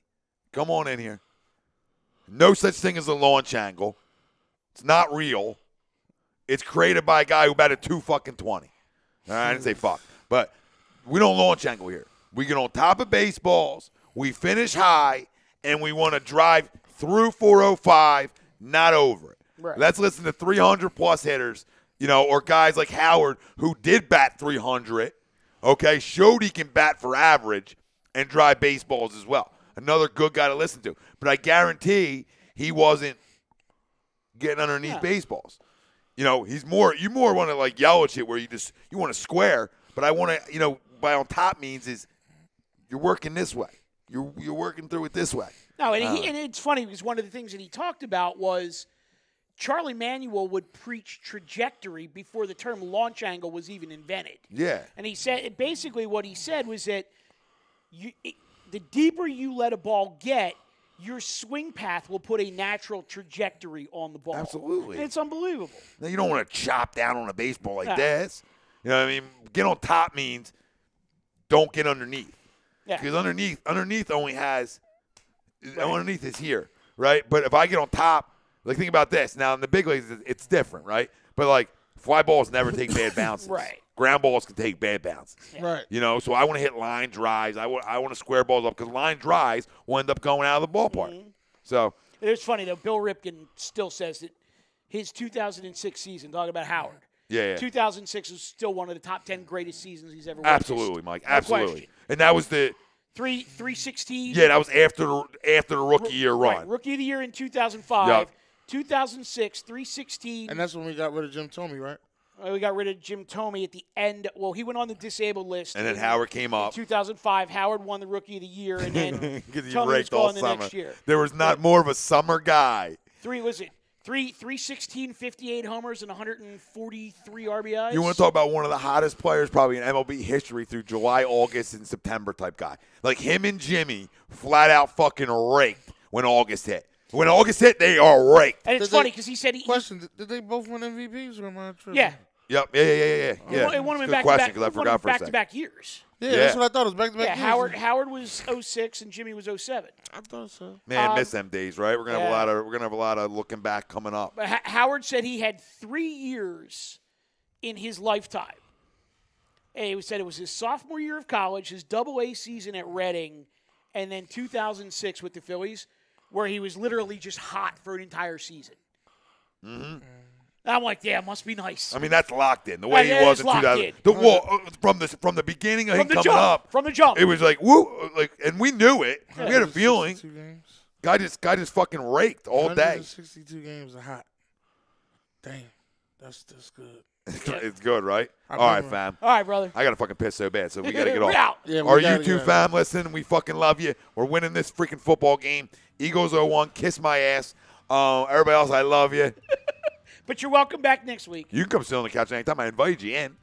Come on in here. No such thing as a launch angle. It's not real. It's created by a guy who batted 220. All right, I didn't say fuck. But we don't launch angle here. We get on top of baseballs. We finish high, and we want to drive through 405, not over it. Right. Let's listen to 300-plus hitters, or guys like Howard who did bat 300, okay, showed he can bat for average and drive baseballs as well. Another good guy to listen to. But I guarantee he wasn't getting underneath baseballs. He's more – you more want to, like, yell at shit where you want to square. But I want to, by on top means is you're working this way. You're working through it this way. No, and it's funny because one of the things that he talked about was Charlie Manuel would preach trajectory before the term launch angle was even invented. Yeah. And he said, basically what he said was that the deeper you let a ball get, your swing path will put a natural trajectory on the ball. Absolutely. And it's unbelievable. Now, you don't want to chop down on a baseball like this. You know what I mean? Get on top means don't get underneath. Yeah. Because underneath only has underneath is here, right? But if I get on top, like think about this. Now in the big leagues, it's different, right? But like fly balls never take bad bounces. Right. Ground balls can take bad bounces. Yeah. Right. You know, so I want to hit line drives. I want to square balls up because line drives will end up going out of the ballpark. Mm-hmm. So it's funny though. Bill Ripken still says that his 2006 season, talking about Howard. yeah. 2006 was still one of the top 10 greatest seasons he's ever Absolutely, witnessed. Mike. No Absolutely. question. And that was the 316. yeah, that was after the rookie year run. Right. Rookie of the year in 2005. Yep. 2006, 316. And that's when we got rid of Jim Thome, right? We got rid of Jim Thome at the end. Well, he went on the disabled list. And then Howard came up. 2005, Howard won the Rookie of the Year, and then Because he Thome was raked all gone the summer. next year. There was not more of a summer guy. 316, 58 homers, and 143 RBIs. You want to talk about one of the hottest players probably in MLB history through July, August, and September type guy. Like him and Jimmy flat out fucking raked when August hit. When August hit, they are raked. And it's Did funny they- because he said he Question: Did they both win MVPs or am I tripping? yeah. Yep. Yeah. It won him in Good back question to because I back. forgot for a second. Back-to-back years. Yeah, Yeah. that's what I thought. It was back-to-back Yeah, years. Howard was 06 and Jimmy was 07. I thought so. Man, miss them days, right? We're gonna have yeah. we're gonna have a lot of looking back coming up. But Howard said he had 3 years in his lifetime. And he said it was his sophomore year of college, his double-A season at Reading, and then 2006 with the Phillies, where he was literally just hot for an entire season. Mm-hmm. I'm like, yeah, it must be nice. I mean, that's locked in. The way Yeah, he was it's in locked 2000. in. From the beginning of from him the coming jump. up, From the jump. it was like woo, like, and we knew it. We had a feeling. 62 games. Guy just fucking raked all day. 162 games are hot. Damn, that's good. It's good, right? I All right, remember. fam. All right, brother. I gotta fucking piss so bad, so we gotta get We're off. out. Yeah, we Are gotta you two get fam listening? We fucking love you. We're winning this freaking football game. Eagles 0-1. Kiss my ass. Everybody else, I love you. But you're welcome back next week. You can come sit on the couch anytime. I invited you in.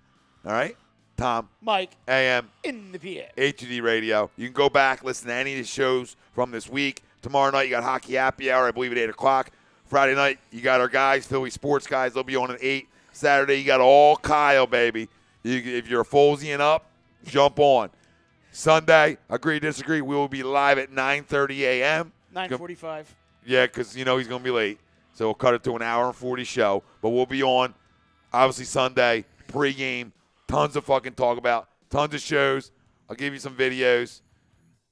All right? Tom, Mike, AM, in the PA. HUD Radio. You can go back, listen to any of the shows from this week. Tomorrow night, you got Hockey Happy Hour, I believe, at 8 o'clock. Friday night, you got our guys, Philly Sports guys. They'll be on at 8. Saturday, you got all Kyle, baby. If you're a Folesian up, jump on. Sunday, agree, disagree, we will be live at 9:30 a.m. 9:45. Yeah, because, he's going to be late. So we'll cut it to an hour and 40 show. But we'll be on, obviously, Sunday, pregame. Tons of fucking talk about. Tons of shows. I'll give you some videos.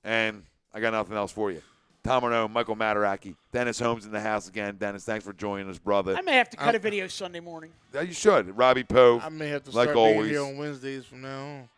And I got nothing else for you. Tom Arno, Michael Mataraki, Dennis Holmes in the house again. Dennis, thanks for joining us, brother. I may have to cut a video Sunday morning. Yeah, you should. Robbie Pove, I may have to like start being always, here on Wednesdays from now on.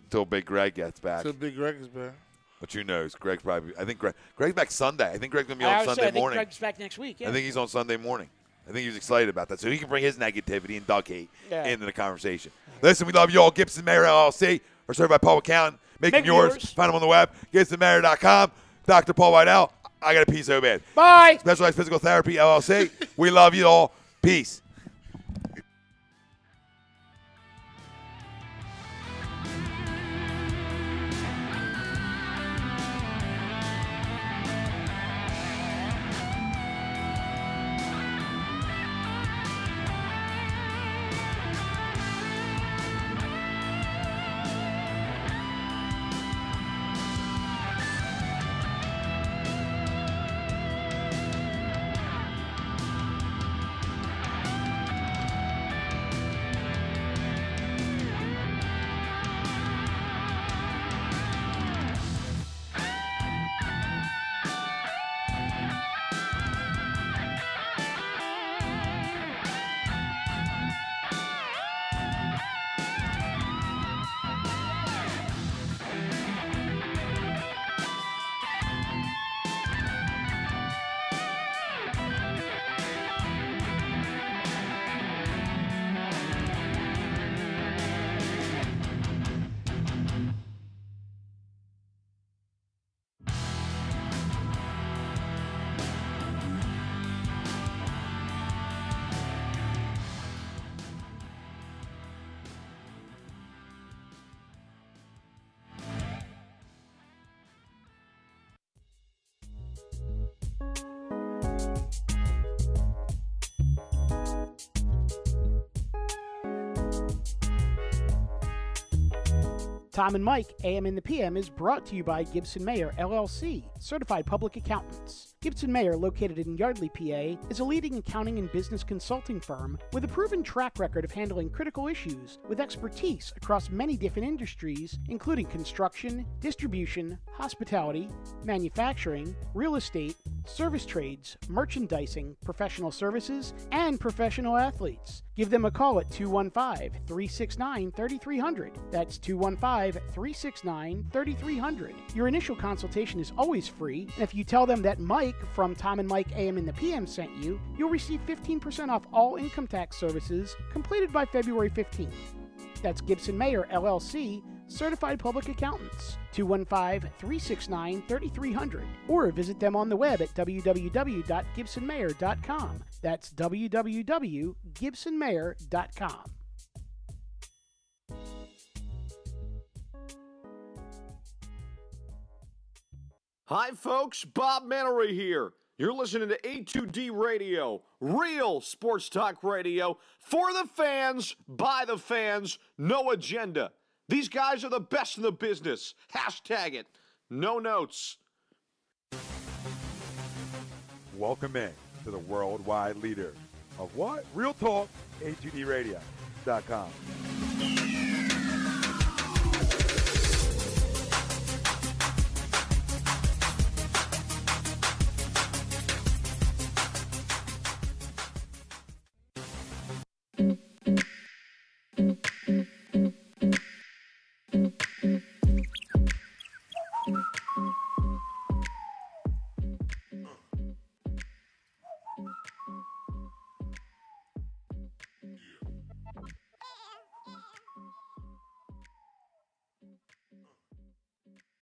until Big Greg gets back. Till Big Greg is back. But who knows? Greg's probably. I think Greg's back Sunday. I think Greg's gonna be on I Sunday think morning. Greg's back next week. Yeah. I think he's on Sunday morning. I think he's excited about that, so he can bring his negativity and Doug hate into the conversation. Listen, we love you all. Gibson Mayer LLC, or certified public accountant, making Make yours. yours. Find them on the web. GibsonMayer.com. Dr. Paul Whiteout. I got a pee so bad. Bye. Specialized Physical Therapy LLC. We love you all. Peace. Tom and Mike, AM in the PM, is brought to you by Gibson Mayer, LLC, certified public accountants. Gibson Mayer, located in Yardley, PA, is a leading accounting and business consulting firm with a proven track record of handling critical issues with expertise across many different industries, including construction, distribution, hospitality, manufacturing, real estate, service trades, merchandising, professional services, and professional athletes. Give them a call at 215-369-3300. That's 215-369-3300. Your initial consultation is always free, and if you tell them that Mike from Tom and Mike AM in the PM sent you, you'll receive 15% off all income tax services completed by February 15th. That's Gibson Mayer, LLC, certified public accountants. 215-369-3300. Or visit them on the web at www.gibsonmayer.com. That's www.gibsonmayer.com. Hi, folks. Bob Mannery here. You're listening to A2D Radio, real sports talk radio for the fans, by the fans, no agenda. These guys are the best in the business. Hashtag it. No notes. Welcome in to the worldwide leader of what? Real talk, A2Dradio.com.